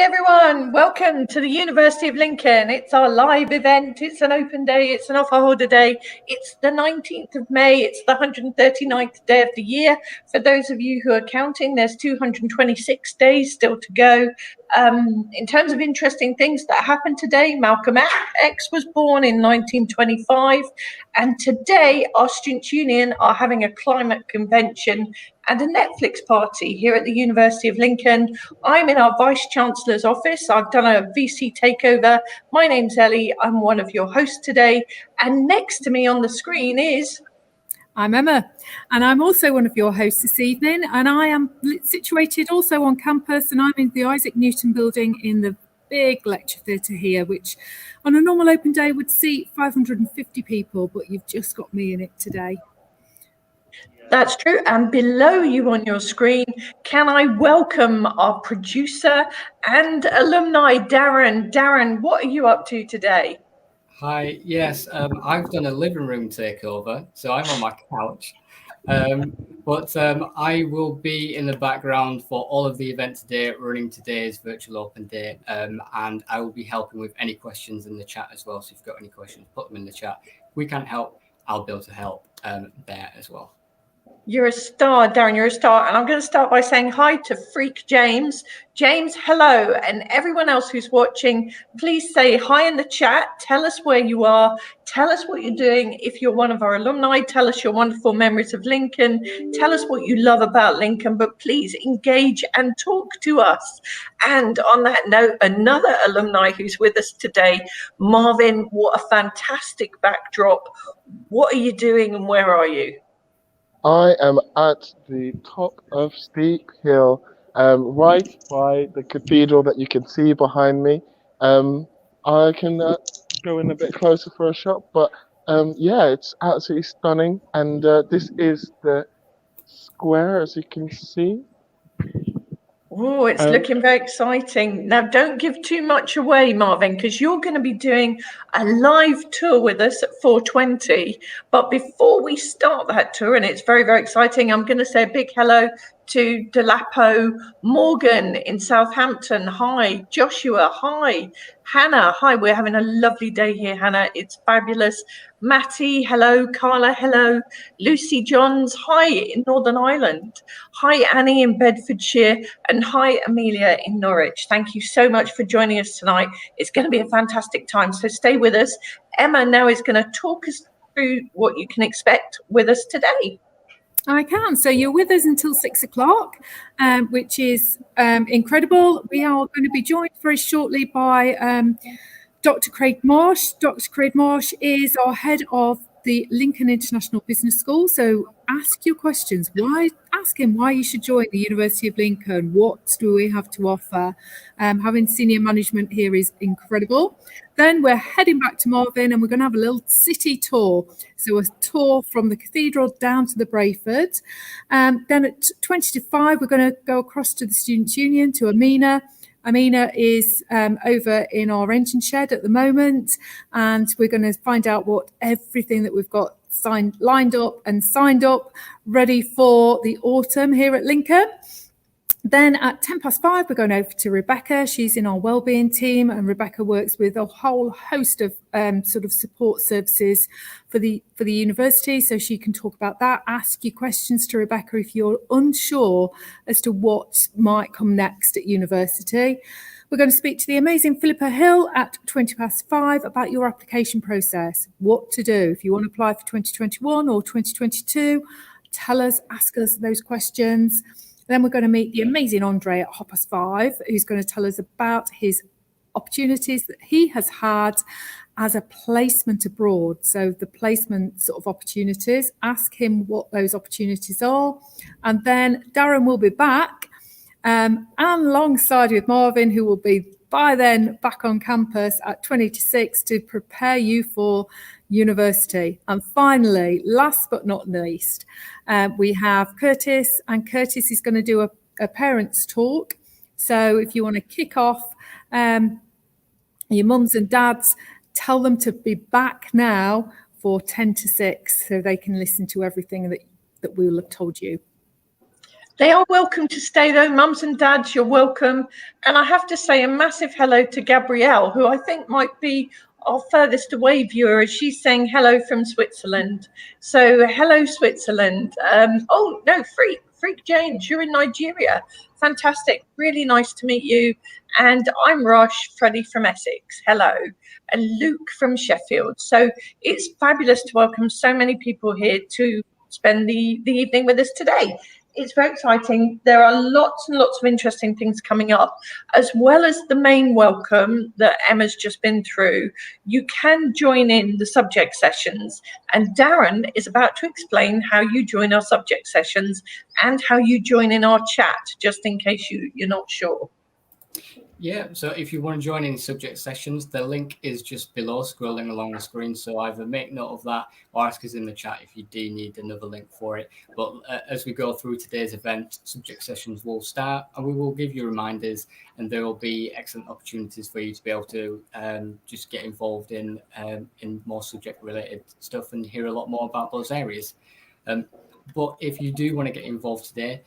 everyone, welcome to the University of Lincoln. It's our live event, it's an open day, it's an offer holder day. It's the 19th of May, it's the 139th day of the year. For those of you who are counting, there's 226 days still to go. In terms of interesting things that happened today, Malcolm X was born in 1925, and today our Students' Union are having a climate convention and a Netflix party here at the University of Lincoln. I'm in our Vice-Chancellor's office. I've done a VC takeover. My name's Ellie. I'm one of your hosts today. And next to me on the screen is... I'm Emma, and I'm also one of your hosts this evening, and I am situated also on campus, and I'm in the Isaac Newton building in the big lecture theatre here, which on a normal open day would seat 550 people, but you've just got me in it today. That's true. And below you on your screen, can I welcome our producer and alumni, Darren. Darren, what are you up to today? Hi, yes, I've done a living room takeover, so I'm on my couch. But I will be in the background for all of the event today, running today's virtual open day, and I will be helping with any questions in the chat as well. So if you've got any questions, put them in the chat. If we can't help, I'll be able to help there as well. You're a star, Darren, you're a star. And I'm going to start by saying hi to Freak James. James, hello. And everyone else who's watching, please say hi in the chat. Tell us where you are. Tell us what you're doing. If you're one of our alumni, tell us your wonderful memories of Lincoln. Tell us what you love about Lincoln, but please engage and talk to us. And on that note, another alumni who's with us today, Marvin, what a fantastic backdrop. What are you doing and where are you? I am at the top of Steep Hill, right by the cathedral that you can see behind me. I can go in a bit closer for a shot, but yeah, it's absolutely stunning. And this is the square, as you can see. Oh, it's looking very exciting. Now, don't give too much away, Marvin, because you're going to be doing a live tour with us at 4:20. But before we start that tour, and it's very, very exciting, I'm going to say a big hello to Delapo, Morgan in Southampton. Hi, Joshua. Hi, Hannah. Hi, we're having a lovely day here, Hannah. It's fabulous. Matty, hello. Carla, hello. Lucy Johns, hi in Northern Ireland. Hi, Annie in Bedfordshire. And hi, Amelia in Norwich. Thank you so much for joining us tonight. It's going to be a fantastic time, so stay with us. Emma now is going to talk us through what you can expect with us today. I can. So you're with us until 6 o'clock, which is incredible. We are going to be joined very shortly by Dr. Craig Marsh. Dr. Craig Marsh is our head of the Lincoln International Business School. So ask your questions. Ask him why you should join the University of Lincoln. What do we have to offer? Having senior management here is incredible. Then we're heading back to Marvin and we're going to have a little city tour. So a tour from the cathedral down to the Brayford. Then at 20 to 5, we're going to go across to the Students' Union, to Amina. Amina is over in our engine shed at the moment, and we're going to find out what everything that we've got lined up and signed up, ready for the autumn here at Lincoln. Then at 5:10, we're going over to Rebecca. She's in our wellbeing team, and Rebecca works with a whole host of sort of support services for the university, so she can talk about that. Ask your questions to Rebecca if you're unsure as to what might come next at university. We're going to speak to the amazing Philippa Hill at 5:20 about your application process, what to do if you want to apply for 2021 or 2022. Tell us, ask us those questions. Then we're going to meet the amazing Andre at 5:30, who's going to tell us about his opportunities that he has had as a placement abroad. So the placement sort of opportunities, ask him what those opportunities are. And then Darren will be back and alongside with Marvin, who will be by then back on campus at 20 to 6 to prepare you for university. And finally, last but not least, we have Curtis, and Curtis is going to do a parents talk. So if you want to kick off your mums and dads, tell them to be back now for 10 to 6 so they can listen to everything that we will have told you. They are welcome to stay though. Mums and dads, you're welcome. And I have to say a massive hello to Gabrielle, who I think might be our furthest away viewer, as she's saying hello from Switzerland. So hello, Switzerland. Oh, no, Freak James, you're in Nigeria. Fantastic. Really nice to meet you. And I'm Rush, Freddie from Essex. Hello. And Luke from Sheffield. So it's fabulous to welcome so many people here to spend the evening with us today. It's very exciting. There are lots and lots of interesting things coming up, as well as the main welcome that Emma's just been through. You can join in the subject sessions, and Darren is about to explain how you join our subject sessions and how you join in our chat, just in case you're not sure. Yeah, so if you want to join any subject sessions, the link is just below, scrolling along the screen. So either make note of that or ask us in the chat if you do need another link for it. But as we go through today's event, subject sessions will start and we will give you reminders, and there will be excellent opportunities for you to be able to just get involved in more subject-related stuff and hear a lot more about those areas. But if you do want to get involved today,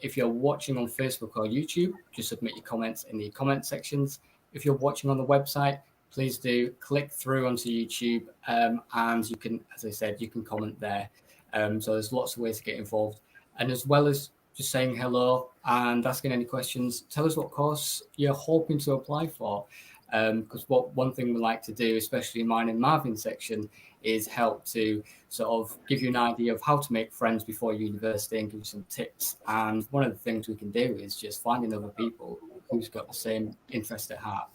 if you're watching on Facebook or YouTube, just submit your comments in the comment sections. If you're watching on the website, please do click through onto YouTube, and you can, as I said, you can comment there. So there's lots of ways to get involved. And as well as just saying hello and asking any questions, tell us what course you're hoping to apply for. Because one thing we like to do, especially in mine and Marvin's section, is help to sort of give you an idea of how to make friends before university and give you some tips. And one of the things we can do is just finding other people who's got the same interest at heart.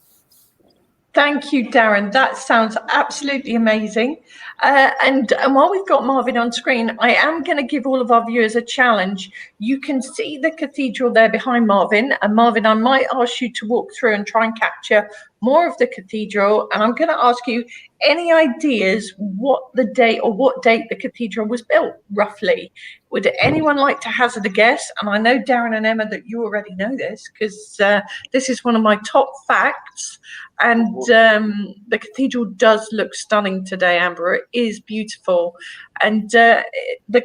Thank you, Darren. That sounds absolutely amazing. And while we've got Marvin on screen, I am going to give all of our viewers a challenge. You can see the cathedral there behind Marvin. And Marvin, I might ask you to walk through and try and capture more of the cathedral. And I'm going to ask you any ideas what date the cathedral was built, roughly. Would anyone like to hazard a guess? And I know, Darren and Emma, that you already know this because this is one of my top facts. And the cathedral does look stunning today, Amber. It is beautiful. And the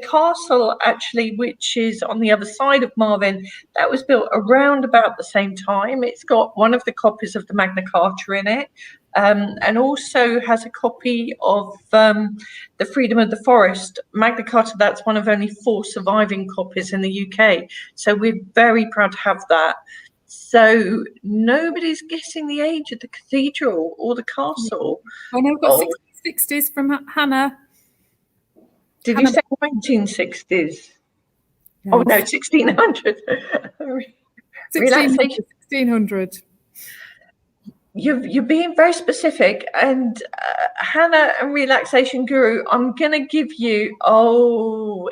castle, actually, which is on the other side of Marvin, that was built around about the same time. It's got one of the copies of the Magna Carta in it, and also has a copy of the Freedom of the Forest. Magna Carta, that's one of only 4 surviving copies in the UK. So we're very proud to have that. So nobody's guessing the age of the cathedral or the castle. Oh no, we've got 60s from Hannah. Did Hannah. You say 1960s? No. Oh no, 1600. 1600. You're being very specific, and Hannah and Relaxation Guru, I'm going to give you,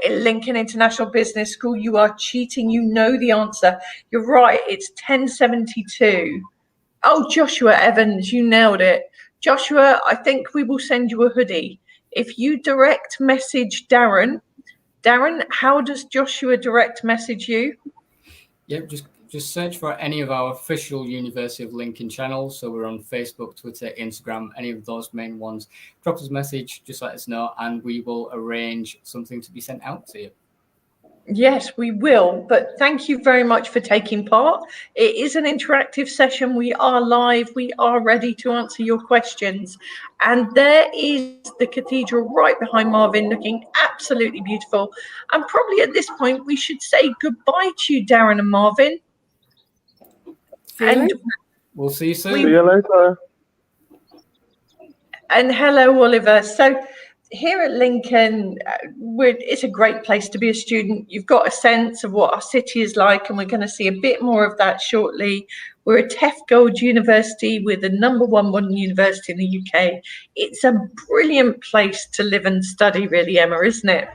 Lincoln International Business School, you are cheating, you know the answer. You're right, it's 1072. Oh, Joshua Evans, you nailed it. Joshua, I think we will send you a hoodie. If you direct message Darren, how does Joshua direct message you? Yep, just search for any of our official University of Lincoln channels. So we're on Facebook, Twitter, Instagram, any of those main ones. Drop us a message, just let us know, and we will arrange something to be sent out to you. Yes, we will. But thank you very much for taking part. It is an interactive session. We are live. We are ready to answer your questions. And there is the cathedral right behind Marvin, looking absolutely beautiful. And probably at this point, we should say goodbye to you, Darren and Marvin. And we'll see you soon. See you later. And hello, Oliver. So here at Lincoln, it's a great place to be a student. You've got a sense of what our city is like, and we're going to see a bit more of that shortly. We're a TEF Gold University. We're the #1 modern university in the UK. It's a brilliant place to live and study, really, Emma, isn't it?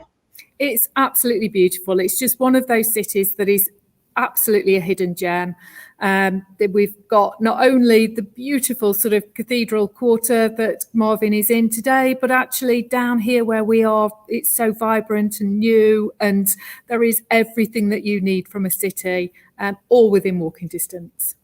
It's absolutely beautiful. It's just one of those cities that is absolutely a hidden gem. We've got not only the beautiful sort of cathedral quarter that Marvin is in today, but actually down here where we are, it's so vibrant and new, and there is everything that you need from a city, all within walking distance.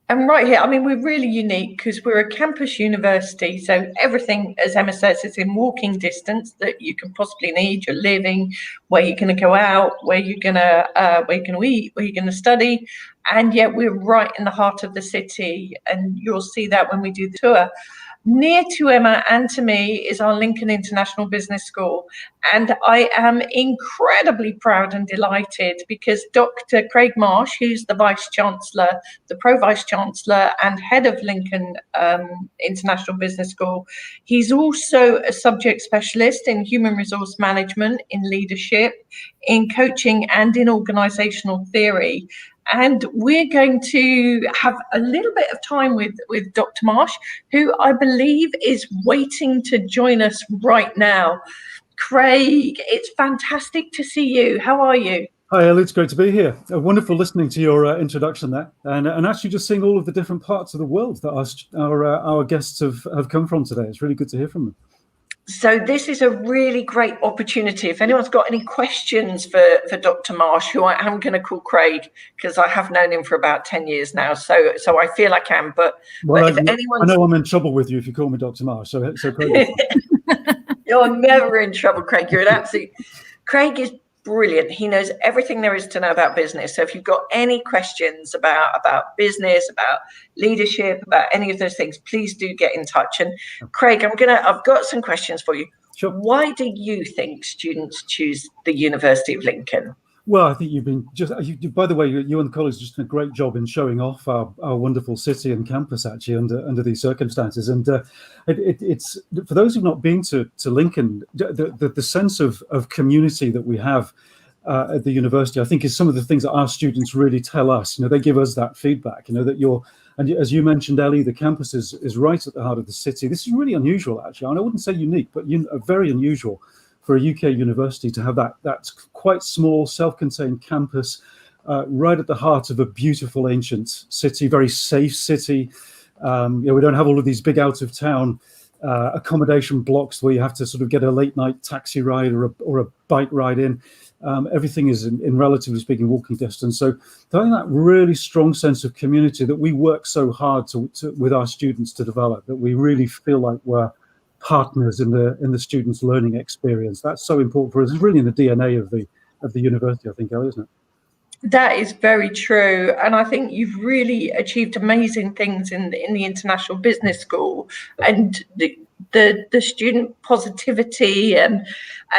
And right here, I mean, we're really unique because we're a campus university. So everything, as Emma says, is in walking distance that you can possibly need. You're living, where you're going to go out, where you're going to eat, where you're going to study. And yet we're right in the heart of the city. And you'll see that when we do the tour. Near to Emma and to me is our Lincoln International Business School. And I am incredibly proud and delighted because Dr. Craig Marsh, who's the Vice Chancellor, the Pro-Vice Chancellor and head of Lincoln International Business School, he's also a subject specialist in human resource management, in leadership, in coaching and in organisational theory. And we're going to have a little bit of time with Dr. Marsh, who I believe is waiting to join us right now. Craig, it's fantastic to see you. How are you? Hi, Ellie. It's great to be here. Wonderful listening to your introduction there, and actually just seeing all of the different parts of the world that our guests have come from today. It's really good to hear from them. So this is a really great opportunity. If anyone's got any questions for Dr. Marsh, who I am going to call Craig because I have known him for about 10 years now, so I feel I can. But if anyone, I know I'm in trouble with you if you call me Dr. Marsh. So Craig. You're never in trouble, Craig. You're an absolute. Craig is brilliant. He knows everything there is to know about business. So if you've got any questions about business, about leadership, about any of those things, please do get in touch. And Craig, I've got some questions for you. Sure. Why do you think students choose the University of Lincoln? Well, I think by the way, you and the college just done a great job in showing off our wonderful city and campus actually under these circumstances. And it's for those who've not been to Lincoln, the sense of community that we have at the university, I think, is some of the things that our students really tell us. They give us that feedback. That and as you mentioned, Ellie, the campus is right at the heart of the city. This is really unusual, actually. And I wouldn't say unique, but very unusual for a UK university to have that quite small, self-contained campus right at the heart of a beautiful ancient city, very safe city. We don't have all of these big out-of-town accommodation blocks where you have to sort of get a late-night taxi ride or a bike ride in. Everything is in relatively speaking walking distance. So having that really strong sense of community that we work so hard with our students to develop, that we really feel like we're partners in the students' learning experience. That's so important for us. It's really in the DNA of the university, I think, Ellie, isn't it? That is very true, and I think you've really achieved amazing things in the International Business School, and the student positivity and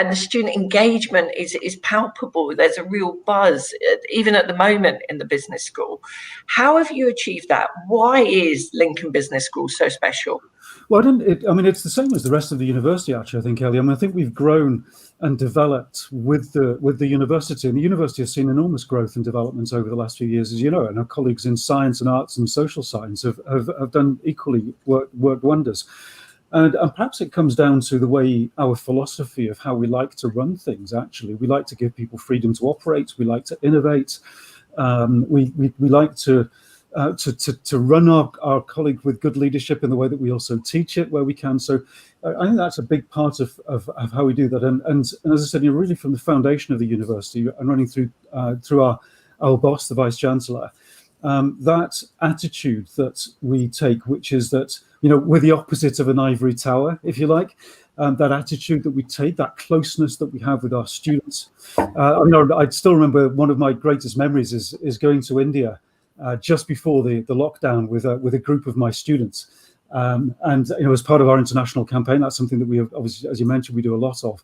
the student engagement is palpable. There's a real buzz, even at the moment, in the business school. How have you achieved that? Why is Lincoln Business School so special? Well, it's the same as the rest of the university, actually, I think, Ellie. I think we've grown and developed with the university, and the university has seen enormous growth and developments over the last few years, as you know, and our colleagues in science and arts and social science have done equally worked wonders. And perhaps it comes down to the way our philosophy of how we like to run things, actually. We like to give people freedom to operate. We like to innovate. We like to run our colleague with good leadership in the way that we also teach it where we can. So I think that's a big part of how we do that. And as I said, really from the foundation of the university and running through our boss, the Vice Chancellor, that attitude that we take, which is that, we're the opposite of an ivory tower, if you like, that attitude that we take, that closeness that we have with our students. I still remember one of my greatest memories is going to India just before the lockdown with a group of my students. And as part of our international campaign, that's something that we have, obviously, as you mentioned, we do a lot of.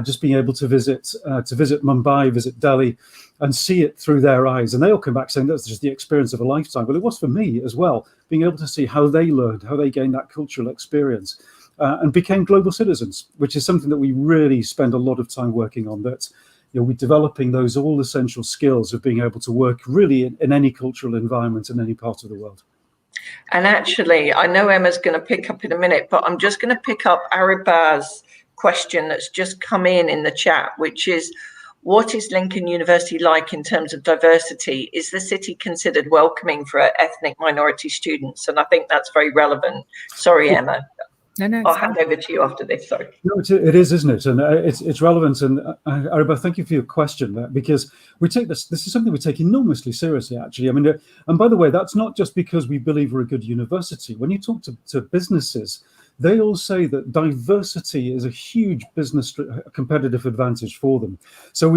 Just being able to visit Mumbai, visit Delhi, and see it through their eyes. And they all come back saying that's just the experience of a lifetime. But it was for me as well, being able to see how they learned, how they gained that cultural experience and became global citizens, which is something that we really spend a lot of time working on, that we're developing those all essential skills of being able to work really in any cultural environment in any part of the world. And actually, I know Emma's going to pick up in a minute, but I'm just going to pick up Aribaz's question that's just come in the chat, which is, what is Lincoln University like in terms of diversity? Is the city considered welcoming for ethnic minority students? And I think that's very relevant. Sorry, Emma. No, I'll hand over to you after this. Sorry. No, it is, isn't it? And it's relevant. And Araba, thank you for your question, because we take this is something we take enormously seriously, actually. I mean, and by the way, that's not just because we believe we're a good university. When you talk to businesses, they all say that diversity is a huge business competitive advantage for them. So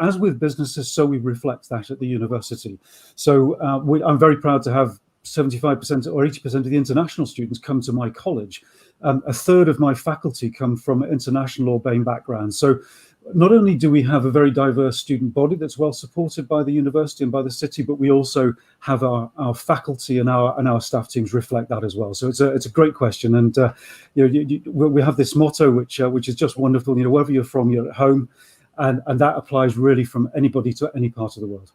as with businesses, so we reflect that at the university. So I'm very proud to have 75% or 80% of the international students come to my college. A third of my faculty come from international or BAME backgrounds. So not only do we have a very diverse student body that's well supported by the university and by the city, but we also have our faculty and our staff teams reflect that as well. So it's a great question, and we have this motto which is just wonderful. Wherever you're from, you're at home, and that applies really from anybody to any part of the world.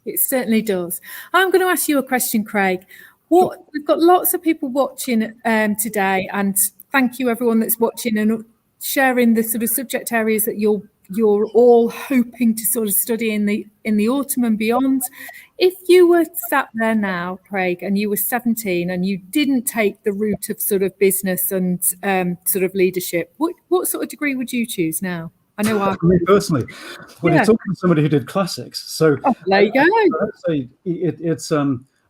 It certainly does. I'm going to ask you a question, Craig. We've got lots of people watching today, and thank you everyone that's watching and sharing the sort of subject areas that you're all hoping to sort of study in the autumn and beyond. If you were sat there now, Craig, and you were 17 and you didn't take the route of sort of business and sort of leadership, what sort of degree would you choose now? I know me personally, when you're talking to somebody who did classics, so there you go. I'd say it's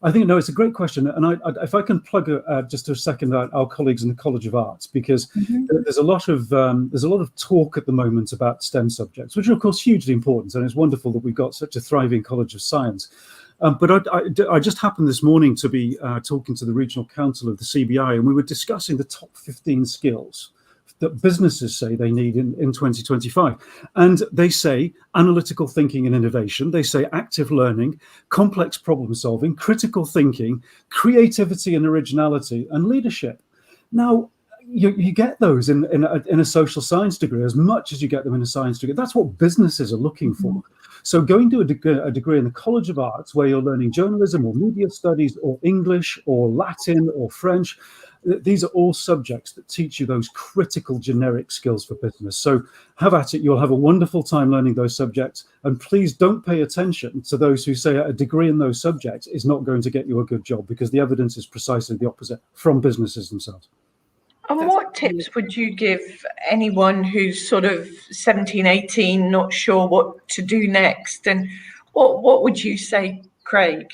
I think it's a great question, and if I can plug just a second our colleagues in the College of Arts, because there's a lot of talk at the moment about STEM subjects, which are of course hugely important, and it's wonderful that we've got such a thriving College of Science. But I just happened this morning to be talking to the Regional Council of the CBI, and we were discussing the top 15 skills that businesses say they need in 2025. And they say analytical thinking and innovation, they say active learning, complex problem solving, critical thinking, creativity and originality, and leadership. Now, you get those in a social science degree as much as you get them in a science degree. That's what businesses are looking for. So going to a degree in the College of Arts where you're learning journalism or media studies or English or Latin or French, these are all subjects that teach you those critical generic skills for business. So have at it. You'll have a wonderful time learning those subjects. And please don't pay attention to those who say a degree in those subjects is not going to get you a good job, because the evidence is precisely the opposite from businesses themselves. And what tips would you give anyone who's sort of 17, 18, not sure what to do next? And what would you say, Craig?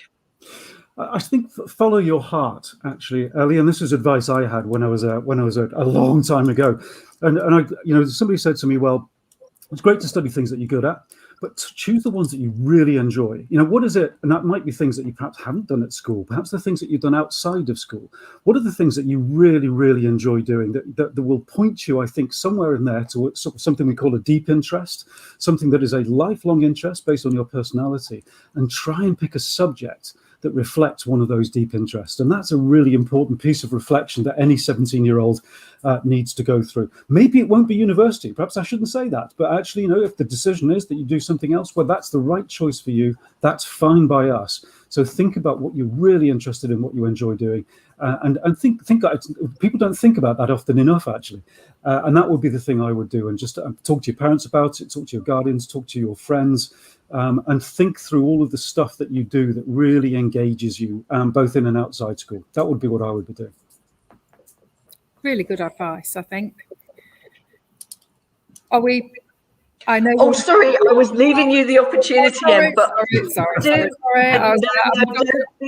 I think follow your heart, actually, Ellie. And this is advice I had when I was a long time ago. And I, somebody said to me, well, it's great to study things that you're good at, but choose the ones that you really enjoy. What is it? And that might be things that you perhaps haven't done at school, perhaps the things that you've done outside of school. What are the things that you really, really enjoy doing that will point you, I think, somewhere in there to something we call a deep interest, something that is a lifelong interest based on your personality, and try and pick a subject that reflects one of those deep interests. And that's a really important piece of reflection that any 17-year-old needs to go through. Maybe it won't be university. Perhaps I shouldn't say that. But actually, if the decision is that you do something else, well, that's the right choice for you. That's fine by us. So think about what you're really interested in, what you enjoy doing. And think people don't think about that often enough, actually. And that would be the thing I would do. And just talk to your parents about it, talk to your guardians, talk to your friends, and think through all of the stuff that you do that really engages you, both in and outside school. That would be what I would be doing. Really good advice, I think. I know. Oh, sorry, I was leaving you the opportunity, sorry.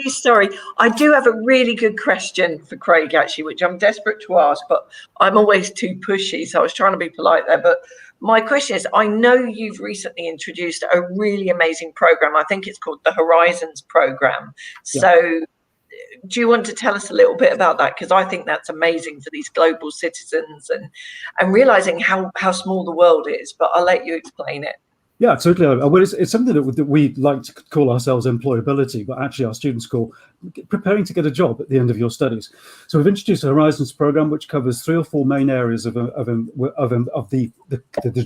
Sorry. I do have a really good question for Craig, actually, which I'm desperate to ask, but I'm always too pushy, so I was trying to be polite there. But my question is, I know you've recently introduced a really amazing program. I think it's called the Horizons program. Yeah. So do you want to tell us a little bit about that? Because I think that's amazing for these global citizens and realizing how small the world is. But I'll let you explain it. Yeah, totally. Well, it's something that we like to call ourselves employability, but actually our students call preparing to get a job at the end of your studies. So we've introduced a Horizons program which covers 3 or 4 main areas of the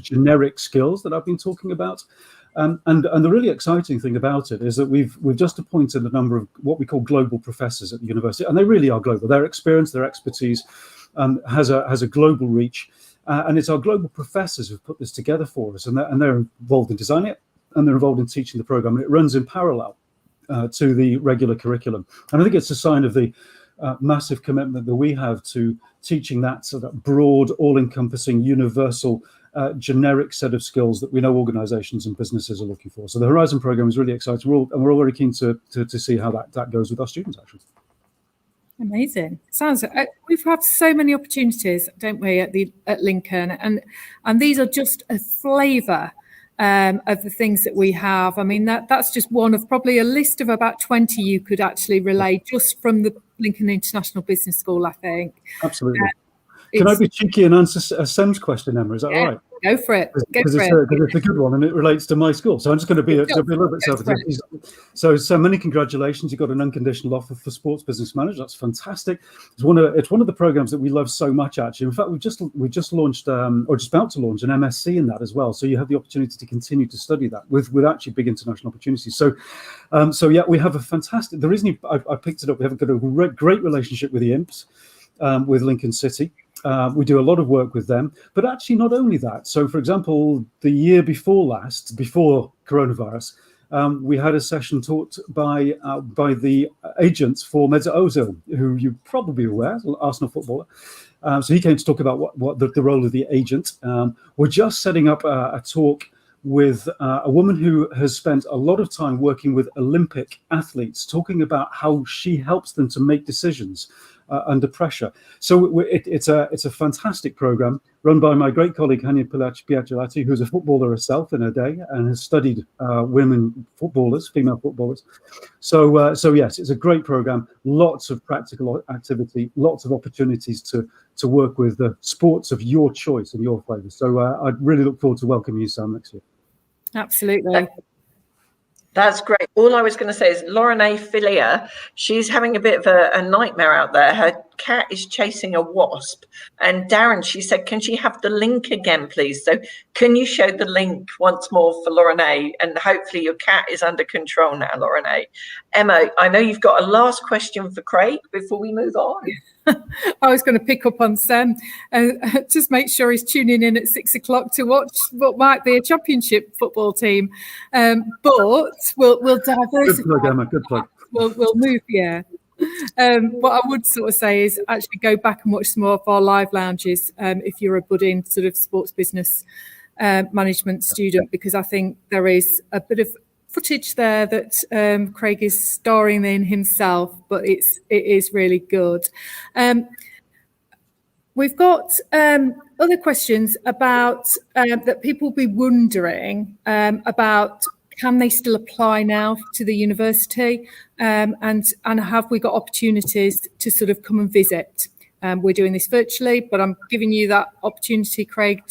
generic skills that I've been talking about. And the really exciting thing about it is that we've just appointed a number of what we call global professors at the university, and they really are global. Their experience, their expertise has a global reach, and it's our global professors who've put this together for us, and they're involved in designing it, and they're involved in teaching the program, and it runs in parallel to the regular curriculum. And I think it's a sign of the massive commitment that we have to teaching that sort of broad, all-encompassing, universal, generic set of skills that we know organizations and businesses are looking for. So the Horizon program is really exciting. We're all very keen to see how that goes with our students, actually. Amazing. Sounds we've had so many opportunities, don't we, at Lincoln, and these are just a flavour of the things that we have. I mean, that's just one of probably a list of about 20 you could actually relay just from the Lincoln International Business School, I think. Absolutely. Can I be cheeky and answer Sem's question, Emma? Is that all right? Go for it. Because it's a good one and it relates to my school. So I'm just going to be a little bit self-critical. So many congratulations. You got an unconditional offer for sports business manager. That's fantastic. It's one of the programs that we love so much, actually. In fact, we just launched or just about to launch an MSc in that as well. So you have the opportunity to continue to study that with actually big international opportunities. So yeah, we have a fantastic. The reason I picked it up, we have got a great relationship with the Imps, with Lincoln City. We do a lot of work with them, but actually not only that. So, for example, the year before coronavirus, we had a session taught by the agent for Mesut Ozil, who you're probably aware, Arsenal footballer. So he came to talk about what the role of the agent. We're just setting up a talk with a woman who has spent a lot of time working with Olympic athletes, talking about how she helps them to make decisions under pressure. So it's a fantastic program run by my great colleague Hanya Piaciolati, who's a footballer herself in her day and has studied female footballers. So yes, it's a great program. Lots of practical activity, lots of opportunities to work with the sports of your choice and your flavour. So I really look forward to welcoming you, Sam, next year. Absolutely. That's great. All I was going to say is Lauren A. Filia, she's having a bit of a nightmare out there. Her cat is chasing a wasp. And Darren, she said, can she have the link again, please? So can you show the link once more for Lauren A? And hopefully your cat is under control now, Lauren A. Emma, I know you've got a last question for Craig before we move on. I was going to pick up on Sam and just make sure he's tuning in at 6 o'clock to watch what might be a championship football team. But we'll diversify. Good plug, Emma. Good plug. We'll move, yeah. What I would sort of say is actually go back and watch some more of our live lounges if you're a budding sort of sports business management student, because I think there is a bit of footage there that Craig is starring in himself, but it is really good. We've got other questions about that people will be wondering about. Can they still apply now to the university? And have we got opportunities to sort of come and visit? We're doing this virtually, but I'm giving you that opportunity, Craig.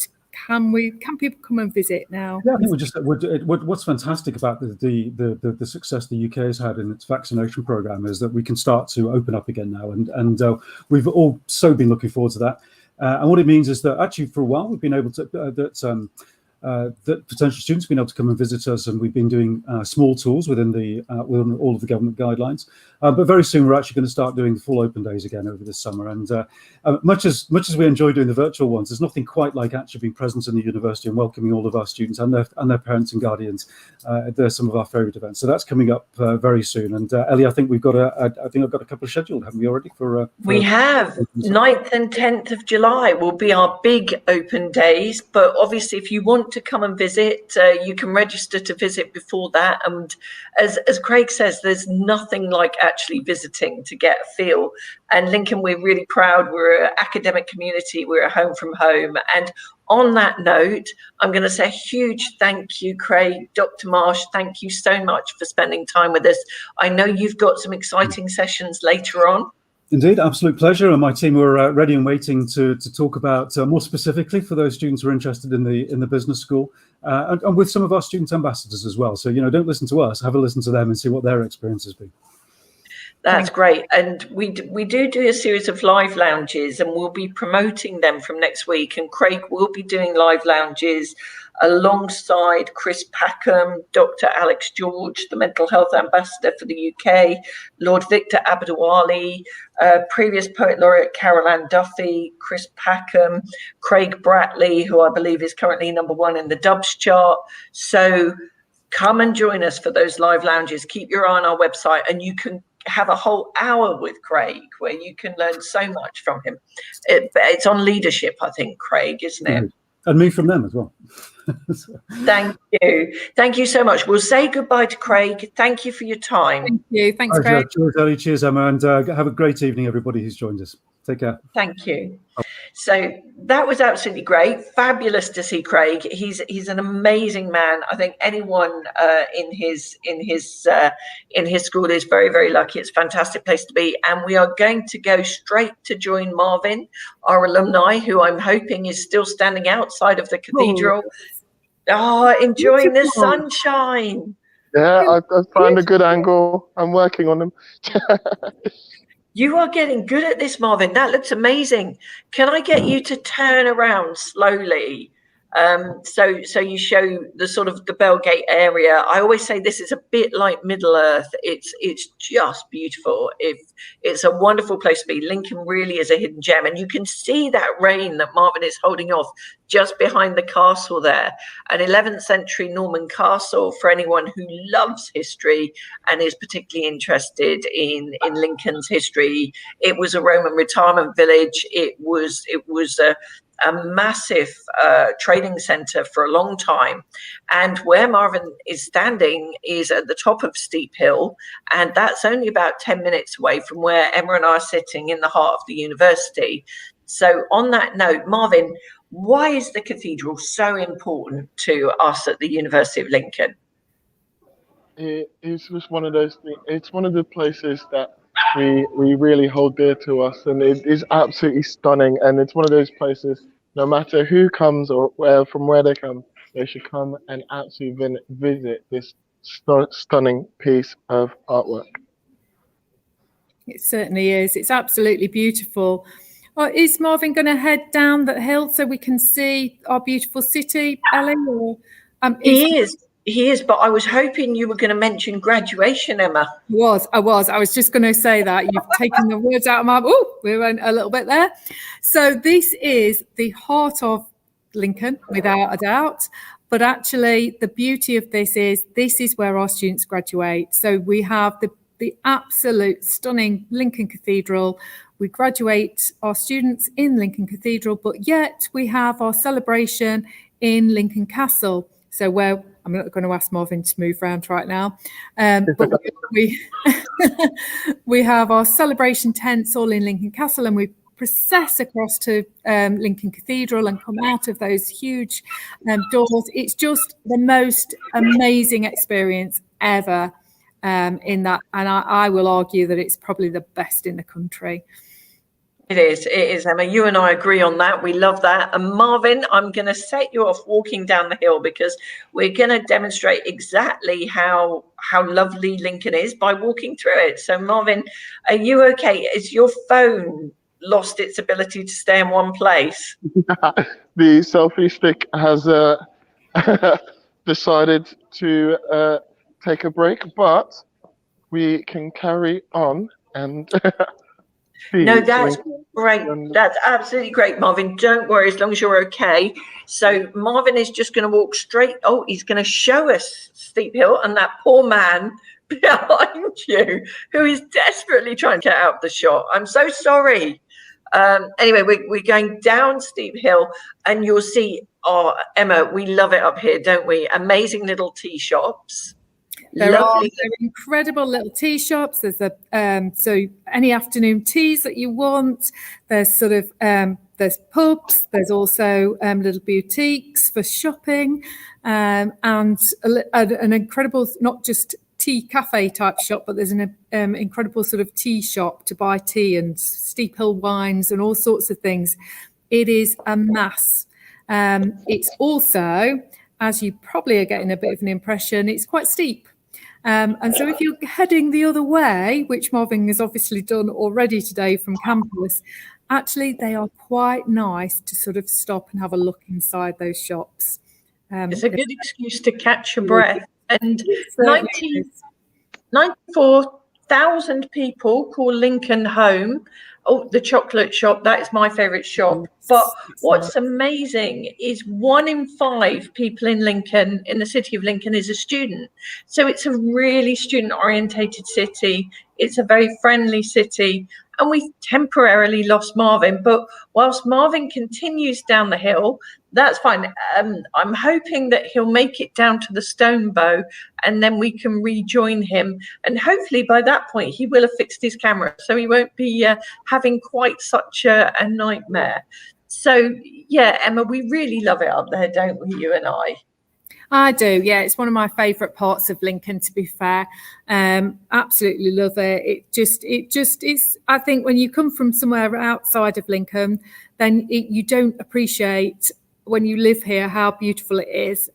Can people come and visit now? Yeah, I think what's fantastic about the success the UK has had in its vaccination program is that we can start to open up again now, and we've all so been looking forward to that. And what it means is that actually for a while we've been able to that potential students have been able to come and visit us, and we've been doing small tours within all of the government guidelines. But very soon we're actually going to start doing the full open days again over this summer. And much as we enjoy doing the virtual ones, there's nothing quite like actually being present in the university and welcoming all of our students and their parents and guardians. They're some of our favourite events. So that's coming up very soon. And Ellie, I think I've got a couple of scheduled, haven't we already? We have 9th and 10th of July will be our big open days. But obviously, if you want to come and visit, you can register to visit before that. And as Craig says, there's nothing like actually visiting to get a feel. And Lincoln, we're really proud. We're an academic community. We're a home from home. And on that note, I'm going to say a huge thank you, Craig, Dr. Marsh. Thank you so much for spending time with us. I know you've got some exciting sessions later on. Indeed, absolute pleasure. And my team were ready and waiting to talk about more specifically for those students who are interested in the business school, and with some of our student ambassadors as well. So, don't listen to us, have a listen to them and see what their experience has been. That's great. And we do a series of live lounges, and we'll be promoting them from next week. And Craig will be doing live lounges alongside Chris Packham, Dr. Alex George, the mental health ambassador for the UK, Lord Victor Abdulwali, previous poet laureate Carol Ann Duffy, Chris Packham, Craig Bratley, who I believe is currently #1 in the Dubs chart. So come and join us for those live lounges. Keep your eye on our website, and you can have a whole hour with Craig where you can learn so much from him. It's on leadership, I think, Craig, isn't it? And me from them as well. Thank you so much. We'll say goodbye to Craig. Thank you for your time. Thank you. Thanks, Craig. Cheers, Ellie. Cheers, Emma, and have a great evening, everybody who's joined us. Take care. Thank you. So that was absolutely great. Fabulous to see Craig. He's an amazing man. I think anyone in his school is very, very lucky. It's a fantastic place to be. And we are going to go straight to join Marvin, our alumni, who I'm hoping is still standing outside of the cathedral. Enjoying the sunshine. Yeah, I found a good angle. I'm working on them. You are getting good at this, Marvin. That looks amazing. Can I get you to turn around slowly? So you show the sort of the Bellgate area. I always say this is a bit like Middle Earth. It's just beautiful. It's a wonderful place to be. Lincoln really is a hidden gem, and you can see that rain that Marvin is holding off just behind the castle there. An 11th century Norman castle for anyone who loves history and is particularly interested in Lincoln's history. It was a Roman retirement village. It was a massive trading center for a long time. And where Marvin is standing is at the top of Steep Hill. And that's only about 10 minutes away from where Emma and I are sitting in the heart of the university. So on that note, Marvin, why is the cathedral so important to us at the University of Lincoln? It's just one of those things. It's one of the places that we really hold dear to us, and it is absolutely stunning. And it's one of those places, no matter who comes or from where they come, they should come and absolutely visit this stunning piece of artwork. It certainly is. It's absolutely beautiful. Well, is Marvin going to head down that hill so we can see our beautiful city, Ellie? Or, He is, but I was hoping you were going to mention graduation, Emma. I was just going to say that. You've taken the words out of my... Oh, we went a little bit there. So this is the heart of Lincoln, without a doubt. But actually, the beauty of this is where our students graduate. So we have the absolute stunning Lincoln Cathedral. We graduate our students in Lincoln Cathedral, but yet we have our celebration in Lincoln Castle. So where I'm not going to ask Marvin to move around right now, but we have our celebration tents all in Lincoln Castle, and we process across to Lincoln Cathedral and come out of those huge doors. It's just the most amazing experience ever in that, and I will argue that it's probably the best in the country. It is, Emma. You and I agree on that. We love that. And Marvin, I'm going to set you off walking down the hill because we're going to demonstrate exactly how lovely Lincoln is by walking through it. So Marvin, are you okay? Is your phone lost its ability to stay in one place? The selfie stick has decided to take a break, but we can carry on and... No, that's great. That's absolutely great, Marvin. Don't worry, as long as you're okay. So Marvin is just going to walk straight. Oh, he's going to show us Steep Hill and that poor man behind you who is desperately trying to get out of the shot. I'm so sorry. Anyway, we're going down Steep Hill and you'll see, Emma, we love it up here, don't we? Amazing little tea shops. There are incredible little tea shops. There's so any afternoon teas that you want. There's sort of there's pubs. There's also little boutiques for shopping, and an incredible not just tea cafe type shop, but there's an incredible sort of tea shop to buy tea and Steep Hill wines and all sorts of things. It is a mass. It's also, as you probably are getting a bit of an impression, it's quite steep. And so if you're heading the other way, which Marvin has obviously done already today from campus, actually they are quite nice to sort of stop and have a look inside those shops. It's a good excuse to catch your breath. And 94,000 people call Lincoln home. Oh, the chocolate shop, that is my favourite shop. But what's amazing is 1 in 5 people in Lincoln, in the city of Lincoln, is a student. So it's a really student-orientated city. It's a very friendly city. And we've temporarily lost Marvin, but whilst Marvin continues down the hill, that's fine. I'm hoping that he'll make it down to the Stone Bow, and then we can rejoin him. And hopefully by that point, he will have fixed his camera, so he won't be having quite such a nightmare. So, yeah, Emma, we really love it up there, don't we, you and I? I do, yeah. It's one of my favourite parts of Lincoln, to be fair. Absolutely love it. It's. I think when you come from somewhere outside of Lincoln, then you don't appreciate when you live here how beautiful it is.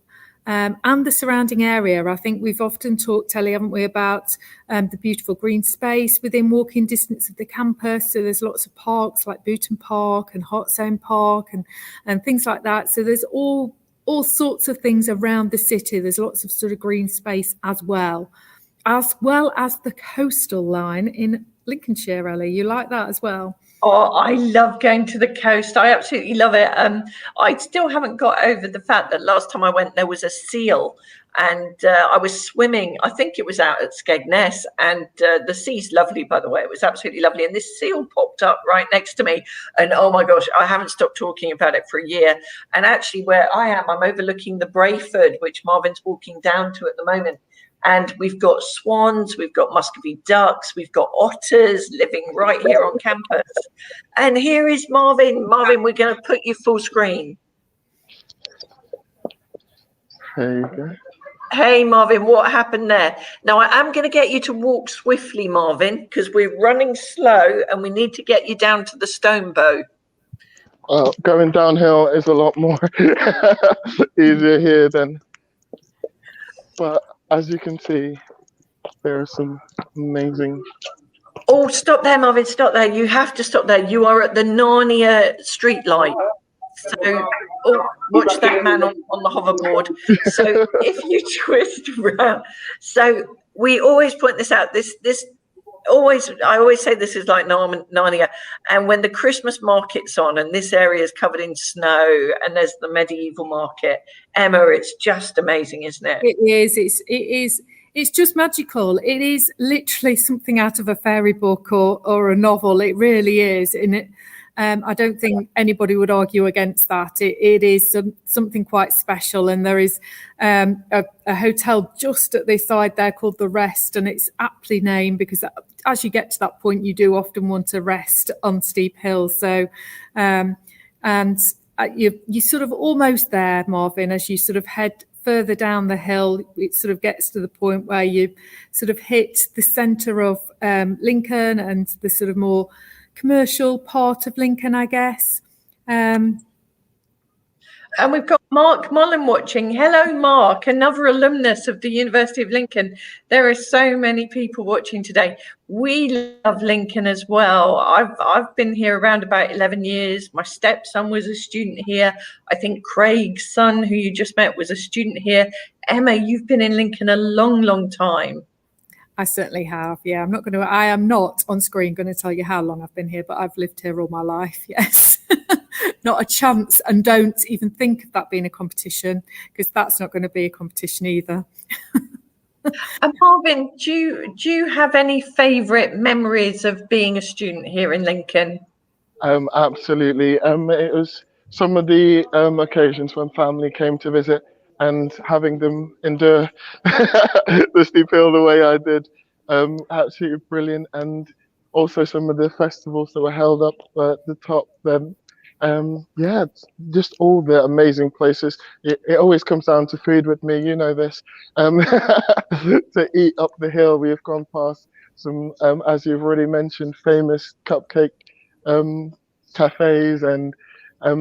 And the surrounding area. I think we've often talked, Ellie, haven't we, about the beautiful green space within walking distance of the campus. So there's lots of parks like Booton Park and Hot Zone Park and things like that. So there's all sorts of things around the city. There's lots of sort of green space as well as the coastal line in Lincolnshire, Ellie. You like that as well? Oh, I love going to the coast. I absolutely love it. I still haven't got over the fact that last time I went, there was a seal, and I was swimming. I think it was out at Skegness, and the sea's lovely, by the way. It was absolutely lovely. And this seal popped up right next to me, and oh my gosh, I haven't stopped talking about it for a year. And actually, where I am, I'm overlooking the Brayford, which Marvin's walking down to at the moment. And we've got swans, we've got Muscovy ducks, we've got otters living right here on campus. And here is Marvin. Marvin, we're going to put you full screen. There you go. Hey, Marvin, what happened there? Now, I am going to get you to walk swiftly, Marvin, because we're running slow and we need to get you down to the Stone Bow. Well, going downhill is a lot more easier here than... But as you can see, there are some amazing... Oh, stop there, Marvin, stop there. You have to stop there. You are at the Narnia street light. So, watch that man on the hoverboard. So, if you twist around. So, we always point this out. I always say this is like Narnia. And when the Christmas market's on and this area is covered in snow and there's the medieval market, Emma, it's just amazing, isn't it? It is. It's just magical. It is literally something out of a fairy book or a novel. It really is. And I don't think anybody would argue against that. It is something quite special. And there is a hotel just at this side there called The Rest. And it's aptly named because as you get to that point, you do often want to rest on steep hills. So, you're sort of almost there, Marvin, as you sort of head further down the hill. It sort of gets to the point where you sort of hit the centre of Lincoln and the sort of more commercial part of Lincoln, I guess. And we've got Mark Mullen watching. Hello, Mark, another alumnus of the University of Lincoln. There are so many people watching today. We love Lincoln as well. I've been here around about 11 years. My stepson was a student here. I think Craig's son, who you just met, was a student here. Emma, you've been in Lincoln a long, long time. I certainly have. Yeah, I am not on screen going to tell you how long I've been here, but I've lived here all my life. Yes. Not a chance, and don't even think of that being a competition, because that's not going to be a competition either. And Marvin, do you have any favourite memories of being a student here in Lincoln? Absolutely. It was some of the occasions when family came to visit and having them endure the steep hill the way I did. Absolutely brilliant. And also some of the festivals that were held up at the top then. Yeah, just all the amazing places. It always comes down to food with me, you know this. To eat up the hill, we have gone past some, as you've already mentioned, famous cupcake cafes, and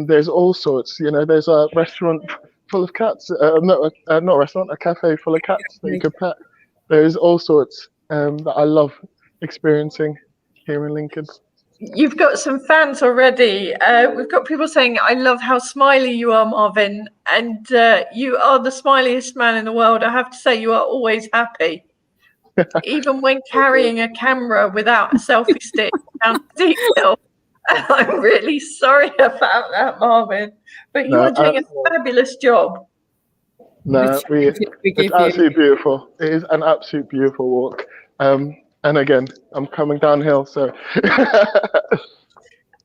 there's all sorts. You know, there's a restaurant full of cats. Not a restaurant, a cafe full of cats that you could pet. There's all sorts that I love experiencing here in Lincoln. You've got some fans already. We've got people saying, I love how smiley you are, Marvin. And you are the smiliest man in the world. I have to say, you are always happy. Even when carrying a camera without a selfie stick down the steep hill. I'm really sorry about that, Marvin. But you are doing a fabulous job. No, it's absolutely beautiful. It is an absolute beautiful walk. And again, I'm coming downhill, so.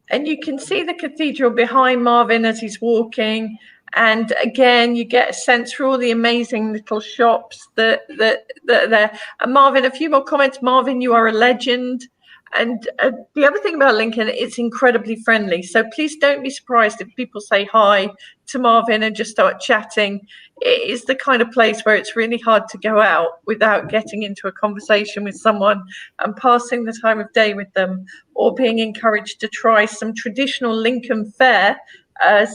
And you can see the cathedral behind Marvin as he's walking. And again, you get a sense for all the amazing little shops that are there. And Marvin, a few more comments. Marvin, you are a legend. And the other thing about Lincoln, it's incredibly friendly. So please don't be surprised if people say hi to Marvin and just start chatting. It is the kind of place where it's really hard to go out without getting into a conversation with someone and passing the time of day with them, or being encouraged to try some traditional Lincoln fare,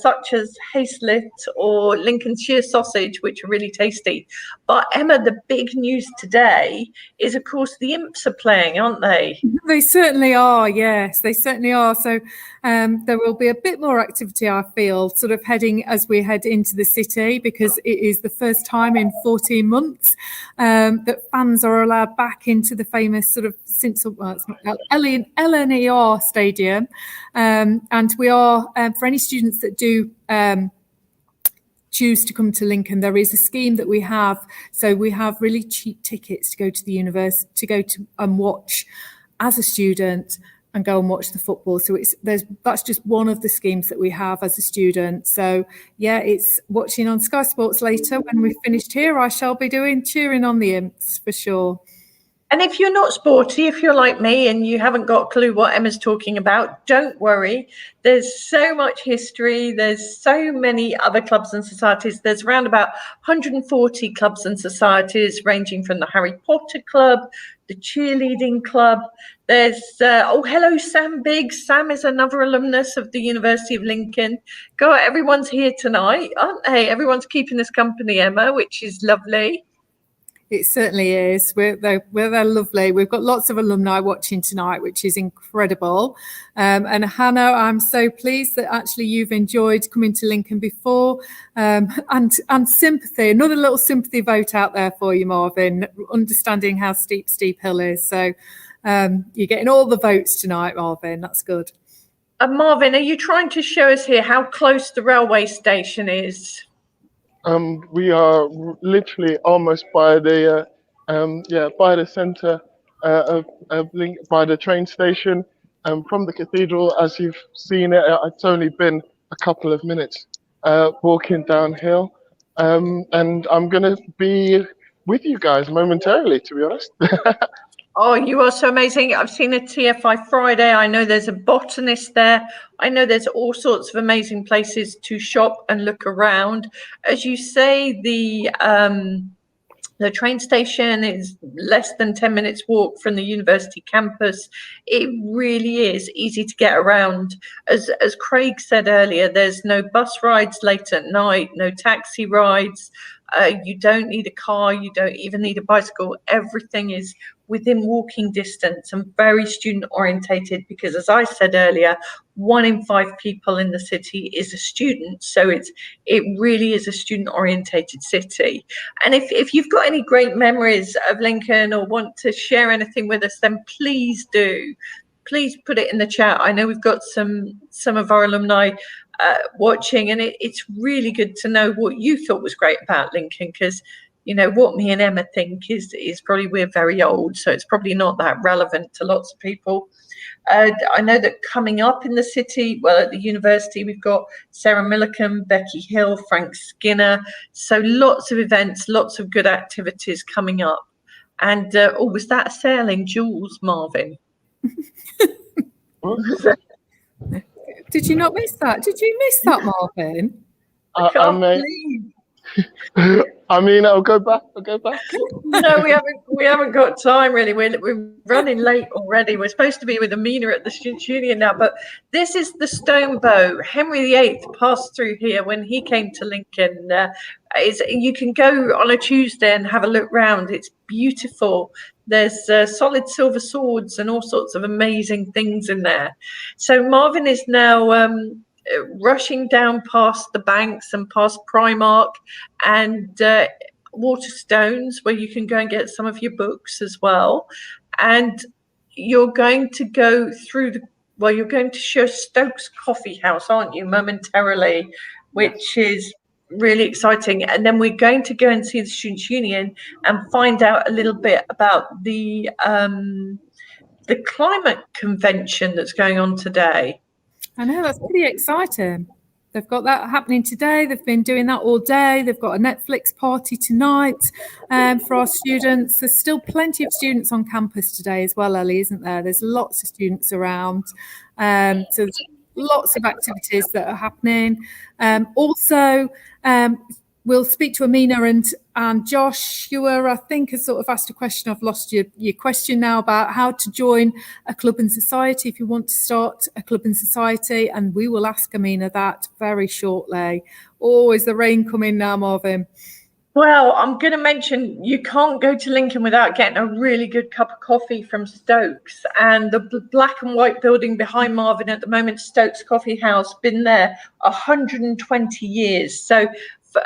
such as Hayslet or Lincolnshire sausage, which are really tasty. But Emma, the big news today is, of course, the Imps are playing, aren't they? They certainly are, yes, they certainly are. So there will be a bit more activity, I feel, sort of heading as we head into the city, because it is the first time in 14 months that fans are allowed back into the famous sort of LNER Stadium. And we are, for any students that do choose to come to Lincoln, there is a scheme that we have. So we have really cheap tickets to go to the university, to go to and watch as a student and go and watch the football. So that's just one of the schemes that we have as a student. So yeah, it's watching on Sky Sports later. When we've finished here, I shall be cheering on the Imps for sure. And if you're not sporty, if you're like me and you haven't got a clue what Emma's talking about, don't worry. There's so much history. There's so many other clubs and societies. There's around about 140 clubs and societies, ranging from the Harry Potter Club, the cheerleading club. There's, hello, Sam Biggs. Sam is another alumnus of the University of Lincoln. God, everyone's here tonight, aren't they? Everyone's keeping us company, Emma, which is lovely. It certainly is. They're lovely. We've got lots of alumni watching tonight, which is incredible. And Hannah, I'm so pleased that actually you've enjoyed coming to Lincoln before. And sympathy, another little sympathy vote out there for you, Marvin, understanding how steep Hill is. So you're getting all the votes tonight, Marvin. That's good. Marvin, are you trying to show us here how close the railway station is? We are literally almost by the by the centre of by the train station. From the cathedral, as you've seen it, it's only been a couple of minutes walking downhill, and I'm gonna be with you guys momentarily, to be honest. Oh, you are so amazing. I've seen a TFI Friday. I know there's a botanist there. I know there's all sorts of amazing places to shop and look around. As you say, the train station is less than 10 minutes walk from the university campus. It really is easy to get around. As Craig said earlier, there's no bus rides late at night, no taxi rides. You don't need a car. You don't even need a bicycle. Everything is within walking distance and very student orientated, because as I said earlier, 1 in 5 people in the city is a student. So it really is a student orientated city. And if you've got any great memories of Lincoln or want to share anything with us, then please do. Please put it in the chat. I know we've got some of our alumni watching, and it's really good to know what you thought was great about Lincoln, because you know what me and Emma think is probably, we're very old, so it's probably not that relevant to lots of people. I know that coming up in the city, well, at the university, we've got Sarah Millican, Becky Hill, Frank Skinner. So lots of events, lots of good activities coming up. And was that a sailing, Jules, Marvin? Did you not miss that? Did you miss that, Marvin? I can't believe. I mean, I'll go back. No, we haven't got time really. We're running late already. We're supposed to be with Amina at the Students' Union now, but this is the stone bow. Henry VIII passed through here when he came to Lincoln. You can go on a Tuesday and have a look round. It's beautiful. There's solid silver swords and all sorts of amazing things in there. So Marvin is now rushing down past the banks and past Primark and Waterstones, where you can go and get some of your books as well. And you're going to go through you're going to show Stokes Coffee House, aren't you, momentarily, which is really exciting. And then we're going to go and see the Students' Union and find out a little bit about the climate convention that's going on today. I know, that's pretty exciting. They've got that happening today. They've been doing that all day. They've got a Netflix party tonight for our students. There's still plenty of students on campus today as well, Ellie, isn't there? There's lots of students around. So there's lots of activities that are happening. Also, we'll speak to Amina and Joshua, I think, has sort of asked a question. I've lost your question now about how to join a club and society if you want to start a club and society. And we will ask Amina that very shortly. Oh, is the rain coming now, Marvin? Well, I'm going to mention you can't go to Lincoln without getting a really good cup of coffee from Stokes. And the black and white building behind Marvin at the moment, Stokes Coffee House, been there 120 years. So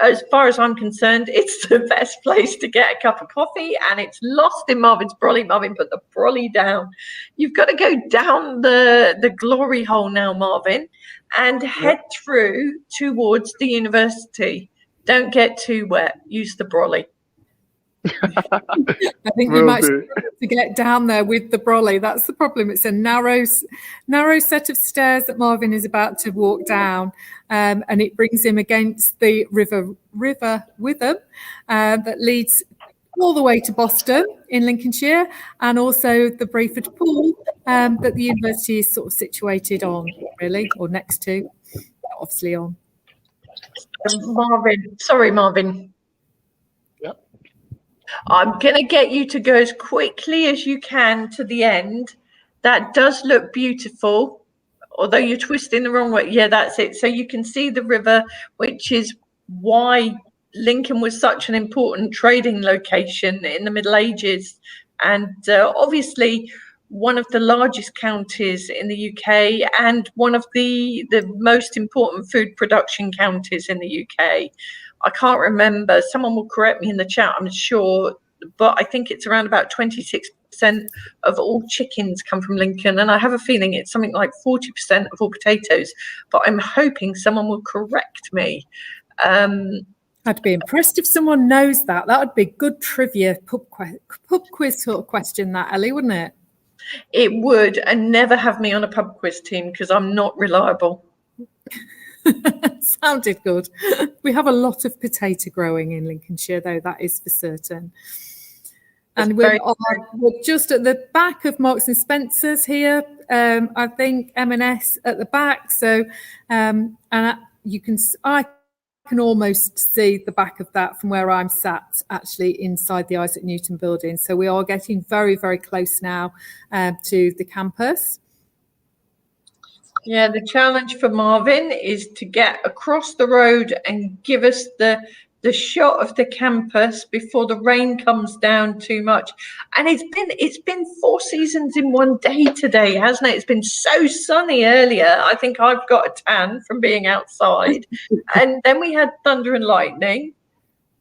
as far as I'm concerned, it's the best place to get a cup of coffee, and it's lost in Marvin's brolly. Marvin, put the brolly down. You've got to go down the glory hole now, Marvin, and head through towards the university. Don't get too wet. Use the brolly. I think you might struggle to get down there with the brolly. That's the problem. It's a narrow set of stairs that Marvin is about to walk down, and it brings him against the River Witham that leads all the way to Boston in Lincolnshire, and also the Brayford Pool that the university is sort of situated on, really, or next to, obviously on. Marvin. Yep. I'm going to get you to go as quickly as you can to the end. That does look beautiful, although you're twisting the wrong way. Yeah, that's it. So you can see the river, which is why Lincoln was such an important trading location in the Middle Ages. And obviously, one of the largest counties in the UK and one of the most important food production counties in the UK. I can't remember, someone will correct me in the chat, I'm sure, but I think it's around about 26% of all chickens come from Lincoln, and I have a feeling it's something like 40% of all potatoes, but I'm hoping someone will correct me. I'd be impressed if someone knows that. That would be good trivia pub quiz sort of question, that, Ellie, wouldn't it? It would, and never have me on a pub quiz team because I'm not reliable. Sounded good. We have a lot of potato growing in Lincolnshire, though, that is for certain. And we're just at the back of Marks and Spencer's here. I think M&S at the back. So, and you can, I can almost see the back of that from where I'm sat, actually inside the Isaac Newton building. So we are getting very, very close now to the campus. Yeah, the challenge for Marvin is to get across the road and give us the shot of the campus before the rain comes down too much. And it's been 4 seasons in one day today, hasn't it? It's been so sunny earlier. I think I've got a tan from being outside. And then we had thunder and lightning,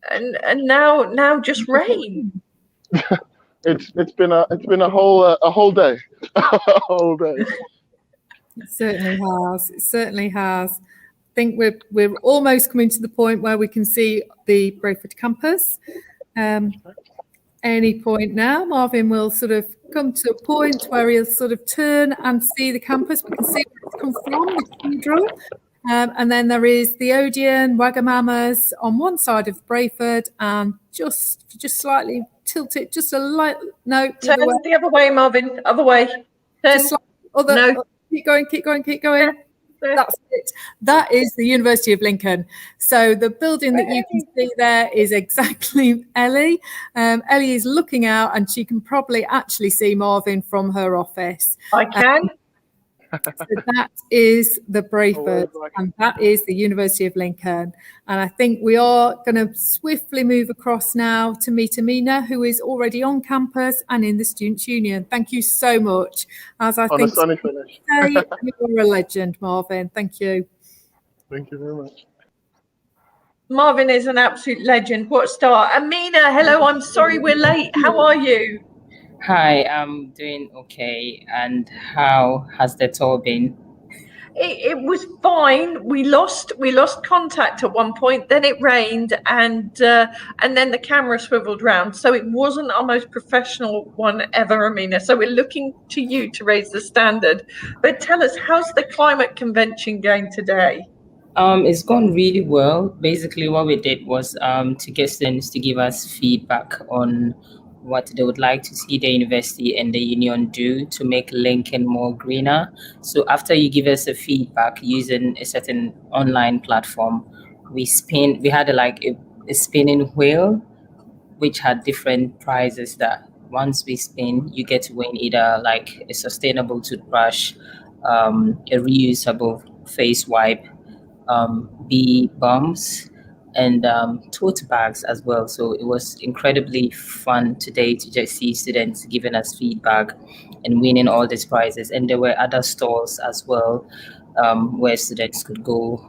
and now just rain. It's been a whole day. A whole day. It certainly has. It certainly has. I think we're almost coming to the point where we can see the Brayford campus. Any point now, Marvin will sort of come to a point where he'll sort of turn and see the campus. We can see where it's come from, the cathedral. And then there is the Odeon, Wagamamas on one side of Brayford, and just slightly tilt it, just a light, no. Turn the other way, Marvin, other way. Turn. No. Keep going. That's it. That is the University of Lincoln. So the building that you can see there is exactly Ellie. Ellie is looking out, and she can probably actually see Marvin from her office. I can. So that is the Brayford, and that is the University of Lincoln. And I think we are going to swiftly move across now to meet Amina, who is already on campus and in the Students' Union. Thank you so much. As I think, a sunny finish. You're a legend, Marvin. Thank you. Thank you very much. Marvin is an absolute legend. What a star. Amina, hello. I'm sorry we're late. How are you? Hi, I'm doing okay. And how has the tour been? It was fine. We lost contact at one point. Then it rained, and then the camera swiveled round. So it wasn't our most professional one ever, Amina. So we're looking to you to raise the standard. But tell us, how's the climate convention going today? It's gone really well. Basically, what we did was to get students to give us feedback on what they would like to see the university and the union do to make Lincoln more greener. So after you give us a feedback using a certain online platform, we had a spinning wheel which had different prizes that once we spin, you get to win either like a sustainable toothbrush, a reusable face wipe, bee bums, and tote bags as well. So it was incredibly fun today to just see students giving us feedback and winning all these prizes. And there were other stalls as well where students could go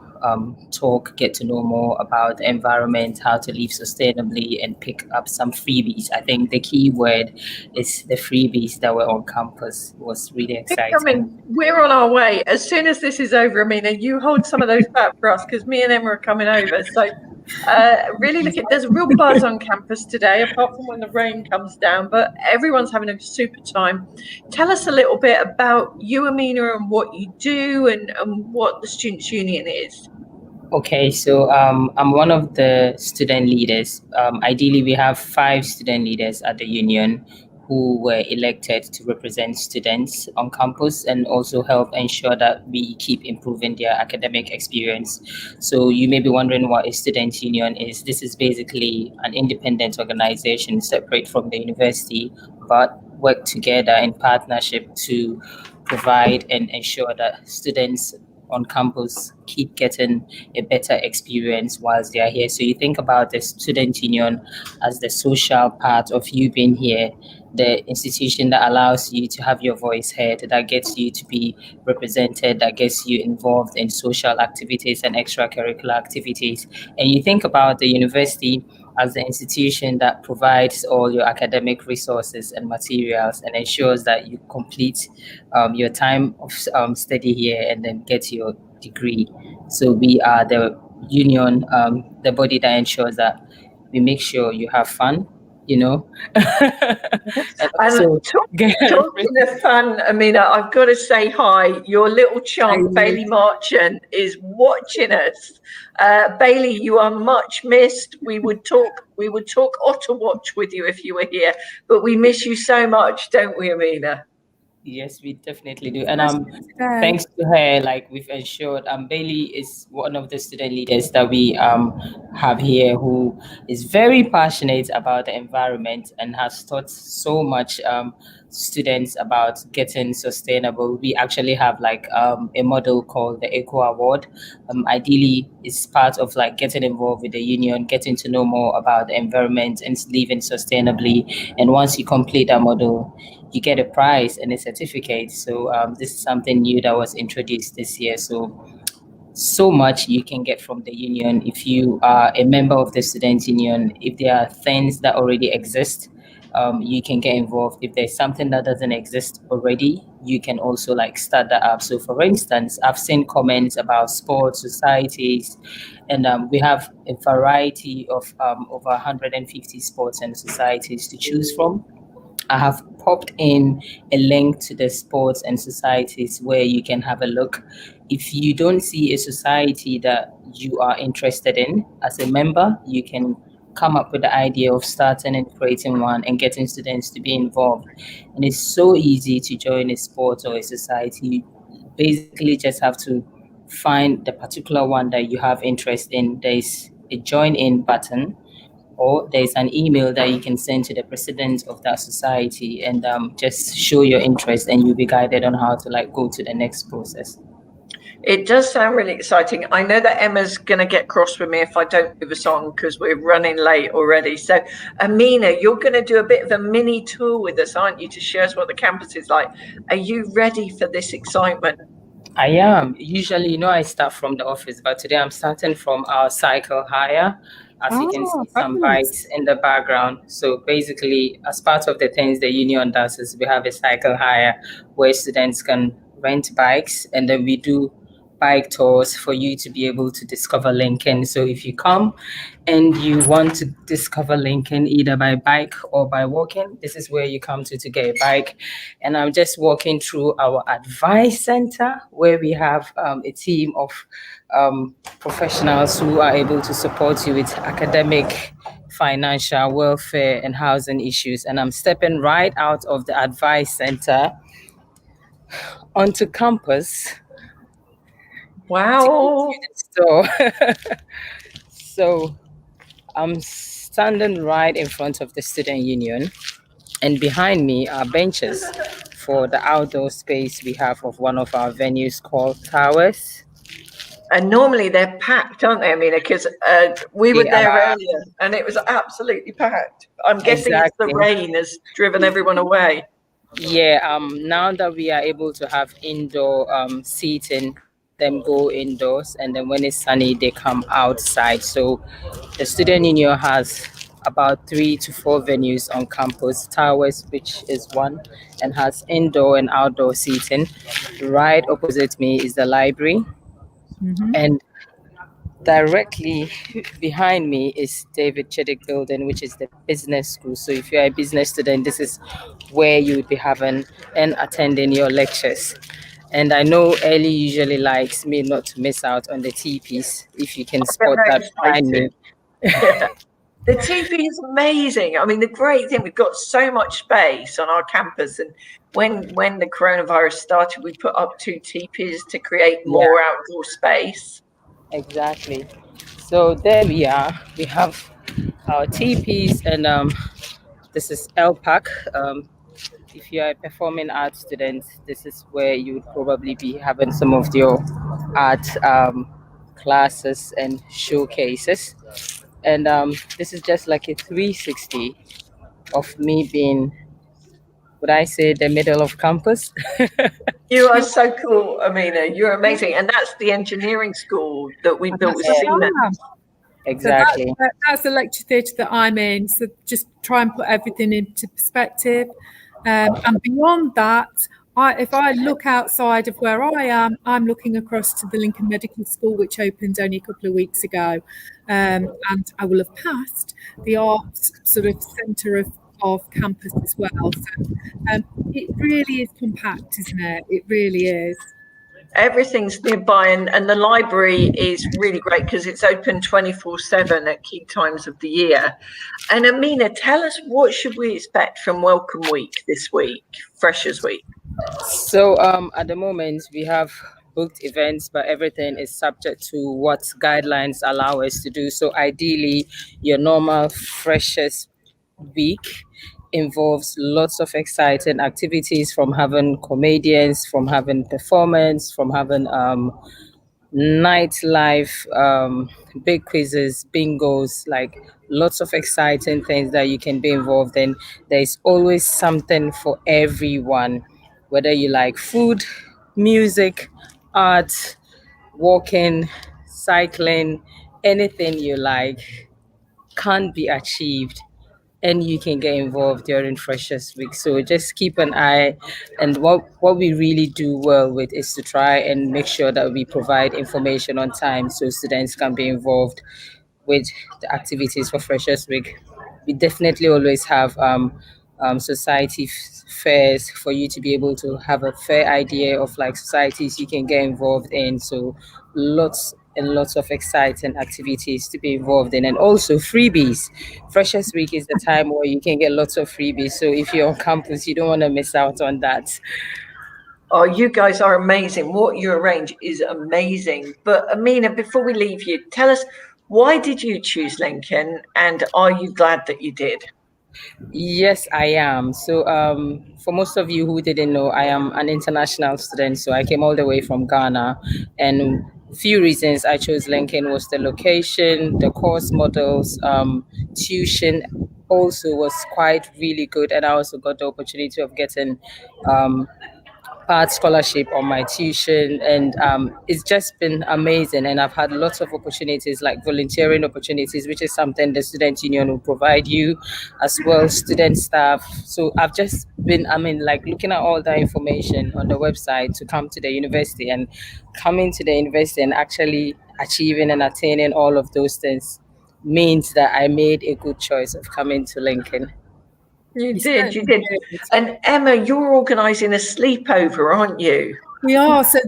talk, get to know more about the environment, how to live sustainably, and pick up some freebies. I think the key word is the freebies that were on campus. It was really exciting. We're on our way. As soon as this is over, Amina, you hold some of those back for us because me and Emma are coming over. So really there's a real buzz on campus today, apart from when the rain comes down, but everyone's having a super time. Tell us a little bit about you, Amina, and what you do and what the Students' Union is. Okay, so I'm one of the student leaders. Ideally, we have 5 student leaders at the union who were elected to represent students on campus and also help ensure that we keep improving their academic experience. So you may be wondering what a student union is. This is basically an independent organization separate from the university, but work together in partnership to provide and ensure that students on campus keep getting a better experience whilst they are here. So you think about the student union as the social part of you being here, the institution that allows you to have your voice heard, that gets you to be represented, that gets you involved in social activities and extracurricular activities. And you think about the university as the institution that provides all your academic resources and materials and ensures that you complete your time of study here and then get your degree. So we are the union, the body that ensures that we make sure you have fun, you know. And So talking of fun, Amina, I've got to say hi. Your little chum, Bailey Marchant, is watching us. Bailey, you are much missed. We would talk Otter Watch with you if you were here, but we miss you so much, don't we, Amina? Yes, we definitely do. And thanks to her, like we've ensured Bailey is one of the student leaders that we have here who is very passionate about the environment and has taught so much students about getting sustainable. We actually have like a model called the Eco Award. Ideally, it's part of like getting involved with the union, getting to know more about the environment and living sustainably. And once you complete that model, you get a prize and a certificate. So this is something new that was introduced this year. So much you can get from the union if you are a member of the student union. If there are things that already exist, you can get involved. If there's something that doesn't exist already, you can also like start that up. So for instance, I've seen comments about sports societies, and we have a variety of over 150 sports and societies to choose from. I have popped in a link to the sports and societies where you can have a look. If you don't see a society that you are interested in as a member, you can come up with the idea of starting and creating one and getting students to be involved. And it's so easy to join a sport or a society. You basically just have to find the particular one that you have interest in. There's a join in button, or there's an email that you can send to the president of that society and just show your interest, and you'll be guided on how to like go to the next process. It does sound really exciting. I know that Emma's going to get cross with me if I don't move us on because we're running late already. So, Amina, you're going to do a bit of a mini tour with us, aren't you, to show us what the campus is like? Are you ready for this excitement? I am. Usually, I start from the office, but today I'm starting from our cycle hire. As you can see, some bikes in the background. So basically, as part of the things the union does is we have a cycle hire where students can rent bikes, and then we do bike tours for you to be able to discover Lincoln. So if you come and you want to discover Lincoln either by bike or by walking, this is where you come to get a bike. And I'm just walking through our advice center where we have a team of professionals who are able to support you with academic, financial, welfare, and housing issues. And I'm stepping right out of the advice center onto campus. Wow. So I'm standing right in front of the student union, and behind me are benches for the outdoor space we have of one of our venues called Towers. And normally they're packed, aren't they, Amina? Because we were there earlier and it was absolutely packed. I'm guessing it's the rain has driven everyone away. Yeah, now that we are able to have indoor seating, them go indoors, and then when it's sunny, they come outside. So the student union has about 3 to 4 venues on campus. Towers, which is one, and has indoor and outdoor seating. Right opposite me is the library. Mm-hmm. And directly behind me is David Chiddick Building, which is the business school. So if you're a business student, this is where you would be having and attending your lectures. And I know Ellie usually likes me not to miss out on the TPs, if you can spot that behind me. Yeah. The TP is amazing. I mean, the great thing, we've got so much space on our campus. And when the coronavirus started, we put up 2 TPs to create more outdoor space. Exactly. So there we are. We have our TPs, and this is LPAC. If you are a performing arts student, this is where you would probably be having some of your art classes and showcases. And this is just like a 360 of me being, would I say, the middle of campus? You are so cool, Amina. You're amazing. And that's the engineering school that we built with Siemens. Exactly. So that's the lecture theatre that I'm in. So just try and put everything into perspective. And beyond that, if I look outside of where I am, I'm looking across to the Lincoln Medical School, which opened only a couple of weeks ago. And I will have passed the arts sort of centre of campus as well. So it really is compact, isn't it? It really is. Everything's nearby, and the library is really great because it's open 24/7 at key times of the year. And Amina, tell us, what should we expect from Welcome Week this week, Freshers Week? So at the moment we have booked events, but everything is subject to what guidelines allow us to do. So ideally, your normal Freshers Week involves lots of exciting activities, from having comedians, from having performance, from having nightlife, big quizzes, bingos, like lots of exciting things that you can be involved in. There's always something for everyone, whether you like food, music, art, walking, cycling, anything you like can be achieved, and you can get involved during Freshers Week. So just keep an eye. And what we really do well with is to try and make sure that we provide information on time so students can be involved with the activities for Freshers Week. We definitely always have society fairs for you to be able to have a fair idea of like societies you can get involved in. So lots and lots of exciting activities to be involved in, and also freebies. Freshers Week is the time where you can get lots of freebies. So if you're on campus, you don't want to miss out on that. Oh, you guys are amazing. What you arrange is amazing. But Amina, before we leave you, tell us, why did you choose Lincoln, and are you glad that you did? Yes, I am. So for most of you who didn't know, I am an international student. So I came all the way from Ghana, and few reasons I chose Lincoln was the location, the course models, tuition also was quite really good, and I also got the opportunity of getting part scholarship on my tuition, and it's just been amazing. And I've had lots of opportunities, like volunteering opportunities, which is something the student union will provide you, as well student staff. So I've just been, like looking at all that information on the website to come to the university, and coming to the university and actually achieving and attaining all of those things means that I made a good choice of coming to Lincoln. You did. And Emma, you're organising a sleepover, aren't you? We are. So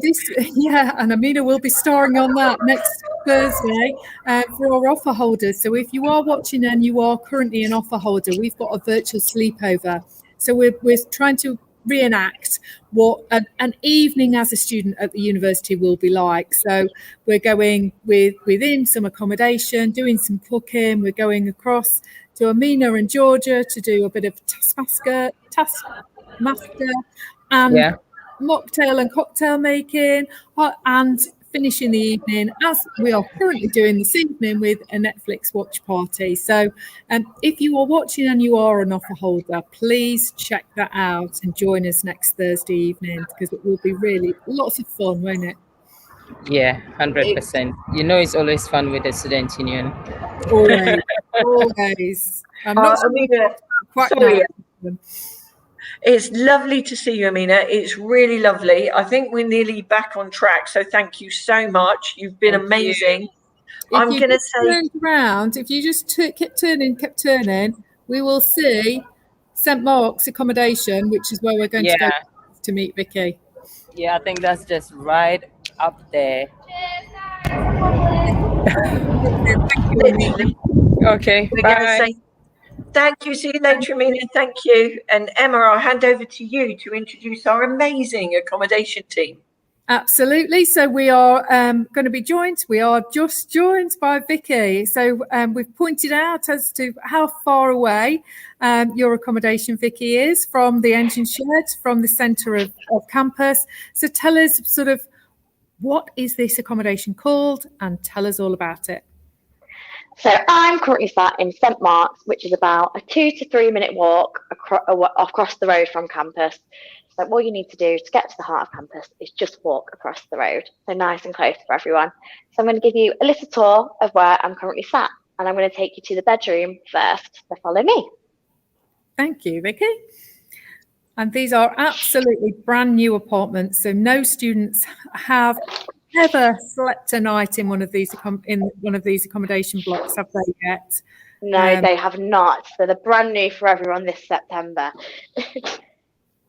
and Amina will be starring on that next Thursday for our offer holders. So if you are watching and you are currently an offer holder, we've got a virtual sleepover. So we're trying to reenact what an evening as a student at the university will be like. So we're going within some accommodation, doing some cooking. We're going across to Amina and Georgia to do a bit of taskmaster and mocktail and cocktail making, and finishing the evening, as we are currently doing this evening, with a Netflix watch party. So if you are watching and you are an offer holder, please check that out and join us next Thursday evening, because it will be really lots of fun, won't it? Yeah, 100%. You know, it's always fun with the student union. Always. I'm not Amina, sorry. It's lovely to see you, Amina. It's really lovely. I think we're nearly back on track. So thank you so much. You've been amazing. I'm going to say, turned around, if you just kept turning, we will see St Mark's Accommodation, which is where we're going to go to meet Vicky. Yeah, I think that's just right up there. Okay, we're bye. going to say thank you. See you later, Amina. Thank you. And Emma, I'll hand over to you to introduce our amazing accommodation team. Absolutely. So we are going to be joined. We are just joined by Vicky. So we've pointed out as to how far away your accommodation, Vicky, is from the engine shed, from the centre of campus. So tell us sort of, what is this accommodation called, and tell us all about it. So I'm currently sat in St Mark's, which is about a 2 to 3 minute walk across the road from campus. So all you need to do to get to the heart of campus is just walk across the road. So nice and close for everyone. So I'm going to give you a little tour of where I'm currently sat, and I'm going to take you to the bedroom first. So follow me. Thank you, Vicky. And these are absolutely brand new apartments. So no students have ever slept a night in one of these accommodation blocks, have they yet? No, they have not. So they're brand new for everyone this September.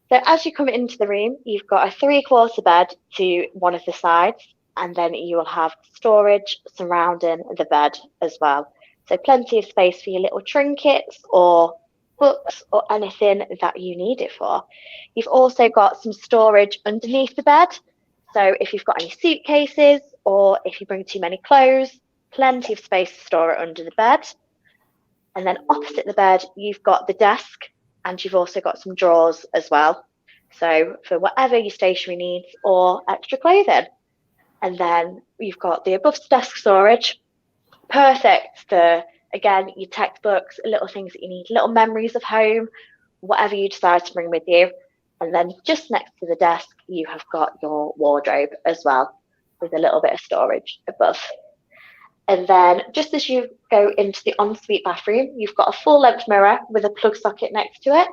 So as you come into the room, you've got a 3/4 bed to one of the sides, and then you will have storage surrounding the bed as well. So plenty of space for your little trinkets or books or anything that you need it for. You've also got some storage underneath the bed. So if you've got any suitcases, or if you bring too many clothes, plenty of space to store it under the bed. And then opposite the bed, you've got the desk, and you've also got some drawers as well. So for whatever your stationery needs or extra clothing. And then you've got the above desk storage, perfect for, again, your textbooks, little things that you need, little memories of home, whatever you decide to bring with you. And then just next to the desk, you have got your wardrobe as well, with a little bit of storage above. And then just as you go into the ensuite bathroom, you've got a full-length mirror with a plug socket next to it.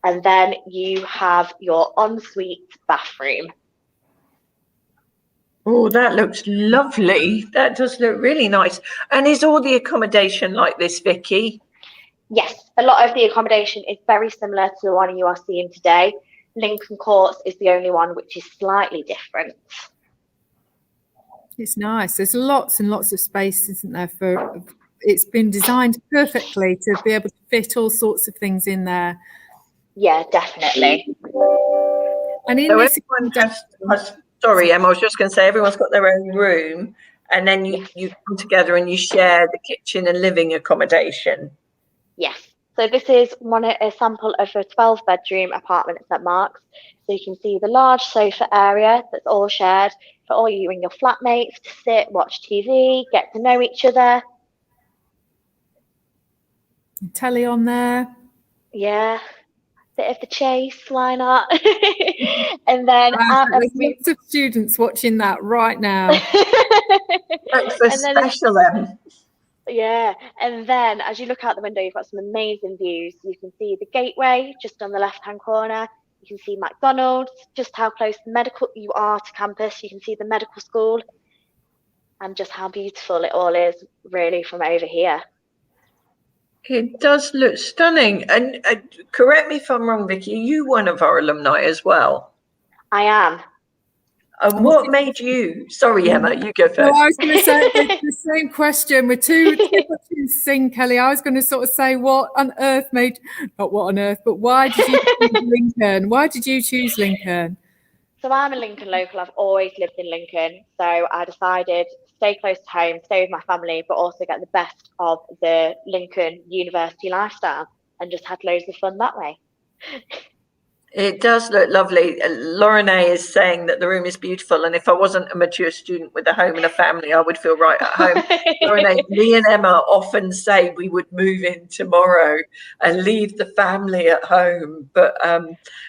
And then you have your ensuite bathroom. Oh, that looks lovely. That does look really nice. And is all the accommodation like this, Vicky? Yes, a lot of the accommodation is very similar to the one you are seeing today. Lincoln Courts is the only one which is slightly different. It's nice. There's lots and lots of space, isn't there? It's been designed perfectly to be able to fit all sorts of things in there. Yeah, definitely. And in so this, sorry, Emma, I was just going to say everyone's got their own room, and then you come together and you share the kitchen and living accommodation. Yes. So this is a sample of a 12-bedroom apartment at St Mark's. So you can see the large sofa area that's all shared for all you and your flatmates to sit, watch TV, get to know each other. Telly on there. Yeah. Bit of the chase, why not? And then there's lots of students watching that right now. That's a special M. Yeah, and then as you look out the window, you've got some amazing views. You can see the gateway just on the left-hand corner. You can see McDonald's, just how close you are to campus. You can see the medical school and just how beautiful it all is really from over here. It does look stunning. And correct me if I'm wrong, Vicky, are you one of our alumni as well? I am. And what made you? Sorry, Emma, you go first. No, I was going to say the same question with two questions in sync, Kelly. I was going to sort of say, what on earth made, not what on earth, but why did you choose Lincoln? Why did you choose Lincoln? So I'm a Lincoln local. I've always lived in Lincoln. So I decided to stay close to home, stay with my family, but also get the best of the Lincoln University lifestyle and just had loads of fun that way. It does look lovely. Lauren A is saying that the room is beautiful, and if I wasn't a mature student with a home and a family, I would feel right at home. Lauren A, me and Emma often say we would move in tomorrow and leave the family at home, but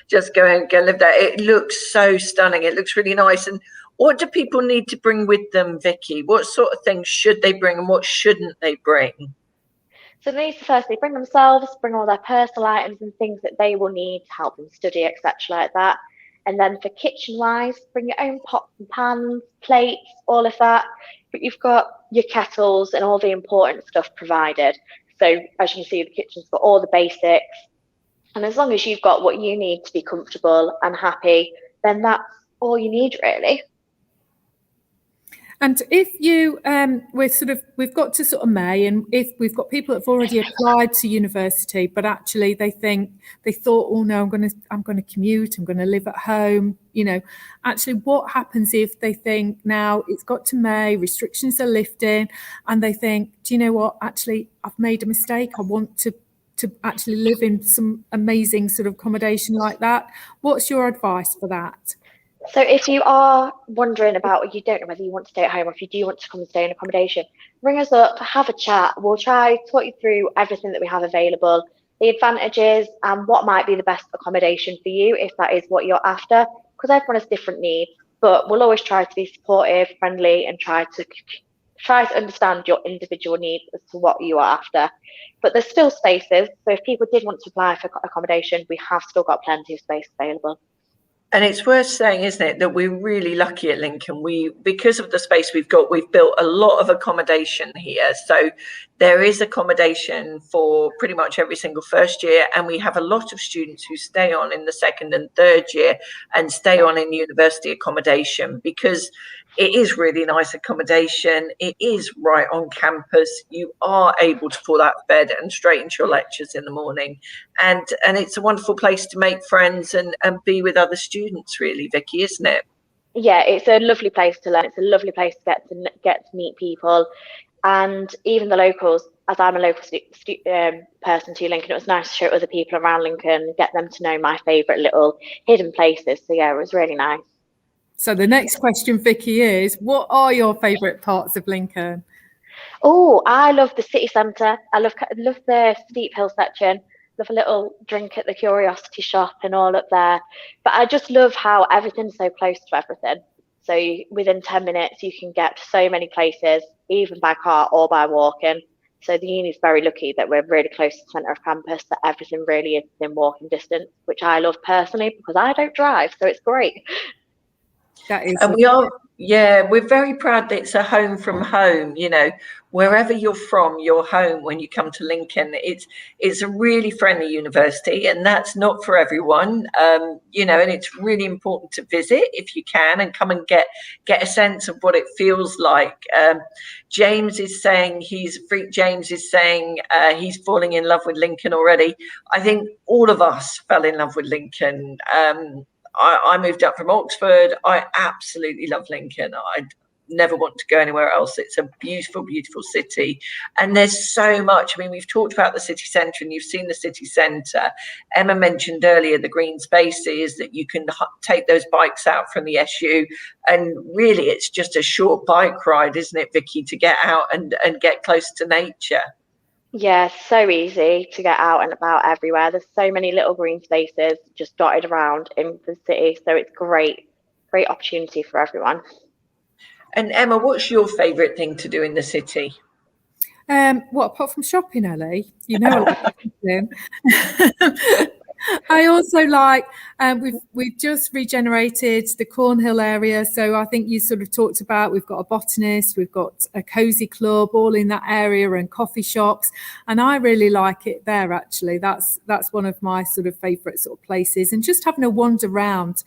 just go and go live there. It looks so stunning. It looks really nice. And what do people need to bring with them, Vicky? What sort of things should they bring, and what shouldn't they bring? So they need to firstly bring themselves, bring all their personal items and things that they will need to help them study, etc. like that. And then for kitchen-wise, bring your own pots and pans, plates, all of that. But you've got your kettles and all the important stuff provided. So as you can see, the kitchen's got all the basics. And as long as you've got what you need to be comfortable and happy, then that's all you need really. And if you, we've got to sort of May, and if we've got people that have already applied to university, but actually they thought, oh no, I'm going to commute, I'm going to live at home. You know, actually, what happens if they think now it's got to May, restrictions are lifting, and they think, do you know what? Actually, I've made a mistake. I want to actually live in some amazing sort of accommodation like that. What's your advice for that? So if you are wondering about, or you don't know whether you want to stay at home or if you do want to come and stay in accommodation, ring us up, have a chat. We'll try to talk you through everything that we have available, the advantages and what might be the best accommodation for you if that is what you're after, because everyone has different needs, but we'll always try to be supportive, friendly, and try to understand your individual needs as to what you are after. But there's still spaces, so if people did want to apply for accommodation, we have still got plenty of space available. And it's worth saying, isn't it, that we're really lucky at Lincoln. Because of the space we've got, we've built a lot of accommodation here. So there is accommodation for pretty much every single first year. And we have a lot of students who stay on in the second and third year and stay on in university accommodation because it is really nice accommodation. It is right on campus. You are able to fall out of bed and straight into your lectures in the morning. And it's a wonderful place to make friends and be with other students, really, Vicky, isn't it? Yeah, it's a lovely place to learn. It's a lovely place to get to meet people. And even the locals, as I'm a local person to Lincoln, it was nice to show other people around Lincoln, get them to know my favourite little hidden places. So yeah, it was really nice. So the next question, Vicky, is what are your favourite parts of Lincoln? Oh, I love the city centre. I love the Steep Hill section. Love a little drink at the Curiosity Shop and all up there. But I just love how everything's so close to everything. So within 10 minutes, you can get to so many places, even by car or by walking. So the uni is very lucky that we're really close to the centre of campus, that everything really is in walking distance, which I love personally because I don't drive. So it's great. That is, and we're very proud that it's a home from home. You know, wherever you're from, you're home when you come to Lincoln. It's a really friendly university, and that's not for everyone. You know, and it's really important to visit if you can and come and get a sense of what it feels like. James is saying he's falling in love with Lincoln already. I think all of us fell in love with Lincoln. I moved up from Oxford. I absolutely love Lincoln. I never want to go anywhere else. It's a beautiful, beautiful city. And there's so much. I mean, we've talked about the city centre and you've seen the city centre. Emma mentioned earlier the green spaces that you can take those bikes out from the SU. And really, it's just a short bike ride, isn't it, Vicky, to get out and get close to nature. Yeah, so easy to get out and about everywhere. There's so many little green spaces just dotted around in the city, so it's great opportunity for everyone. And Emma, what's your favourite thing to do in the city? What, apart from shopping, Ellie? You know, I like shopping. I also like, we've just regenerated the Cornhill area. So I think you sort of talked about, we've got a botanist, we've got a cozy club all in that area and coffee shops. And I really like it there, actually. That's one of my sort of favourite sort of places. And just having a wander around,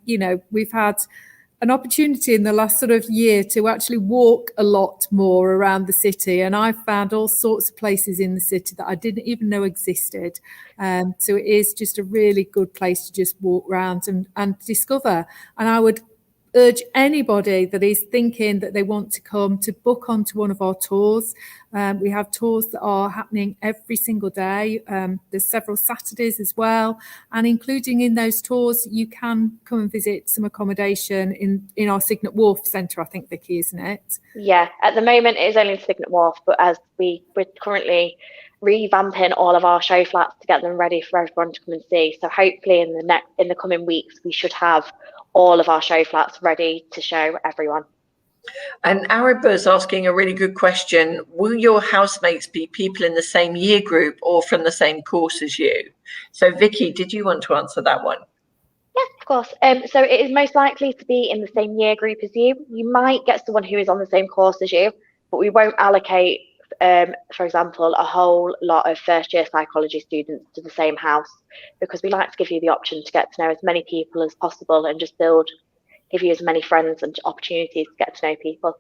you know, we've had an opportunity in the last sort of year to actually walk a lot more around the city, and I've found all sorts of places in the city that I didn't even know existed. So it is just a really good place to just walk around and discover. And I would urge anybody that is thinking that they want to come to book onto one of our tours. We have tours that are happening every single day. There's several Saturdays as well, and including in those tours, you can come and visit some accommodation in our Cygnet Wharf Centre, I think, Vicky, isn't it? Yeah, at the moment it is only Cygnet Wharf, but as we're currently revamping all of our show flats to get them ready for everyone to come and see. So hopefully in the coming weeks we should have all of our show flats ready to show everyone. And Araba's asking a really good question. Will your housemates be people in the same year group or from the same course as you? So Vicky, did you want to answer that one? Yeah, of course. So it is most likely to be in the same year group as you. You might get someone who is on the same course as you, but we won't allocate, for example, a whole lot of first year psychology students to the same house, because we like to give you the option to get to know as many people as possible and just give you as many friends and opportunities to get to know people.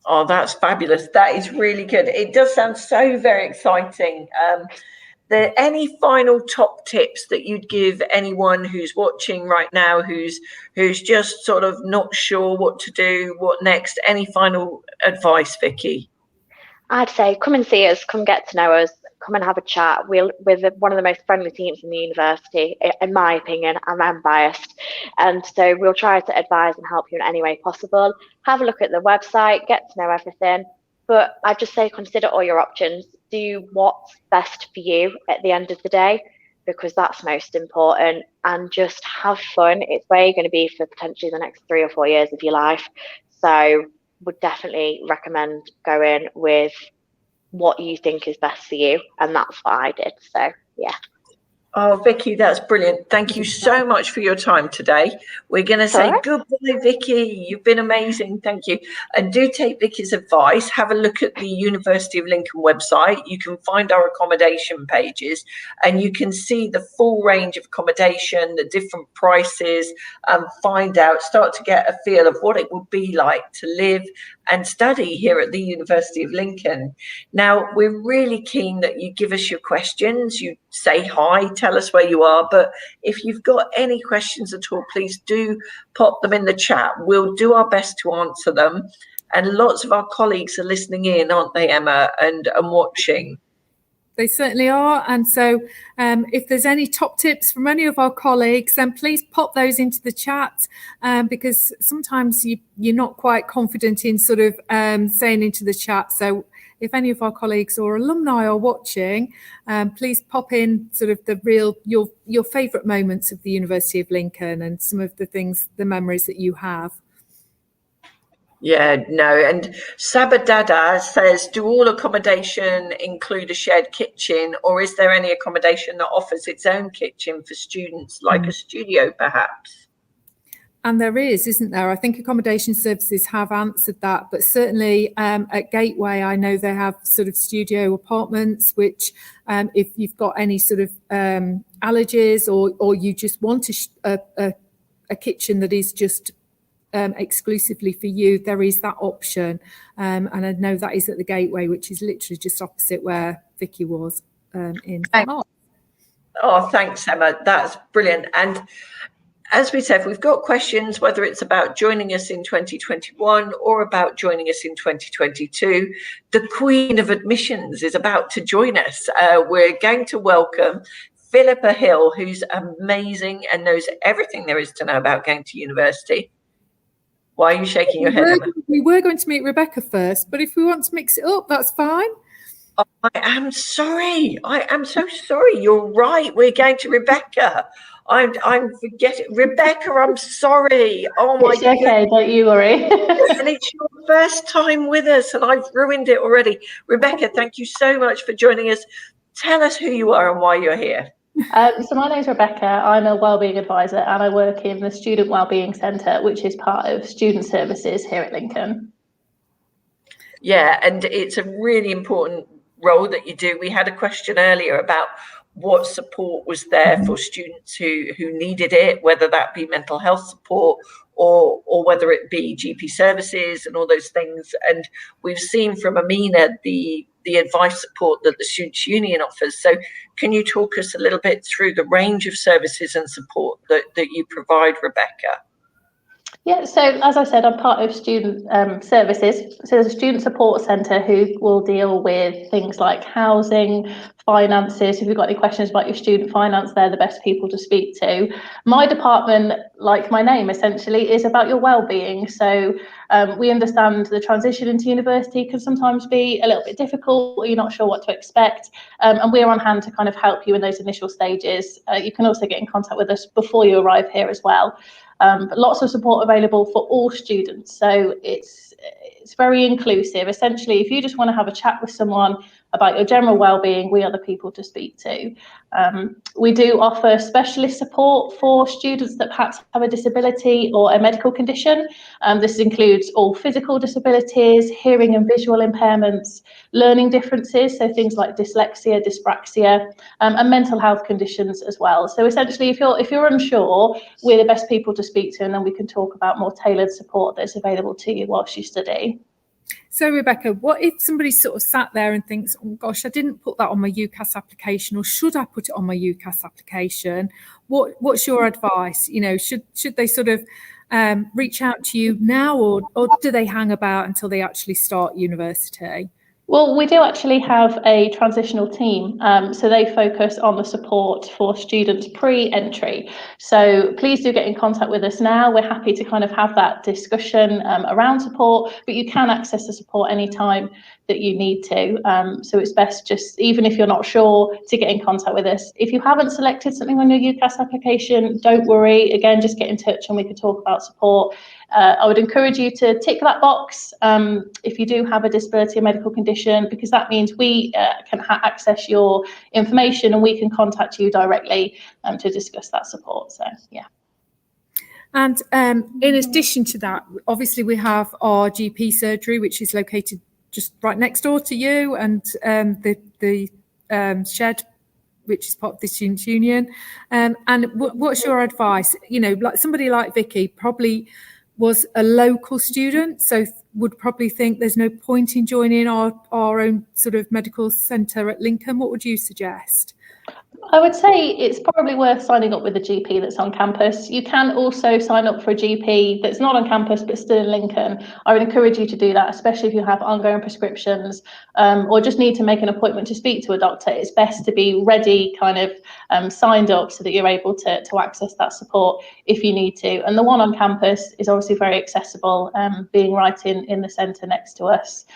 Oh, that's fabulous. That is really good. It does sound so very exciting. Any final top tips that you'd give anyone who's watching right now, who's just sort of not sure what to do, what next? Any final advice, Vicky? I'd say come and see us, come get to know us, come and have a chat. We're one of the most friendly teams in the university, in my opinion, and I'm biased. And so we'll try to advise and help you in any way possible. Have a look at the website, get to know everything. But I'd just say consider all your options. Do what's best for you at the end of the day, because that's most important. And just have fun. It's where you're going to be for potentially the next 3 or 4 years of your life. So would definitely recommend going with what you think is best for you, and that's what I did. So yeah. Oh, Vicky, that's brilliant. Thank you so much for your time today. We're going to say goodbye, Vicky. You've been amazing. Thank you. And do take Vicky's advice. Have a look at the University of Lincoln website. You can find our accommodation pages and you can see the full range of accommodation, the different prices, start to get a feel of what it would be like to live and study here at the University of Lincoln. Now, we're really keen that you give us your questions. You say hi, tell us where you are. But if you've got any questions at all, please do pop them in the chat. We'll do our best to answer them. And lots of our colleagues are listening in, aren't they, Emma, and watching? They certainly are. And so if there's any top tips from any of our colleagues, then please pop those into the chat, because sometimes you're not quite confident in sort of saying into the chat. So if any of our colleagues or alumni are watching, please pop in sort of your favourite moments of the University of Lincoln and some of the memories that you have. Yeah, no. And Sabadada says, do all accommodation include a shared kitchen, or is there any accommodation that offers its own kitchen for students, like a studio perhaps? And there is, isn't there? I think accommodation services have answered that, but certainly at Gateway, I know they have sort of studio apartments, which if you've got any sort of allergies or you just want a kitchen that is just exclusively for you, there is that option. And I know that is at the Gateway, which is literally just opposite where Vicky was in March. Oh, thanks, Emma. That's brilliant. And as we said, we've got questions, whether it's about joining us in 2021 or about joining us in 2022. The Queen of Admissions is about to join us. We're going to welcome Philippa Hill, who's amazing and knows everything there is to know about going to university. Why are you shaking your head, Emma? We were going to meet Rebecca first, but if we want to mix it up, that's fine. I am sorry. I am so sorry. You're right. We're going to Rebecca. I'm forgetting. Rebecca, I'm sorry. Oh my It's okay, don't you worry. And it's your first time with us, and I've ruined it already. Rebecca, thank you so much for joining us. Tell us who you are and why you're here. So my name's Rebecca. I'm a wellbeing advisor and I work in the Student Wellbeing Centre, which is part of Student Services here at Lincoln. Yeah, and it's a really important role that you do. We had a question earlier about what support was there for students who needed it, whether that be mental health support or whether it be GP services and all those things. And we've seen from Amina the advice support that the Students' Union offers. So can you talk us a little bit through the range of services and support that you provide, Rebecca? Yeah, so as I said, I'm part of Student Services. So there's a student support centre who will deal with things like housing, finances. If you've got any questions about your student finance, they're the best people to speak to. My department, like my name, essentially, is about your well-being. So we understand the transition into university can sometimes be a little bit difficult, or you're not sure what to expect. And we're on hand to kind of help you in those initial stages. You can also get in contact with us before you arrive here as well. But lots of support available for all students. So it's very inclusive. Essentially, if you just want to have a chat with someone about your general well-being, we are the people to speak to. We do offer specialist support for students that perhaps have a disability or a medical condition. This includes all physical disabilities, hearing and visual impairments, learning differences, so things like dyslexia, dyspraxia, and mental health conditions as well. So essentially, if you're unsure, we're the best people to speak to, and then we can talk about more tailored support that's available to you whilst you study. So, Rebecca, what if somebody sort of sat there and thinks, oh gosh, I didn't put that on my UCAS application, or should I put it on my UCAS application? What's your advice? You know, should they sort of reach out to you now, or do they hang about until they actually start university? Well, we do actually have a transitional team, so they focus on the support for students pre-entry. So please do get in contact with us now. We're happy to kind of have that discussion around support, but you can access the support anytime that you need to. So it's best, just even if you're not sure, to get in contact with us. If you haven't selected something on your UCAS application, don't worry. Again, just get in touch and we can talk about support. I would encourage you to tick that box if you do have a disability or medical condition, because that means we can access your information and we can contact you directly to discuss that support. So, yeah. And in addition to that, obviously we have our GP surgery, which is located just right next door to you, and the shed, which is part of the Students' Union. And what's your advice? You know, like somebody like Vicky probably was a local student, so would probably think there's no point in joining our own sort of medical centre at Lincoln. What would you suggest? I would say it's probably worth signing up with a GP that's on campus. You can also sign up for a GP that's not on campus but still in Lincoln. I would encourage you to do that, especially if you have ongoing prescriptions or just need to make an appointment to speak to a doctor. It's best to be ready, kind of signed up, so that you're able to access that support if you need to. And the one on campus is obviously very accessible, being right in the centre next to us.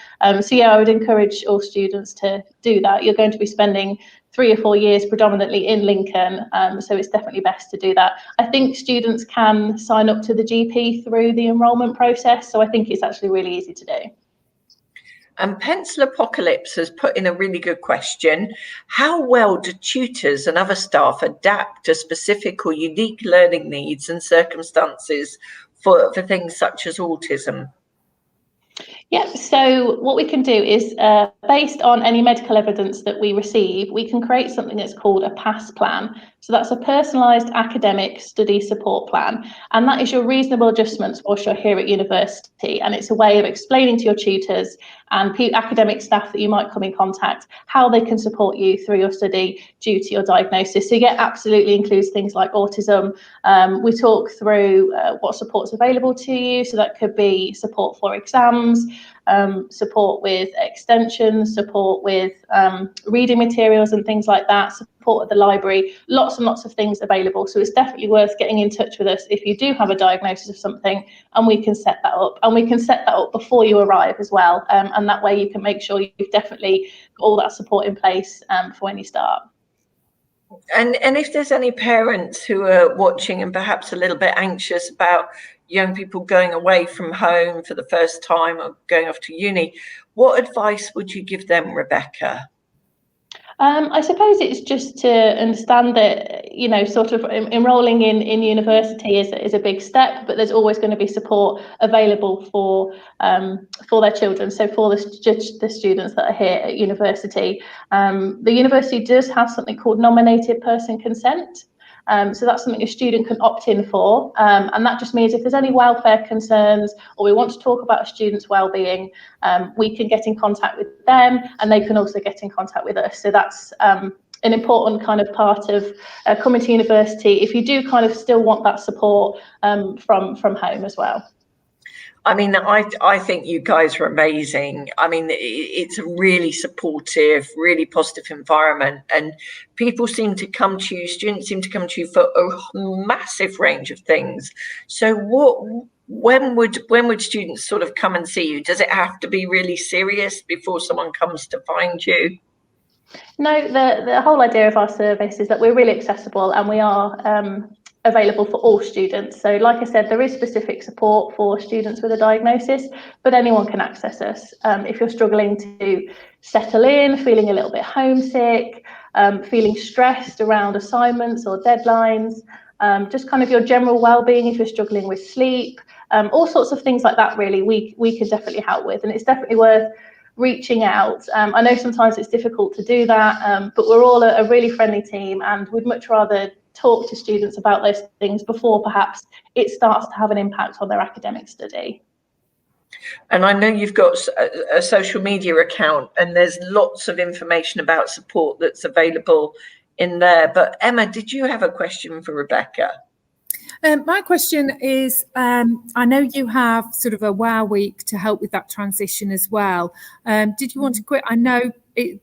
So yeah, I would encourage all students to do that. You're going to be spending 3 or 4 years predominantly in Lincoln, so it's definitely best to do that. I think students can sign up to the GP through the enrolment process, so I think it's actually really easy to do. And Pencil Apocalypse has put in a really good question. How well do tutors and other staff adapt to specific or unique learning needs and circumstances for things such as autism? Yeah, so what we can do is, based on any medical evidence that we receive, we can create something that's called a PASS plan. So that's a personalised academic study support plan. And that is your reasonable adjustments whilst you're here at university. And it's a way of explaining to your tutors and academic staff that you might come in contact how they can support you through your study due to your diagnosis. So yeah, absolutely includes things like autism. We talk through what support's available to you. So that could be support for exams, support with extensions, support with reading materials and things like that, support at the library, lots and lots of things available. So it's definitely worth getting in touch with us if you do have a diagnosis of something, and we can set that up. And we can set that up before you arrive as well. And that way you can make sure you've definitely got all that support in place for when you start. And if there's any parents who are watching and perhaps a little bit anxious about young people going away from home for the first time or going off to uni, what advice would you give them, Rebecca? I suppose it's just to understand that, you know, sort of enrolling in university is a big step, but there's always going to be support available for their children. So for the students that are here at university, the university does have something called nominated person consent. So that's something a student can opt in for, and that just means if there's any welfare concerns or we want to talk about a student's well-being, we can get in contact with them and they can also get in contact with us. So that's an important kind of part of coming to university if you do kind of still want that support from home as well. I mean, I think you guys are amazing. I mean, it's a really supportive, really positive environment, and people seem to come to you, students seem to come to you for a massive range of things. So when would students sort of come and see you? Does it have to be really serious before someone comes to find you? No, the whole idea of our service is that we're really accessible and we are available for all students. So like I said, there is specific support for students with a diagnosis, but anyone can access us. If you're struggling to settle in, feeling a little bit homesick, feeling stressed around assignments or deadlines, just kind of your general well-being, if you're struggling with sleep, all sorts of things like that, really, we can definitely help with. And it's definitely worth reaching out. I know sometimes it's difficult to do that, but we're all a really friendly team and we'd much rather talk to students about those things before perhaps it starts to have an impact on their academic study. And I know you've got a social media account and there's lots of information about support that's available in there. But Emma, did you have a question for Rebecca? My question is, I know you have sort of a WOW week to help with that transition as well. Did you want to quit? I know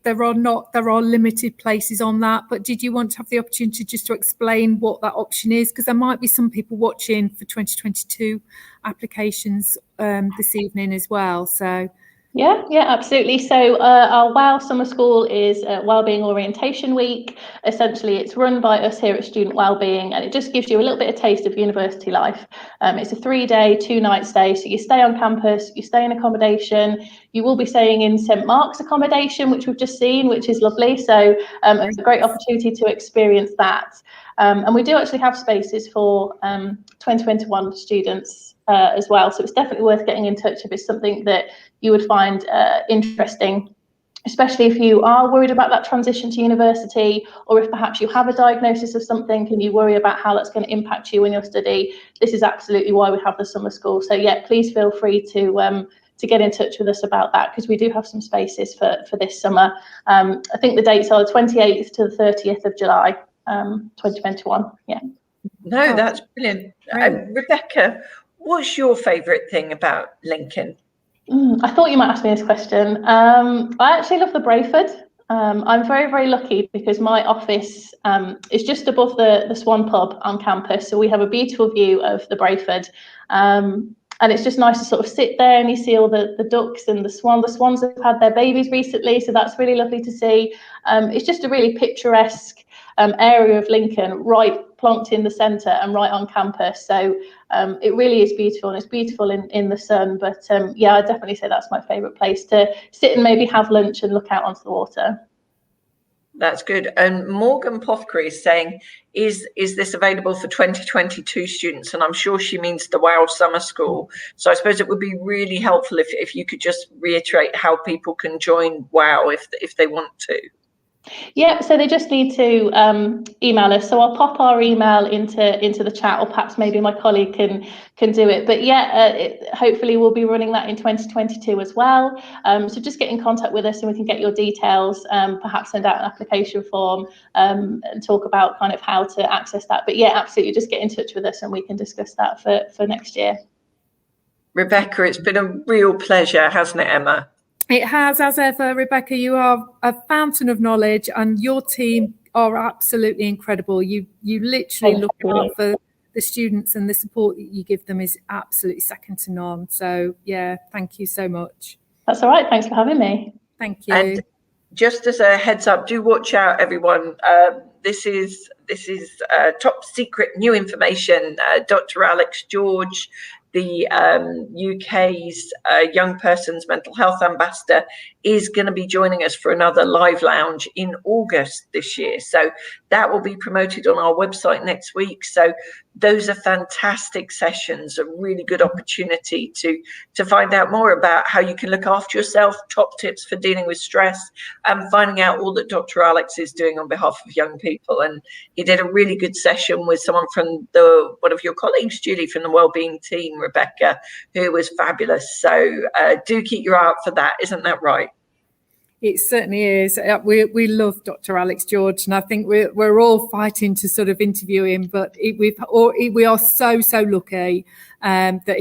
there are limited places on that, but did you want to have the opportunity just to explain what that option is? Because there might be some people watching for 2022 applications this evening as well. So. Yeah, absolutely. So our WOW Summer School is Wellbeing Orientation Week. Essentially, it's run by us here at Student Wellbeing, and it just gives you a little bit of taste of university life. It's a 3-day, 2-night stay. So you stay on campus, you stay in accommodation. You will be staying in St Mark's accommodation, which we've just seen, which is lovely. So it's a great opportunity to experience that. And we do actually have spaces for 2021 students as well. So it's definitely worth getting in touch if it's something that you would find interesting, especially if you are worried about that transition to university, or if perhaps you have a diagnosis of something and you worry about how that's going to impact you in your study. This is absolutely why we have the summer school. So yeah, please feel free to get in touch with us about that, because we do have some spaces for this summer. I think the dates are the 28th to the 30th of July, 2021. Yeah. No, that's brilliant. Rebecca, what's your favourite thing about Lincoln? I thought you might ask me this question. I actually love the Brayford. I'm very, very lucky because my office is just above the Swan pub on campus. So we have a beautiful view of the Brayford. And it's just nice to sort of sit there and you see all the ducks and the swan. The swans have had their babies recently, so that's really lovely to see. It's just a really picturesque area of Lincoln, right plonked in the centre and right on campus. So it really is beautiful, and it's beautiful in the sun. But yeah, I'd definitely say that's my favourite place to sit and maybe have lunch and look out onto the water. That's good. And Morgan Pothcary is saying, is this available for 2022 students? And I'm sure she means the WOW Summer School. So I suppose it would be really helpful if you could just reiterate how people can join WOW if they want to. Yeah, so they just need to email us. So I'll pop our email into the chat, or perhaps maybe my colleague can do it. But yeah, hopefully we'll be running that in 2022 as well. So just get in contact with us and we can get your details, perhaps send out an application form and talk about kind of how to access that. But yeah, absolutely, just get in touch with us and we can discuss that for next year. Rebecca, it's been a real pleasure, hasn't it, Emma? It has, as ever. Rebecca, you are a fountain of knowledge, and your team are absolutely incredible. You literally look out for the students, and the support that you give them is absolutely second to none. So, yeah, thank you so much. That's all right. Thanks for having me. Thank you. And just as a heads up, do watch out, everyone. This is top secret new information. Dr. Alex George, the UK's young person's mental health ambassador, is going to be joining us for another live lounge in August this year. So that will be promoted on our website next week. So those are fantastic sessions, a really good opportunity to find out more about how you can look after yourself, top tips for dealing with stress, and finding out all that Dr. Alex is doing on behalf of young people. And he did a really good session with someone from one of your colleagues, Julie, from the wellbeing team, Rebecca, who was fabulous. So do keep your eye out for that. Isn't that right? It certainly is. We love Dr. Alex George, and I think we're all fighting to sort of interview him. But we are so lucky that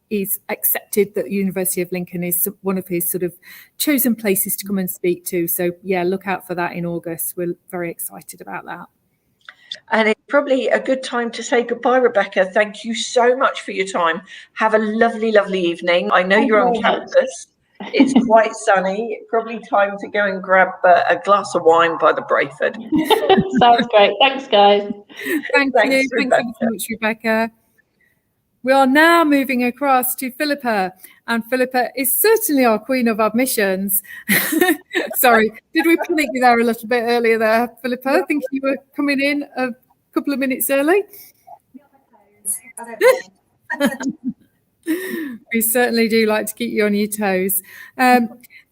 he's accepted that the University of Lincoln is one of his sort of chosen places to come and speak to. So yeah, look out for that in August. We're very excited about that. And it's probably a good time to say goodbye, Rebecca. Thank you so much for your time. Have a lovely, lovely evening. I know you're on campus. It's quite sunny. Probably time to go and grab a glass of wine by the Brayford. Sounds great. Thanks, guys. Thanks you. Thanks so much, Rebecca. We are now moving across to Philippa, and Philippa is certainly our queen of admissions. Sorry, did we panic you there a little bit earlier there, Philippa? I think you were coming in a couple of minutes early. We certainly do like to keep you on your toes.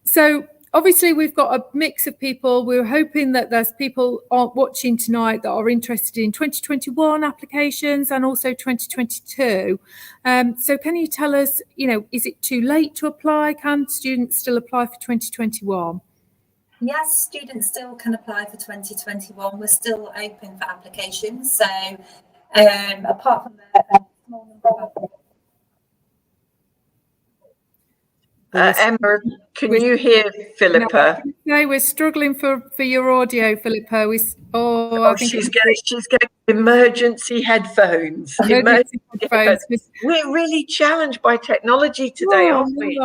So obviously we've got a mix of people. We're hoping that there's people watching tonight that are interested in 2021 applications and also 2022. So can you tell us, is it too late to apply? Can students still apply for 2021? Yes, students still can apply for 2021. We're still open for applications. So apart from the small number of Emma, can you hear Philippa? No, we're struggling for your audio, Philippa. I think she's getting emergency headphones. Emergency headphones. We're really challenged by technology today, aren't we?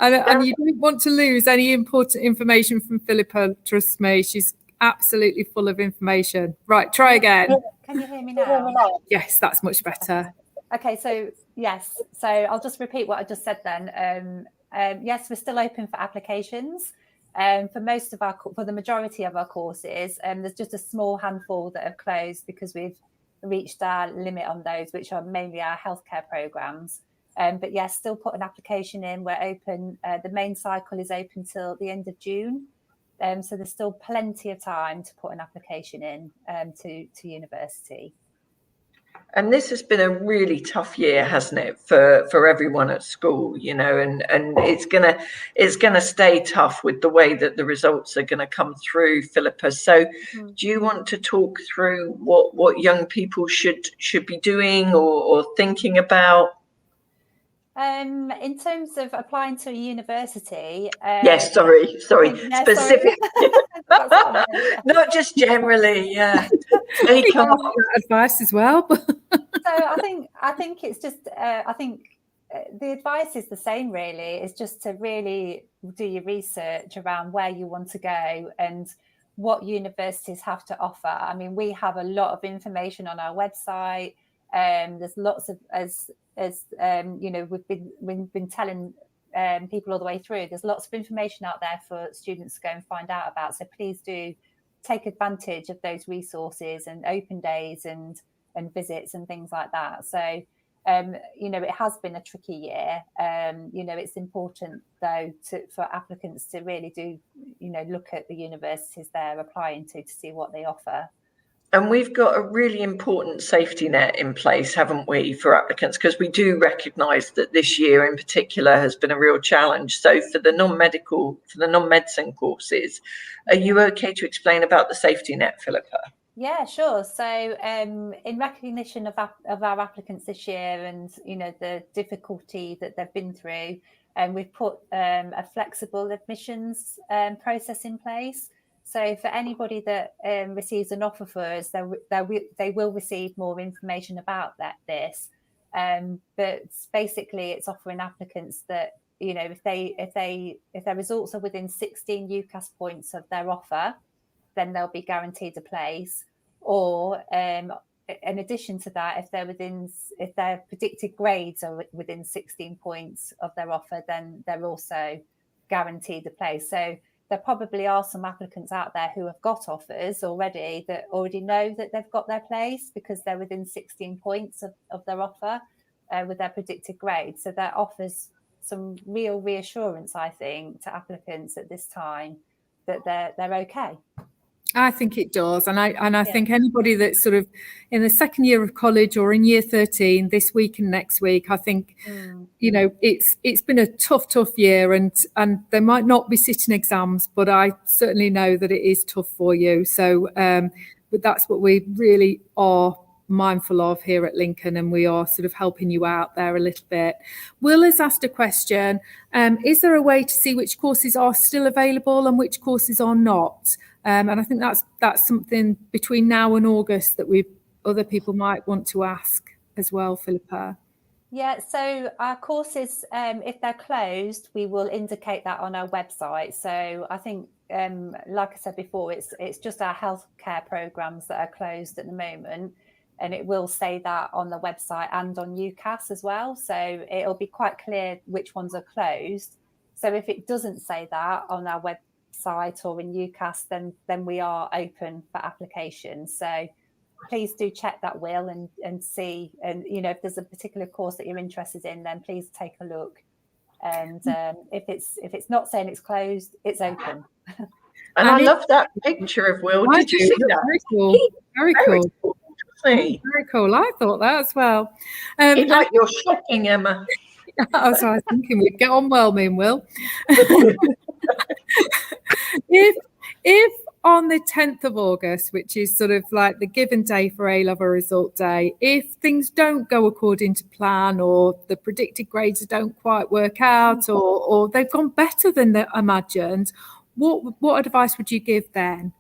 And you don't want to lose any important information from Philippa, trust me. She's absolutely full of information. Right, try again. Can you hear me now? Yes, that's much better. Okay, so yes. So I'll just repeat what I just said then. Yes, we're still open for applications. For the majority of our courses, there's just a small handful that have closed because we've reached our limit on those, which are mainly our healthcare programs. But yes, still put an application in. We're open. The main cycle is open till the end of June. So there's still plenty of time to put an application in to university. And this has been a really tough year, hasn't it, for everyone at school, and it's gonna stay tough with the way that the results are gonna come through, Philippa. So do you want to talk through what young people should be doing or thinking about? In terms of applying to a university, yes, sorry, yeah, specific, not just generally. Yeah, advice as well. So I think it's just the advice is the same. Really, it's just to really do your research around where you want to go and what universities have to offer. I mean, we have a lot of information on our website. There's lots of we've been telling people all the way through. There's lots of information out there for students to go and find out about. So please do take advantage of those resources and open days and visits and things like that. So it has been a tricky year. It's important though for applicants to really do look at the universities they're applying to see what they offer. And we've got a really important safety net in place, haven't we, for applicants? Because we do recognise that this year in particular has been a real challenge. So for the non-medicine courses, are you okay to explain about the safety net, Philippa? Yeah, sure. So, in recognition of our applicants this year, and the difficulty that they've been through, we've put a flexible admissions process in place. So, for anybody that receives an offer for us, they will receive more information about this. But basically, it's offering applicants that if their results are within 16 UCAS points of their offer, then they'll be guaranteed a place. Or in addition to that, if their predicted grades are within 16 points of their offer, then they're also guaranteed a place. So there probably are some applicants out there who have got offers already that already know that they've got their place because they're within 16 points of their offer with their predicted grade. So that offers some real reassurance, I think, to applicants at this time that they're okay. I think it does, and I think anybody that's sort of in the second year of college or in year 13 this week and next week, I think it's been a tough year, and they might not be sitting exams, but I certainly know that it is tough for you. So, but that's what we really are mindful of here at Lincoln, and we are sort of helping you out there a little bit. Will has asked a question: is there a way to see which courses are still available and which courses are not? And I think that's something between now and August that other people might want to ask as well, Philippa. Yeah, so our courses, if they're closed, we will indicate that on our website. So I think, like I said before, it's just our healthcare programs that are closed at the moment, and it will say that on the website and on UCAS as well. So it'll be quite clear which ones are closed. So if it doesn't say that on our website or in UCAS, then we are open for applications. So please do check that, Will, and see, and if there's a particular course that you're interested in, then please take a look. And if it's not saying it's closed, it's open. And I love that picture of Will. Did you see that? Very cool. Very cool. Very cool. I thought that as well. It's like you're shocking, Emma. I was thinking we'd get on well, me and Will. If on the 10th of August, which is sort of like the given day for A-level result day, if things don't go according to plan, or the predicted grades don't quite work out, or they've gone better than they imagined, what advice would you give then?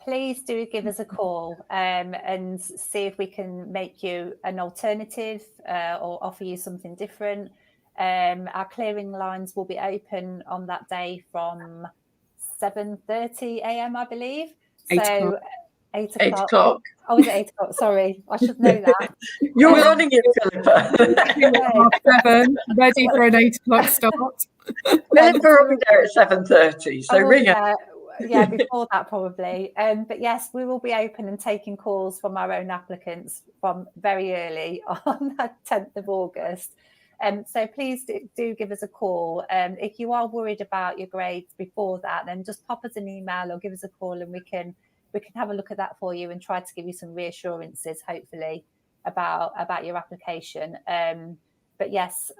Please do give us a call and see if we can make you an alternative or offer you something different. Our clearing lines will be open on that day from 7:30 a.m, I believe. 8 o'clock. 8 o'clock. 8 o'clock. Oh, is it 8 o'clock? Sorry, I should know that. You're running it, Philippa. 7, ready for an 8 o'clock start. Philippa will be there at 7:30, so ring her. Yeah, before that probably. But yes, we will be open and taking calls from our own applicants from very early on that 10th of August. So please do give us a call. If you are worried about your grades before that, then just pop us an email or give us a call, and we can have a look at that for you and try to give you some reassurances, hopefully, about your application. But yes,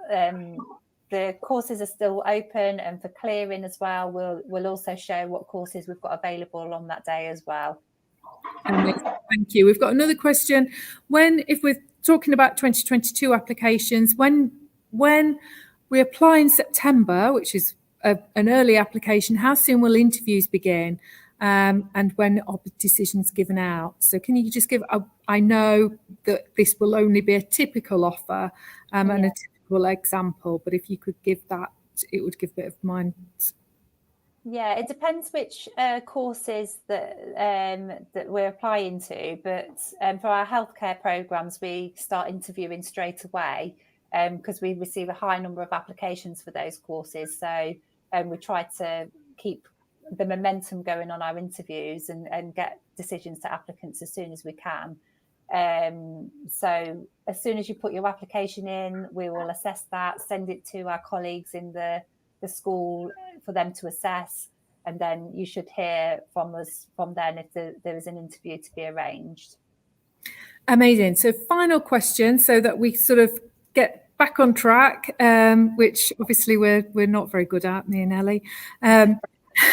the courses are still open, and for clearing as well, we'll also show what courses we've got available on that day as well. Thank you. We've got another question. If we're talking about 2022 applications, when we apply in September, which is an early application, how soon will interviews begin? And when are decisions given out? So can you just give, I know that this will only be a typical offer and a typical example, but if you could give that, it would give a bit of mind. Yeah, it depends which courses that we're applying to, but for our healthcare programs, we start interviewing straight away because we receive a high number of applications for those courses. So we try to keep the momentum going on our interviews and get decisions to applicants as soon as we can. So as soon as you put your application in, we will assess that, send it to our colleagues in the school for them to assess, and then you should hear from us from then if there is an interview to be arranged. Amazing. So final question, so that we sort of get back on track, which obviously we're not very good at, me and Ellie.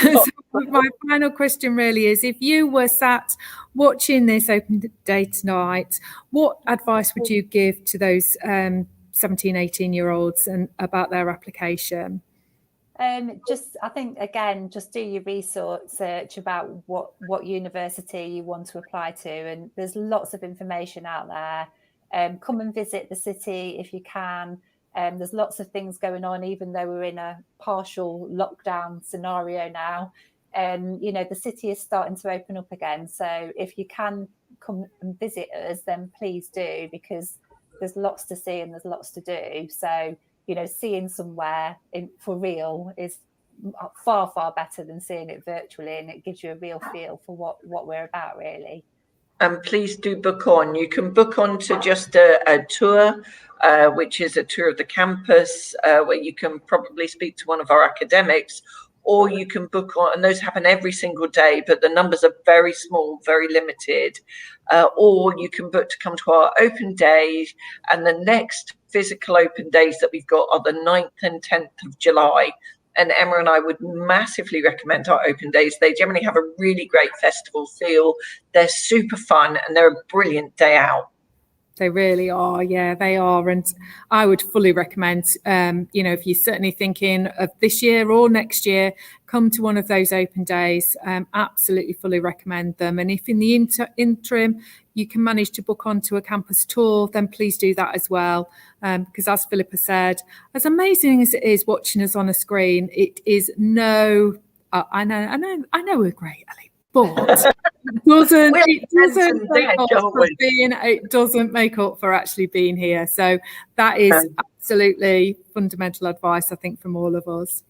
So my final question really is, if you were sat watching this open day tonight, what advice would you give to those 17, 18-year-olds and about their application? I think, again, just do your research about what university you want to apply to, and there's lots of information out there. Come and visit the city if you can. There's lots of things going on, even though we're in a partial lockdown scenario now. The city is starting to open up again. So if you can come and visit us, then please do, because there's lots to see and there's lots to do. So, seeing somewhere for real is far, far better than seeing it virtually, and it gives you a real feel for what we're about, really. And please do book on. You can book on to just a tour, which is a tour of the campus, where you can probably speak to one of our academics, or you can book on, and those happen every single day, but the numbers are very small, very limited. Or you can book to come to our open days, and the next physical open days that we've got are the 9th and 10th of July. And Emma and I would massively recommend our open days. They generally have a really great festival feel. They're super fun and they're a brilliant day out. They really are. Yeah, they are. And I would fully recommend, if you're certainly thinking of this year or next year, come to one of those open days. Absolutely fully recommend them. And if in the interim you can manage to book onto a campus tour, then please do that as well. Because as Philippa said, as amazing as it is watching us on a screen, it is I know we're great, Ali, but it doesn't make up for actually being here. So that is absolutely fundamental advice, I think, from all of us.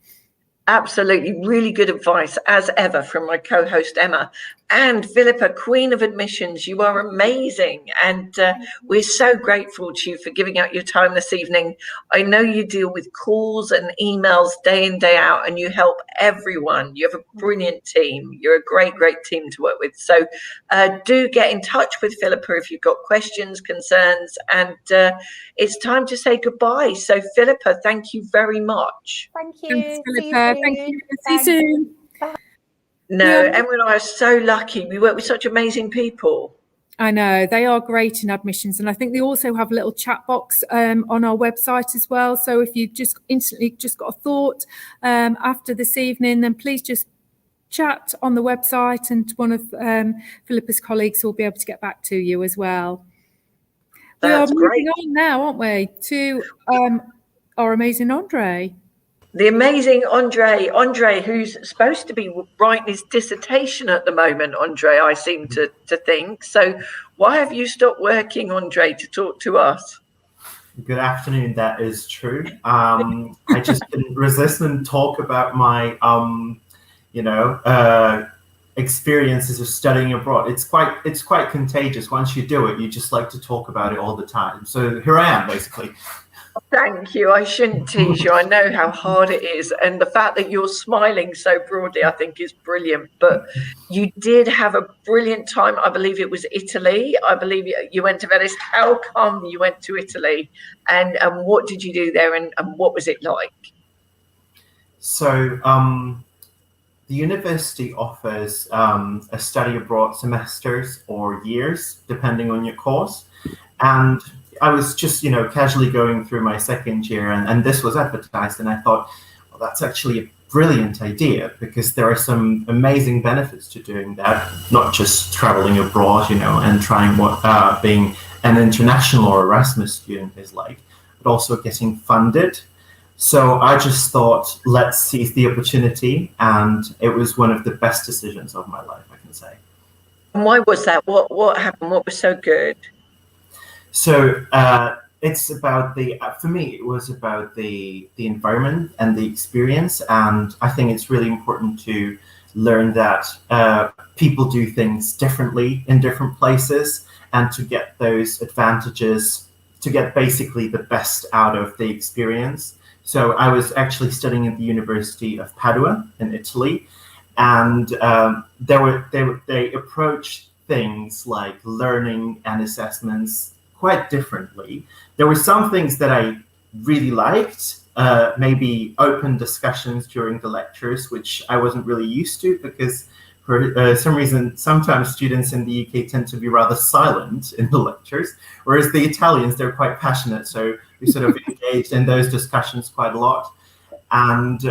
Absolutely. Really good advice, as ever, from my co-host, Emma. And Philippa, Queen of Admissions, you are amazing. And we're so grateful to you for giving out your time this evening. I know you deal with calls and emails day in, day out, and you help everyone. You have a brilliant team. You're a great, great team to work with. So do get in touch with Philippa if you've got questions, concerns, and it's time to say goodbye. So Philippa, thank you very much. Thank you. Thanks, Philippa. Thank you. See you soon. Bye. No, Emma and I are so lucky. We work with such amazing people. I know, they are great in admissions, and I think they also have a little chat box on our website as well. So if you just instantly got a thought after this evening, then please just chat on the website, and one of Philippa's colleagues will be able to get back to you as well. That's we are great. moving on now, aren't we, to our amazing Andre. The amazing Andre, who's supposed to be writing his dissertation at the moment, Andre, I seem to think. So why have you stopped working, Andre, to talk to us? Good afternoon, that is true. I just couldn't resist and talk about my, experiences of studying abroad. It's quite contagious. Once you do it, you just like to talk about it all the time. So here I am, basically. Thank you. I shouldn't tease you. I know how hard it is. And the fact that you're smiling so broadly, I think, is brilliant. But you did have a brilliant time. I believe it was Italy. I believe you went to Venice. How come you went to Italy? And what did you do there? And what was it like? So the university offers a study abroad semesters or years, depending on your course. And I was just, casually going through my second year, and this was advertised, and I thought, well, that's actually a brilliant idea, because there are some amazing benefits to doing that, not just traveling abroad, and trying what being an international or Erasmus student is like, but also getting funded. So I just thought, let's seize the opportunity, and it was one of the best decisions of my life, I can say. And why was that? What happened? What was so good? So it's about for me, it was about the environment and the experience. And I think it's really important to learn that people do things differently in different places, and to get those advantages, to get basically the best out of the experience. So I was actually studying at the University of Padua in Italy, and they approached things like learning and assessments quite differently. There were some things that I really liked. Maybe open discussions during the lectures, which I wasn't really used to, because for some reason, sometimes students in the UK tend to be rather silent in the lectures, whereas the Italians, they're quite passionate. So we sort of engaged in those discussions quite a lot. And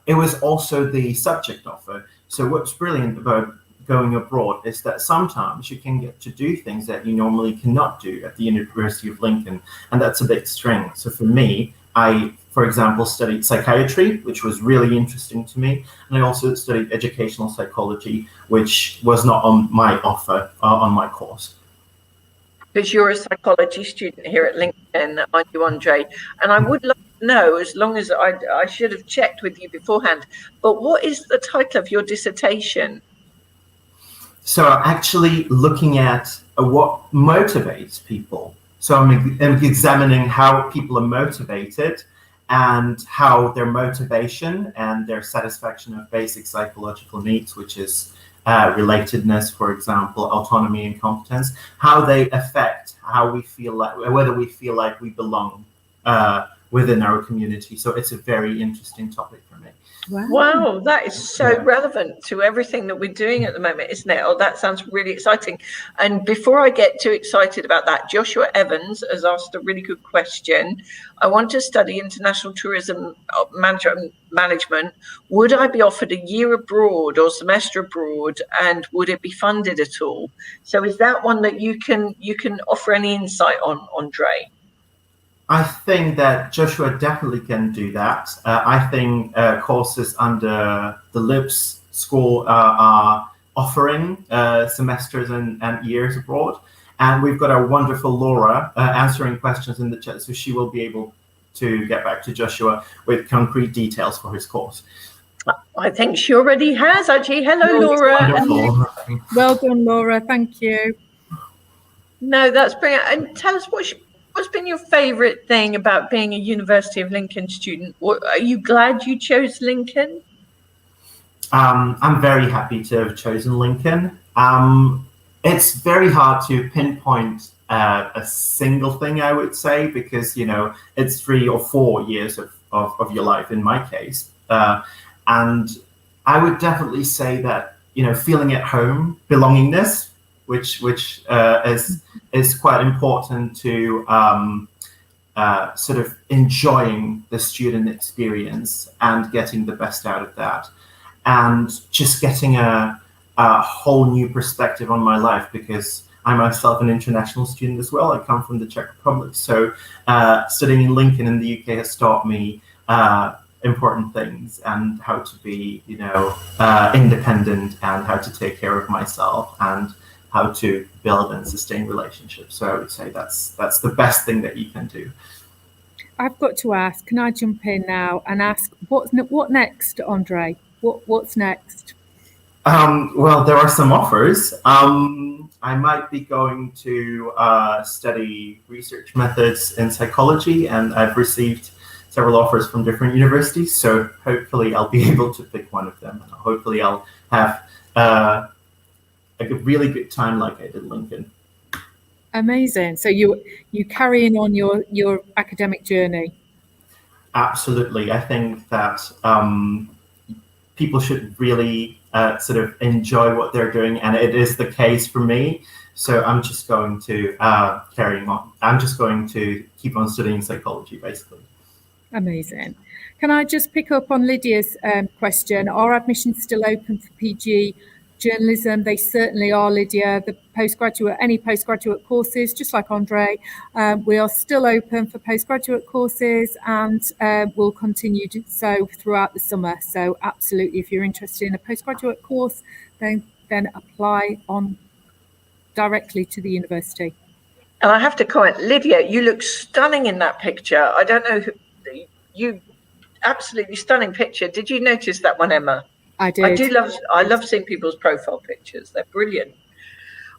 it was also the subject offer. So what's brilliant about going abroad is that sometimes you can get to do things that you normally cannot do at the University of Lincoln, and that's a big strength. So for me, I, for example, studied psychiatry, which was really interesting to me, and I also studied educational psychology, which was not on my offer on my course. Because you're a psychology student here at Lincoln, aren't you, Andre? And I would love to know, as long as I should have checked with you beforehand, but what is the title of your dissertation? So actually looking at what motivates people. So I'm examining how people are motivated and how their motivation and their satisfaction of basic psychological needs, which is relatedness, for example, autonomy and competence, how they affect how we feel like, whether we feel like we belong within our community. So it's a very interesting topic for me. Wow, that is so relevant to everything that we're doing at the moment, isn't it? Oh, that sounds really exciting. And before I get too excited about that, Joshua Evans has asked a really good question. I want to study international tourism management. Would I be offered a year abroad or semester abroad, and would it be funded at all? So is that one that you can offer any insight on, Andre? I think that Joshua definitely can do that. I think courses under the LIBS school are offering semesters and years abroad. And we've got our wonderful Laura answering questions in the chat, so she will be able to get back to Joshua with concrete details for his course. I think she already has, actually. Hello, Laura. Wonderful. Well done, Laura. Thank you. No, that's brilliant. And tell us what's been your favourite thing about being a University of Lincoln student? Are you glad you chose Lincoln? I'm very happy to have chosen Lincoln. It's very hard to pinpoint a single thing, I would say, because, you know, it's 3 or 4 years of your life in my case. And I would definitely say that, you know, feeling at home, belongingness, which is quite important to sort of enjoying the student experience and getting the best out of that, and just getting a whole new perspective on my life, because I'm myself an international student as well. I come from the Czech Republic, so studying in Lincoln in the UK has taught me important things, and how to be, you know, independent, and how to take care of myself, and how to build and sustain relationships. So I would say that's the best thing that you can do. I've got to ask, can I jump in now and ask, what next, Andre? What's next? Well, there are some offers. I might be going to study research methods in psychology, and I've received several offers from different universities. So hopefully I'll be able to pick one of them. And hopefully I'll have a really good time like I did Lincoln. Amazing. So you carrying on your academic journey? Absolutely. I think that people should really sort of enjoy what they're doing, and it is the case for me. So I'm just going to carry on. I'm just going to keep on studying psychology, basically. Amazing. Can I just pick up on Lydia's question? Are admissions still open for PG journalism? They certainly are, Lydia. Any postgraduate courses, just like Andre, we are still open for postgraduate courses, and will continue to so throughout the summer. So absolutely, if you're interested in a postgraduate course, then apply on directly to the university. And I have to comment, Lydia, you look stunning in that picture. I don't know, you absolutely stunning picture. Did you notice that one, Emma? I did. I love seeing people's profile pictures. They're brilliant.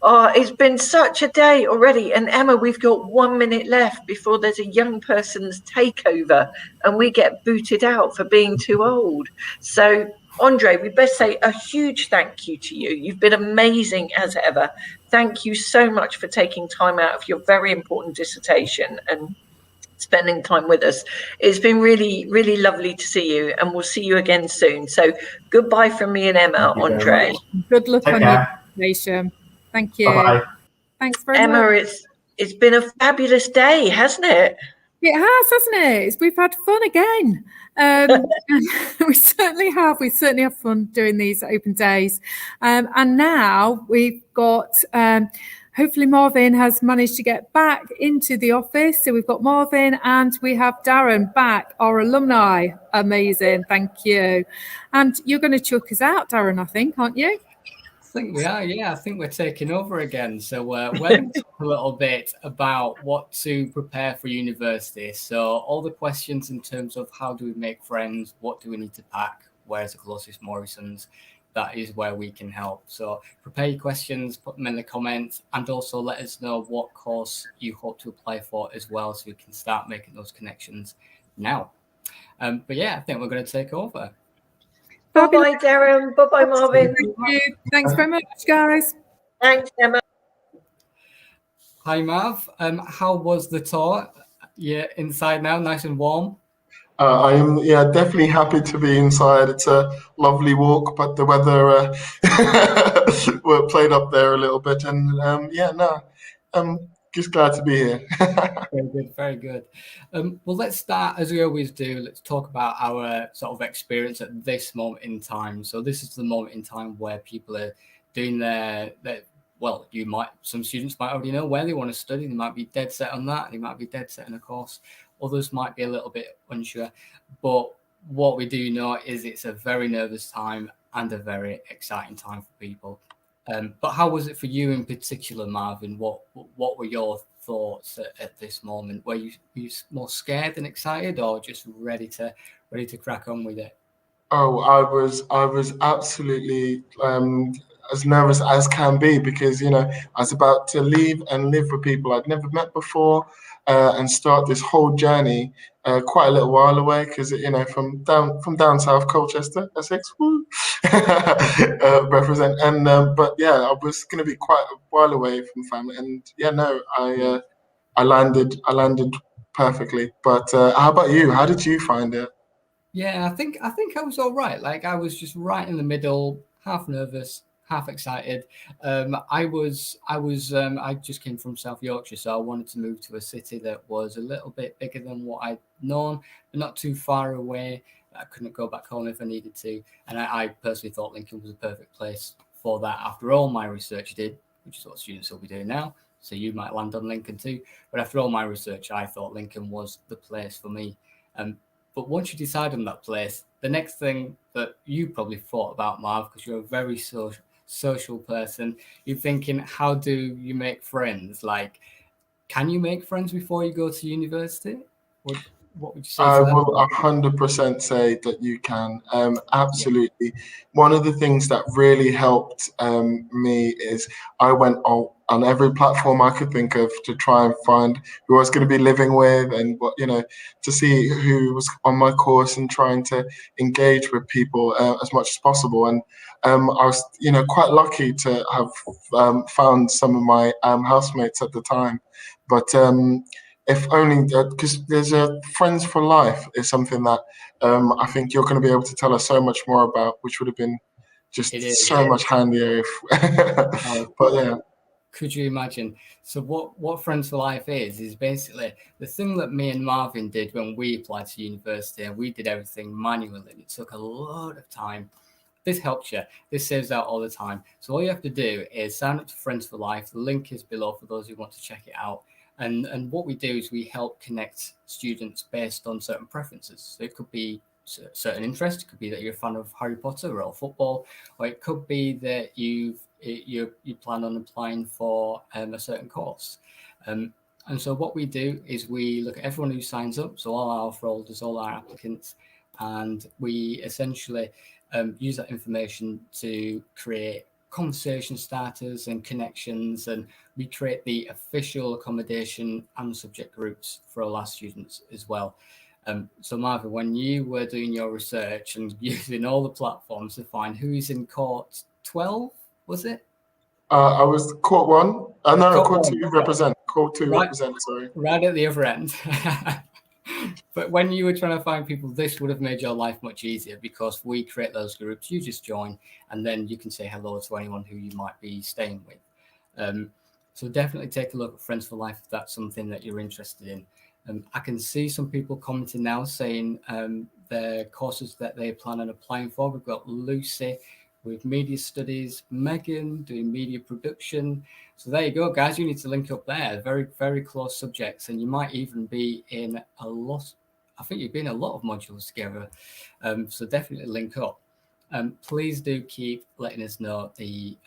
Oh, it's been such a day already. And Emma, we've got 1 minute left before there's a young person's takeover and we get booted out for being too old. So, Andre, we best say a huge thank you to you. You've been amazing as ever. Thank you so much for taking time out of your very important dissertation and spending time with us. It's been really, really lovely to see you, and we'll see you again soon. So goodbye from me and Emma, Andre. Good luck Take on care. your presentation. Thank you. Bye-bye. Thanks very Emma, much. it's been a fabulous day, hasn't it? It has, hasn't it? We've had fun again. We certainly have. We certainly have fun doing these open days. And now we've got, hopefully Marvin has managed to get back into the office. So we've got Marvin and we have Darren back, our alumni. Amazing. Thank you. And you're going to chuck us out, Darren, I think, aren't you? I think we are, yeah. I think we're taking over again. So we're going to talk a little bit about what to prepare for university. So all the questions in terms of how do we make friends, what do we need to pack, where's the closest Morrison's, that is where we can help. So prepare your questions, put them in the comments, and also let us know what course you hope to apply for as well, so we can start making those connections now. But yeah, I think we're going to take over. Bye-bye, Darren. Bye-bye, Marvin. Thank you. Thanks very much, guys. Thanks, Emma. Hi, Marv. How was the tour? Yeah, inside now, nice and warm. I am, definitely happy to be inside. It's a lovely walk, but the weather played up there a little bit, and I'm just glad to be here. Very good, very good. Well, let's start as we always do. Let's talk about our sort of experience at this moment in time. So this is the moment in time where people are doing their well, some students might already know where they want to study. They might be dead set on that. They might be dead set on a course. Others might be a little bit unsure. But what we do know is it's a very nervous time and a very exciting time for people. But how was it for you in particular, Marvin? What were your thoughts at this moment? Were you more scared than excited, or just ready to crack on with it? Oh, I was absolutely as nervous as can be, because I was about to leave and live with people I'd never met before, and start this whole journey quite a little while away, because from down south, Colchester, Essex, woo, represent. And but yeah, I was going to be quite a while away from family, and I landed perfectly. But how about you? How did you find it? Yeah, I think I was all right. Like, I was just right in the middle, half nervous, half excited. I just came from South Yorkshire, so I wanted to move to a city that was a little bit bigger than what I'd known, but not too far away. I couldn't go back home if I needed to, and I personally thought Lincoln was a perfect place for that. After all my research did, which is what students will be doing now. So you might land on Lincoln too, but after all my research, I thought Lincoln was the place for me. But once you decide on that place, the next thing that you probably thought about, Marv, because you're a very social person, you're thinking, how do you make friends? Like, can you make friends before you go to university? What would you say? I will 100% say that you can. Absolutely. Yeah. One of the things that really helped me is I went on every platform I could think of to try and find who I was going to be living with, and to see who was on my course, and trying to engage with people as much as possible. And I was, quite lucky to have found some of my housemates at the time, but. If only because there's a friends for life is something that I think you're going to be able to tell us so much more about, which would have been just so much handier. But yeah. Could you imagine? So what Friends for Life is basically the thing that me and Marvin did when we applied to university, and we did everything manually. It took a lot of time. This helps you. This saves out all the time. So all you have to do is sign up to Friends for Life. The link is below for those who want to check it out. And what we do is we help connect students based on certain preferences. So it could be certain interest. It could be that you're a fan of Harry Potter or football, or it could be that you plan on applying for a certain course. And so what we do is we look at everyone who signs up, so all our folders, all our applicants, and we essentially use that information to create conversation starters and connections, and we create the official accommodation and subject groups for all our students as well. So Marvin, when you were doing your research and using all the platforms to find who's in court 12, was it? I was court 1. No, court 2 represent. Court 2 represent, sorry. Right at the other end. But when you were trying to find people, this would have made your life much easier because we create those groups. You just join, and then you can say hello to anyone who you might be staying with. So definitely take a look at Friends for Life if that's something that you're interested in. I can see some people commenting now saying their courses that they plan on applying for. We've got Lucy with media studies, Megan doing media production. So there you go, guys. You need to link up there. Very, very close subjects, and you might even be in a lot. I think you've been in a lot of modules together. So definitely link up. Please do keep letting us know the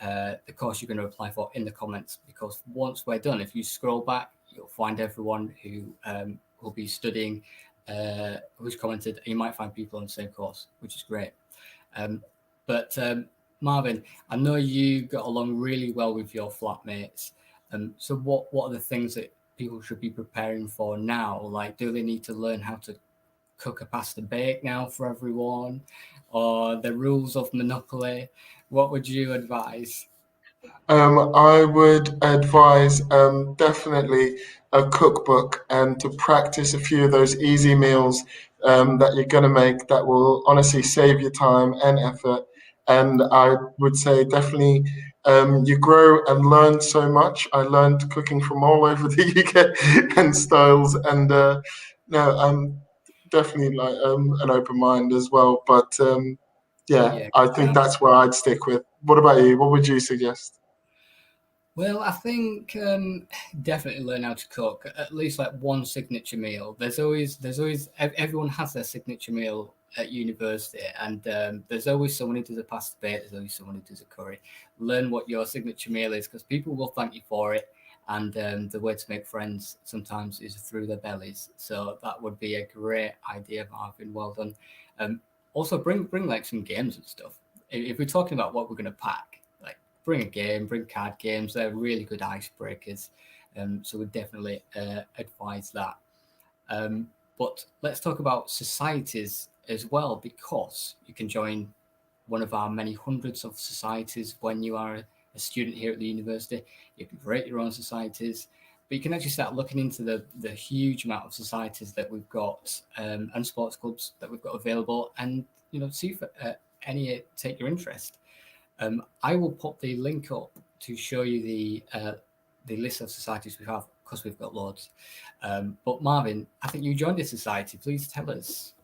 course you're going to apply for in the comments, because once we're done, if you scroll back, you'll find everyone who will be studying, who's commented. You might find people on the same course, which is great. But Marvin, I know you got along really well with your flatmates. So what are the things that people should be preparing for now? Like, do they need to learn how to cook a pasta bake now for everyone, or the rules of Monopoly? What would you advise? I would advise definitely a cookbook and to practice a few of those easy meals that you're going to make that will honestly save you time and effort. And I would say definitely you grow and learn so much. I learned cooking from all over the UK and styles, and no, I'm definitely like an open mind as well. But yeah, I think that's where I'd stick with. What about you? What would you suggest? Well, I think definitely learn how to cook. At least like one signature meal. There's always everyone has their signature meal at university, and there's always someone who does a pasta bake. There's always someone who does a curry. Learn what your signature meal is, because people will thank you for it. And the way to make friends sometimes is through their bellies. So that would be a great idea, Marvin. Well done. Also, bring like some games and stuff. If we're talking about what we're going to pack, like bring a game, bring card games. They're really good icebreakers. So we definitely advise that. But let's talk about societies as well, because you can join one of our many hundreds of societies when you are a student here at the university. You can create your own societies, but you can actually start looking into the huge amount of societies that we've got and sports clubs that we've got available, and see if any take your interest. I will put the link up to show you the list of societies we have, because we've got loads. But Marvin, I think you joined a society. Please tell us.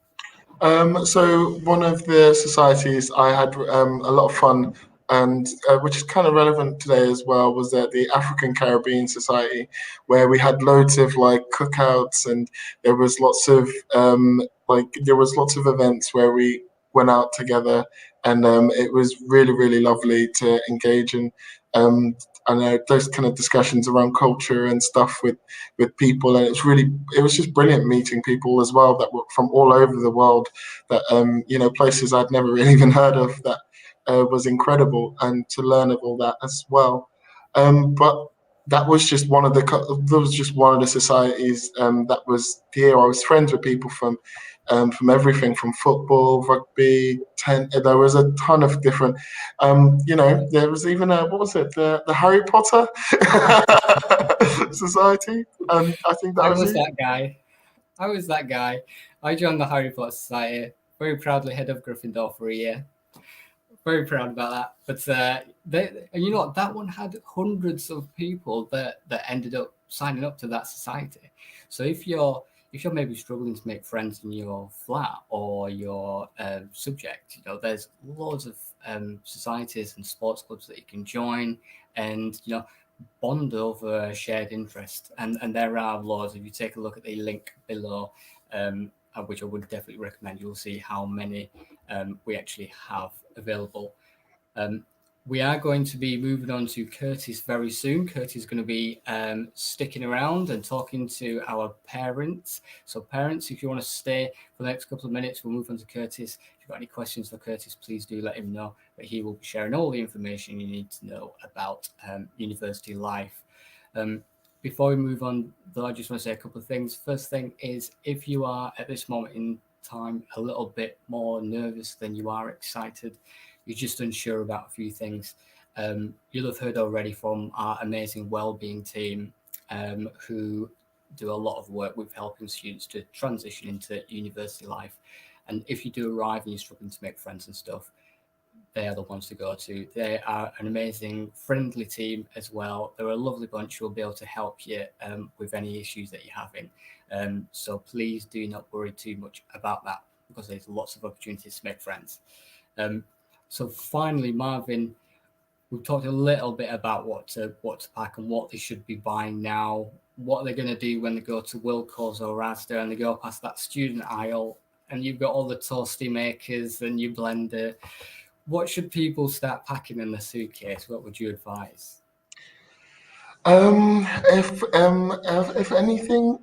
So one of the societies I had a lot of fun, and which is kind of relevant today as well, was the African Caribbean Society, where we had loads of like cookouts, and there was lots of events where we went out together, and it was really, really lovely to engage in. I know those kind of discussions around culture and stuff with people, and it was just brilliant meeting people as well that were from all over the world, that places I'd never really even heard of, that was incredible, and to learn of all that as well. But that was just one of the societies that was here. I was friends with people from everything, from football, rugby, there was a ton of different, there was even what was it, the Harry Potter Society? I think that was that guy. I was that guy. I joined the Harry Potter Society, very proudly head of Gryffindor for a year. Very proud about that. But you know what? That one had hundreds of people that ended up signing up to that society. So if you're maybe struggling to make friends in your flat or your subject, there's loads of societies and sports clubs that you can join, and bond over shared interest. And there are loads. If you take a look at the link below, which I would definitely recommend, you'll see how many we actually have available. We are going to be moving on to Curtis very soon. Curtis is going to be sticking around and talking to our parents. So parents, if you want to stay for the next couple of minutes, we'll move on to Curtis. If you've got any questions for Curtis, please do let him know. But he will be sharing all the information you need to know about university life. Before we move on, though, I just want to say a couple of things. First thing is, if you are at this moment in time a little bit more nervous than you are excited, you're just unsure about a few things, you'll have heard already from our amazing wellbeing team, who do a lot of work with helping students to transition into university life. And if you do arrive and you're struggling to make friends and stuff, they are the ones to go to. They are an amazing, friendly team as well. They're a lovely bunch who will be able to help you with any issues that you're having. So please do not worry too much about that, because there's lots of opportunities to make friends. So finally, Marvin, we've talked a little bit about what to pack and what they should be buying now, what they're going to do when they go to Wilco's or Asda and they go past that student aisle and you've got all the toasty makers and your blender. What should people start packing in the suitcase? What would you advise? If anything,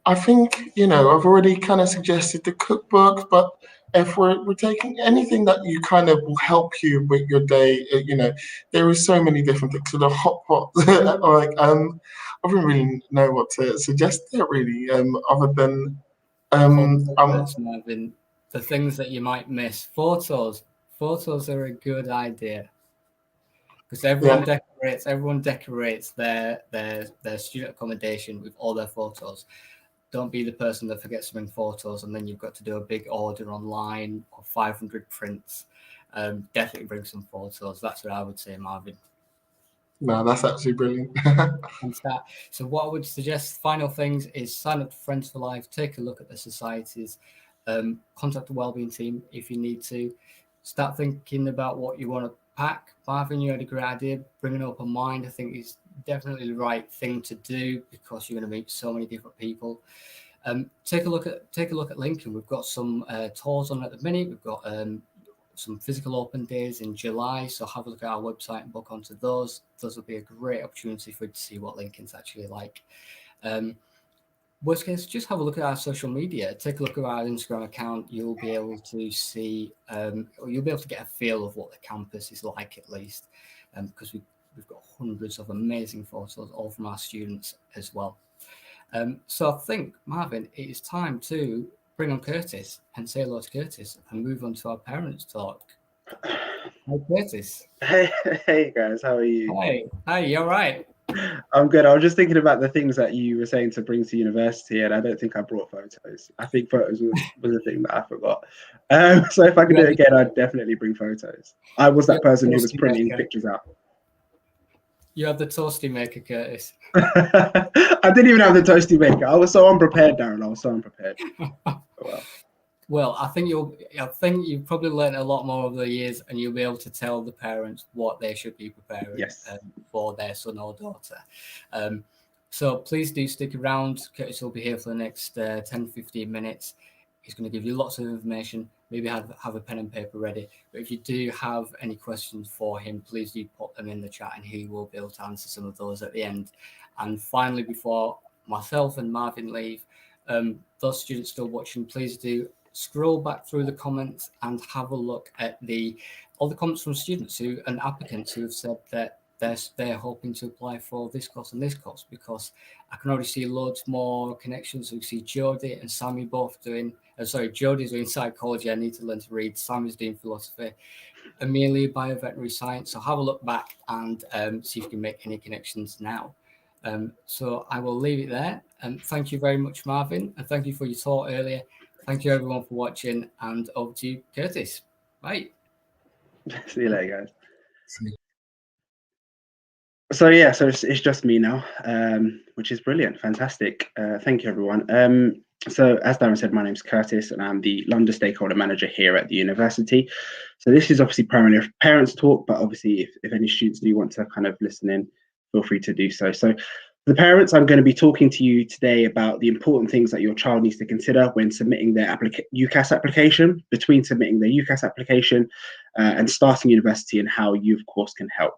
I think, you know, I've already kind of suggested the cookbook, but if we're taking anything that you kind of will help you with your day, you know, there are so many different things. So the hot pot, like, I don't really know what to suggest there really, other than Marvin, the things that you might miss. Photos are a good idea, because everyone decorates their student accommodation with all their photos. Don't be the person that forgets to bring photos and then you've got to do a big order online of 500 prints. Definitely bring some photos. That's what I would say, Marvin. No, that's absolutely brilliant. So what I would suggest, final things, is sign up to Friends for Life, take a look at the societies, contact the wellbeing team if you need to, start thinking about what you want to pack. Marvin, you had a great idea, bringing up a mind. I think is definitely the right thing to do, because you're going to meet so many different people. Take a look at Lincoln. We've got some tours on at the minute. We've got some physical open days in July, so have a look at our website and book onto those. Those will be a great opportunity for you to see what Lincoln's actually like. Worst case, just have a look at our social media. Take a look at our Instagram account. You'll be able to see, or you'll be able to get a feel of what the campus is like, at least, because we've got hundreds of amazing photos, all from our students as well. So I think, Marvin, it is time to bring on Curtis and say hello to Curtis and move on to our parents' talk. Hi, Curtis. Hey guys, how are you? Hi, you all right? I'm good. I was just thinking about the things that you were saying to bring to university, and I don't think I brought photos. I think photos was a thing that I forgot. So if I could do it again, I'd definitely bring photos. I was that person who was printing pictures out. You have the toasty maker, Curtis. I didn't even have the toasty maker. I was so unprepared, Darren. I was so unprepared. Well, I think you've probably learned a lot more over the years, and you'll be able to tell the parents what they should be preparing for their son or daughter. So please do stick around. Curtis will be here for the next 10-15 minutes. He's going to give you lots of information. Maybe have a pen and paper ready. But if you do have any questions for him, please do put them in the chat and he will be able to answer some of those at the end. And finally, before myself and Marvin leave, those students still watching, please do scroll back through the comments and have a look at all the comments from students and applicants who have said that they're hoping to apply for this course and this course, because I can already see loads more connections. We see Jodie and Sammy both doing, Jodie's doing psychology. I need to learn to read. Sammy's doing philosophy. Amelia, bioveterinary science. So have a look back and see if you can make any connections now. So I will leave it there. Thank you very much, Marvin. And thank you for your talk earlier. Thank you everyone for watching, and over to you, Curtis. Bye. See you later, guys. So yeah, so it's just me now, which is brilliant, fantastic. Thank you, everyone. So as Darren said, my name's Curtis, and I'm the London Stakeholder Manager here at the university. So this is obviously primarily a parents' talk, but obviously if any students do want to kind of listen in, feel free to do so. So for the parents, I'm going to be talking to you today about the important things that your child needs to consider when submitting their UCAS application, between submitting their UCAS application and starting university, and how you, of course, can help.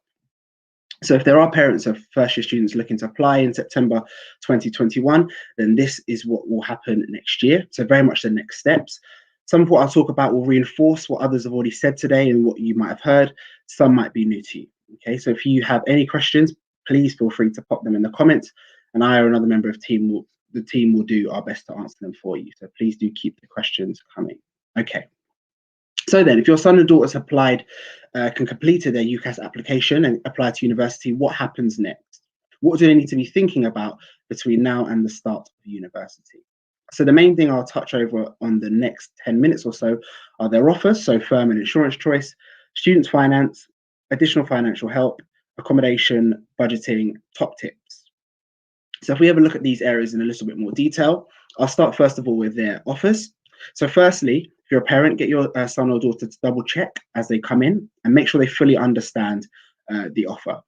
So if there are parents of first-year students looking to apply in September 2021, then this is what will happen next year. So very much the next steps. Some of what I'll talk about will reinforce what others have already said today and what you might have heard. Some might be new to you. Okay, so if you have any questions, please feel free to pop them in the comments, and I or another member of the team will do our best to answer them for you. So please do keep the questions coming. Okay. So then, if your son and daughter's applied, completed their UCAS application and applied to university, what happens next? What do they need to be thinking about between now and the start of university? So the main thing I'll touch over on the next 10 minutes or so are their offers, so firm and insurance choice, student finance, additional financial help, accommodation, budgeting, top tips. So if we have a look at these areas in a little bit more detail, I'll start first of all with their offers. So firstly, if you're a parent, get your son or daughter to double check as they come in and make sure they fully understand the offer.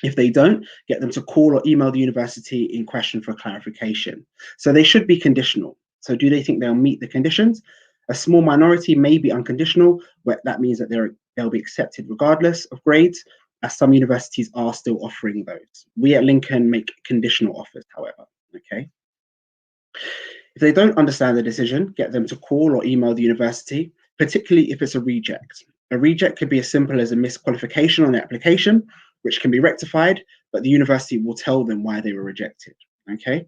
If they don't, get them to call or email the university in question for clarification. So they should be conditional. So do they think they'll meet the conditions? A small minority may be unconditional, but that means that they'll be accepted regardless of grades, as some universities are still offering those. We at Lincoln make conditional offers, however, okay? If they don't understand the decision, get them to call or email the university, particularly if it's a reject. A reject could be as simple as a misqualification on the application, which can be rectified, but the university will tell them why they were rejected, okay?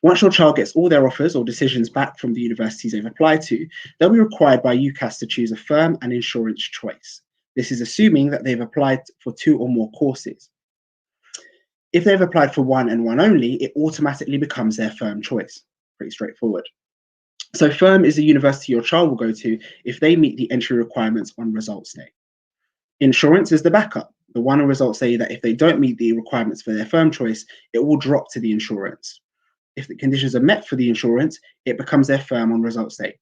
Once your child gets all their offers or decisions back from the universities they've applied to, they'll be required by UCAS to choose a firm and insurance choice. This is assuming that they've applied for 2 or more courses. If they've applied for one and one only, it automatically becomes their firm choice. Pretty straightforward. So firm is the university your child will go to if they meet the entry requirements on results day. Insurance is the backup, the one on results day that if they don't meet the requirements for their firm choice, it will drop to the insurance. If the conditions are met for the insurance, it becomes their firm on results day.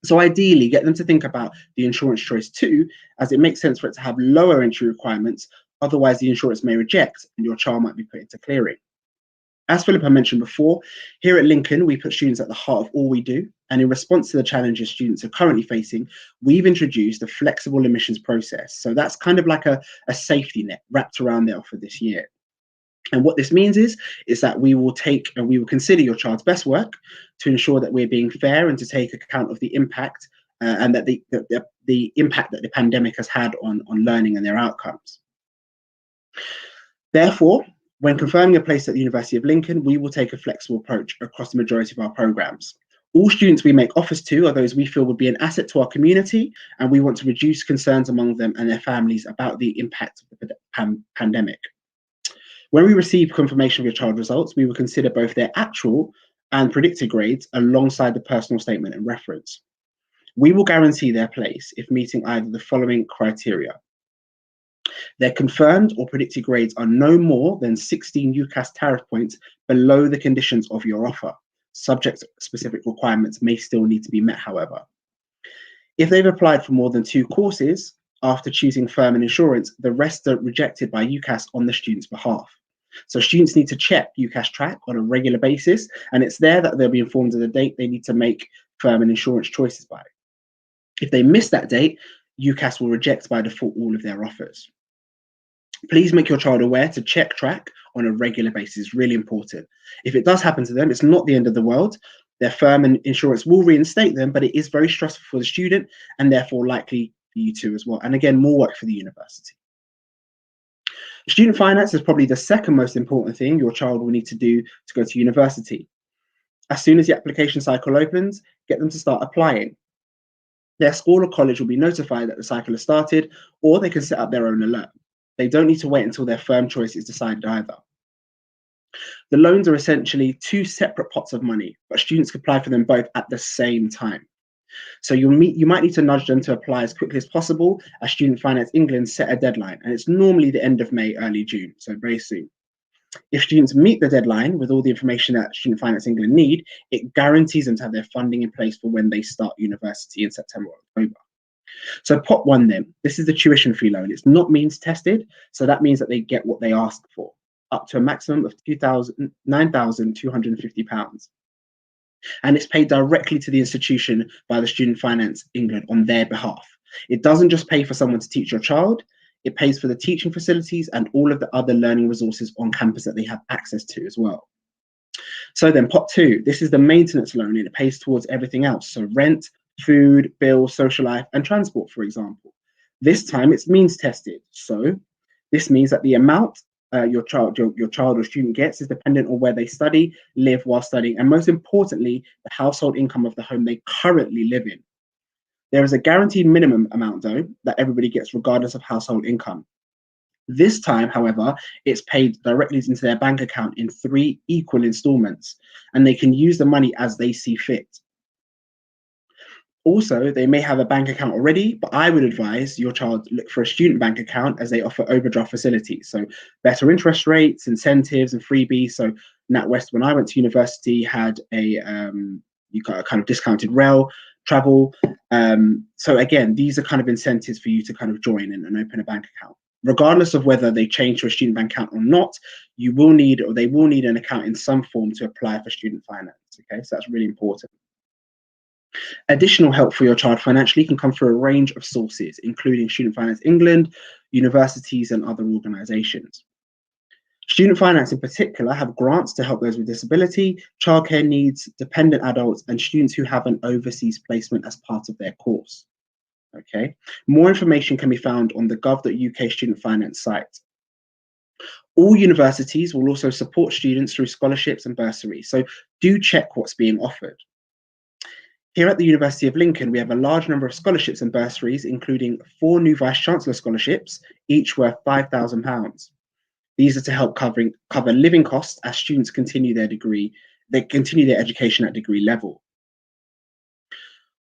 So ideally, get them to think about the insurance choice too, as it makes sense for it to have lower entry requirements. Otherwise, the insurance may reject and your child might be put into clearing. As Philippa mentioned before, here at Lincoln, we put students at the heart of all we do. And in response to the challenges students are currently facing, we've introduced a flexible admissions process. So that's kind of like a safety net wrapped around their offer this year. And what this means is that we will consider your child's best work to ensure that we're being fair and to take account of the impact and that the impact that the pandemic has had on learning and their outcomes. Therefore, when confirming a place at the University of Lincoln, we will take a flexible approach across the majority of our programs. All students we make offers to are those we feel would be an asset to our community, and we want to reduce concerns among them and their families about the impact of the pandemic. When we receive confirmation of your child results, we will consider both their actual and predicted grades alongside the personal statement and reference. We will guarantee their place if meeting either the following criteria. Their confirmed or predicted grades are no more than 16 UCAS tariff points below the conditions of your offer. Subject-specific requirements may still need to be met, however. If they've applied for more than 2 courses, after choosing firm and insurance, the rest are rejected by UCAS on the student's behalf. So students need to check UCAS track on a regular basis, and it's there that they'll be informed of the date they need to make firm and insurance choices by. If they miss that date, UCAS will reject by default all of their offers. Please make your child aware to check track on a regular basis. It's really important. If it does happen to them, it's not the end of the world. Their firm and insurance will reinstate them, but it is very stressful for the student and therefore likely for you too as well. And again, more work for the university. Student finance is probably the second most important thing your child will need to do to go to university. As soon as the application cycle opens, get them to start applying. Their school or college will be notified that the cycle has started, or they can set up their own alert. They don't need to wait until their firm choice is decided either. The loans are essentially 2 separate pots of money, but students can apply for them both at the same time. So you might need to nudge them to apply as quickly as possible, as Student Finance England set a deadline, and it's normally the end of May, early June, so very soon. If students meet the deadline with all the information that Student Finance England need, it guarantees them to have their funding in place for when they start university in September or October. So pot 1 then, this is the tuition fee loan. It's not means tested, so that means that they get what they ask for, up to a maximum of £9,250. And it's paid directly to the institution by the Student Finance England on their behalf. It doesn't just pay for someone to teach your child, it pays for the teaching facilities and all of the other learning resources on campus that they have access to as well. So then pot 2, this is the maintenance loan, and it pays towards everything else. So rent, food, bills, social life, and transport, for example. This time it's means tested. So this means that the amount your child or student gets is dependent on where they study, live while studying, and most importantly, the household income of the home they currently live in. There is a guaranteed minimum amount, though, that everybody gets regardless of household income. This time, however, it's paid directly into their bank account in 3 equal installments, and they can use the money as they see fit. Also, they may have a bank account already, but I would advise your child look for a student bank account, as they offer overdraft facilities. So better interest rates, incentives, and freebies. So NatWest, when I went to university, had you got a kind of discounted rail travel. So again, these are kind of incentives for you to kind of join and open a bank account. Regardless of whether they change to a student bank account or not, they will need an account in some form to apply for student finance. Okay, so that's really important. Additional help for your child financially can come through a range of sources, including Student Finance England, universities, and other organisations. Student Finance in particular have grants to help those with disability, childcare needs, dependent adults, and students who have an overseas placement as part of their course. Okay, more information can be found on the gov.uk Student Finance site. All universities will also support students through scholarships and bursaries, so do check what's being offered. Here at the University of Lincoln, we have a large number of scholarships and bursaries, including 4 new Vice-Chancellor scholarships, each worth £5,000. These are to help cover living costs as students continue their education at degree level.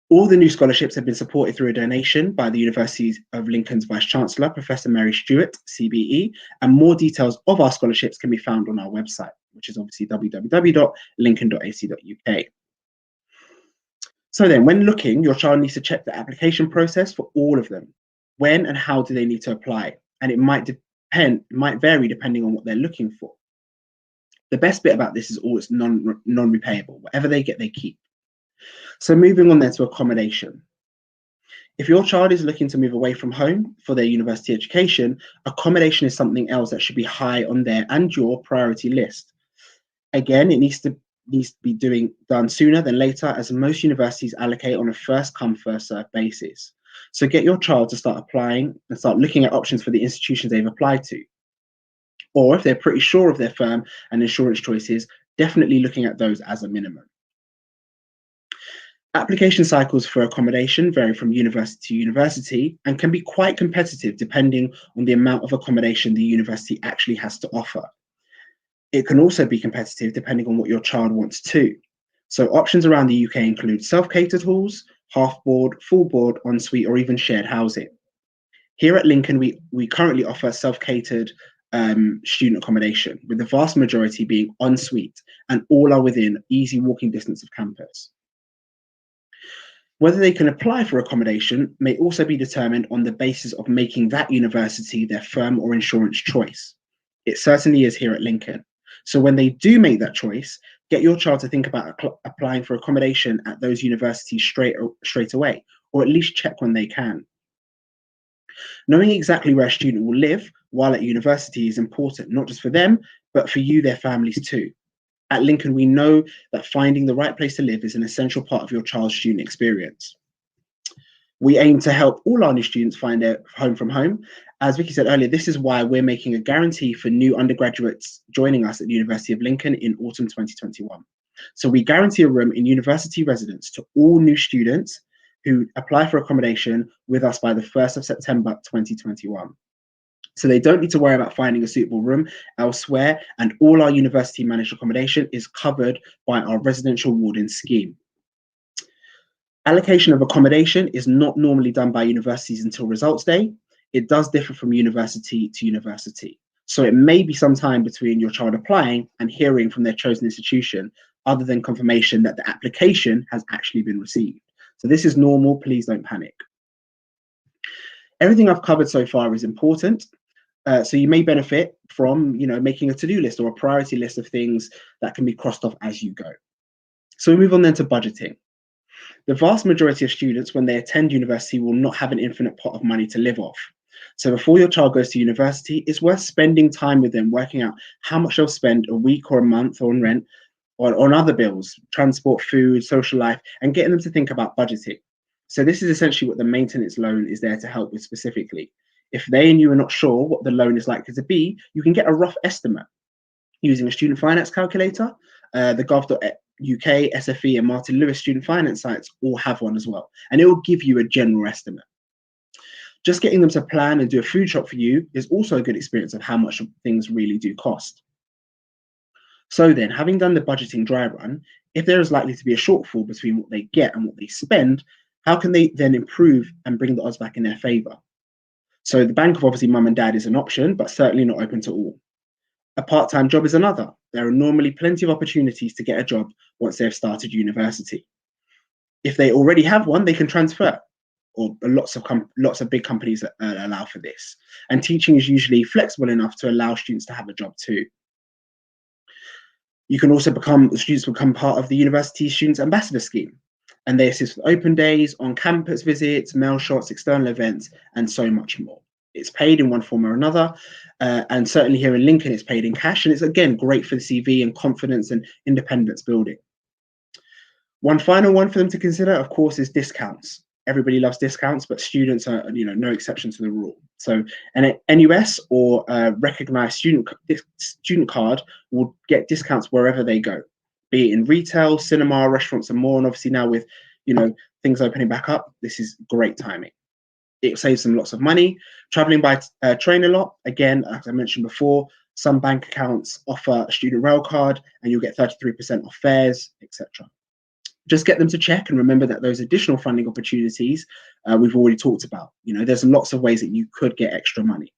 All the new scholarships have been supported through a donation by the University of Lincoln's Vice-Chancellor, Professor Mary Stewart, CBE, and more details of our scholarships can be found on our website, which is obviously www.lincoln.ac.uk. So then, when looking, your child needs to check the application process for all of them. When and how do they need to apply? And it might vary depending on what they're looking for. The best bit about this is all it's non-repayable. Whatever they get, they keep. So moving on then to accommodation. If your child is looking to move away from home for their university education, accommodation is something else that should be high on their and your priority list. Again, it needs to be done sooner than later, as most universities allocate on a first come, first served basis. So get your child to start applying and start looking at options for the institutions they've applied to. Or if they're pretty sure of their firm and insurance choices, definitely looking at those as a minimum. Application cycles for accommodation vary from university to university and can be quite competitive depending on the amount of accommodation the university actually has to offer. It can also be competitive depending on what your child wants too. So options around the UK include self-catered halls, half-board, full-board, ensuite, or even shared housing. Here at Lincoln, we currently offer self-catered student accommodation, with the vast majority being ensuite, and all are within easy walking distance of campus. Whether they can apply for accommodation may also be determined on the basis of making that university their firm or insurance choice. It certainly is here at Lincoln. So when they do make that choice, get your child to think about applying for accommodation at those universities straight away, or at least check when they can. Knowing exactly where a student will live while at university is important, not just for them, but for you, their families too. At Lincoln, we know that finding the right place to live is an essential part of your child's student experience. We aim to help all our new students find their home from home. As Vicky said earlier, this is why we're making a guarantee for new undergraduates joining us at the University of Lincoln in autumn 2021. So we guarantee a room in university residence to all new students who apply for accommodation with us by the 1st of September 2021. So they don't need to worry about finding a suitable room elsewhere, and all our university managed accommodation is covered by our residential warding scheme. Allocation of accommodation is not normally done by universities until results day. It does differ from university to university. So it may be some time between your child applying and hearing from their chosen institution, other than confirmation that the application has actually been received. So this is normal, please don't panic. Everything I've covered so far is important. So you may benefit from, making a to-do list or a priority list of things that can be crossed off as you go. So we move on then to budgeting. The vast majority of students, when they attend university, will not have an infinite pot of money to live off. So before your child goes to university, it's worth spending time with them, working out how much they'll spend a week or a month on rent, or on other bills, transport, food, social life, and getting them to think about budgeting. So this is essentially what the maintenance loan is there to help with specifically. If they and you are not sure what the loan is likely to be, you can get a rough estimate using a student finance calculator. The gov.uk, SFE, and Martin Lewis student finance sites all have one as well, and it will give you a general estimate. Just getting them to plan and do a food shop for you is also a good experience of how much things really do cost. So then, having done the budgeting dry run, if there is likely to be a shortfall between what they get and what they spend, how can they then improve and bring the odds back in their favour? So the bank of obviously mum and dad is an option, but certainly not open to all. A part-time job is another. There are normally plenty of opportunities to get a job once they've started university. If they already have one, they can transfer, or lots of big companies that allow for this. And teaching is usually flexible enough to allow students to have a job too. You can also students become part of the University Students Ambassador Scheme, and they assist with open days, on-campus visits, mail shots, external events, and so much more. It's paid in one form or another, and certainly here in Lincoln, it's paid in cash, and it's again great for the CV and confidence and independence building. One final one for them to consider, of course, is discounts. Everybody loves discounts, but students are, no exception to the rule. So an NUS or a recognized student card will get discounts wherever they go, be it in retail, cinema, restaurants, and more. And obviously now with, things opening back up, this is great timing. It saves them lots of money. Traveling by train a lot, again, as I mentioned before, some bank accounts offer a student rail card and you'll get 33% off fares, etc. Just get them to check and remember that those additional funding opportunities we've already talked about. There's lots of ways that you could get extra money.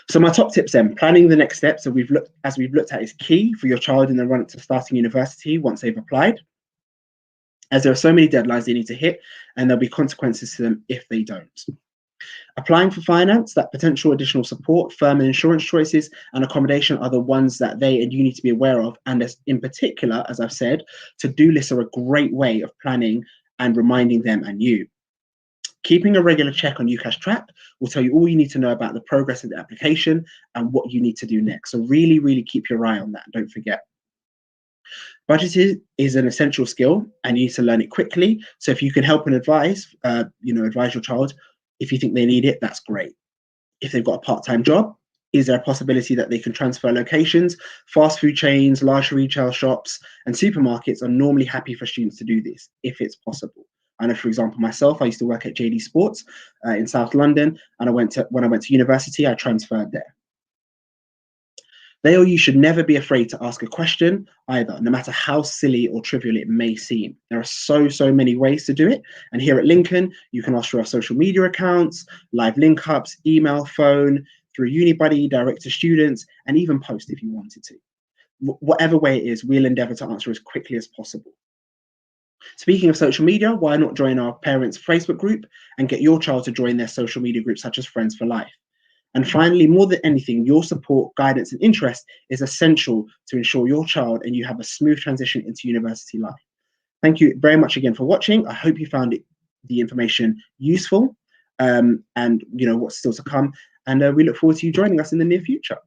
So my top tips then, planning the next steps that we've looked at is key for your child in the run to starting university once they've applied, as there are so many deadlines they need to hit and there'll be consequences to them if they don't. Applying for finance, that potential additional support, firm and insurance choices, and accommodation are the ones that they and you need to be aware of. And as in particular, as I've said, to-do lists are a great way of planning and reminding them and you. Keeping a regular check on UCAS Track will tell you all you need to know about the progress of the application and what you need to do next. So really, really keep your eye on that. Don't forget. Budgeting is an essential skill and you need to learn it quickly. So if you can help and advise your child, if you think they need it, that's great. If they've got a part-time job, is there a possibility that they can transfer locations? Fast food chains, large retail shops, and supermarkets are normally happy for students to do this if it's possible. I know, for example, myself, I used to work at JD Sports in South London, and when I went to university, I transferred there. They or you should never be afraid to ask a question either, no matter how silly or trivial it may seem. There are so many ways to do it. And here at Lincoln, you can ask through our social media accounts, live link ups, email, phone, through UniBuddy, direct to students, and even post if you wanted to. Whatever way it is, we'll endeavor to answer as quickly as possible. Speaking of social media, why not join our parents' Facebook group and get your child to join their social media groups such as Friends for Life? And finally, more than anything, your support, guidance, and interest is essential to ensure your child and you have a smooth transition into university life. Thank you very much again for watching. I hope you found the information useful and what's still to come. And we look forward to you joining us in the near future.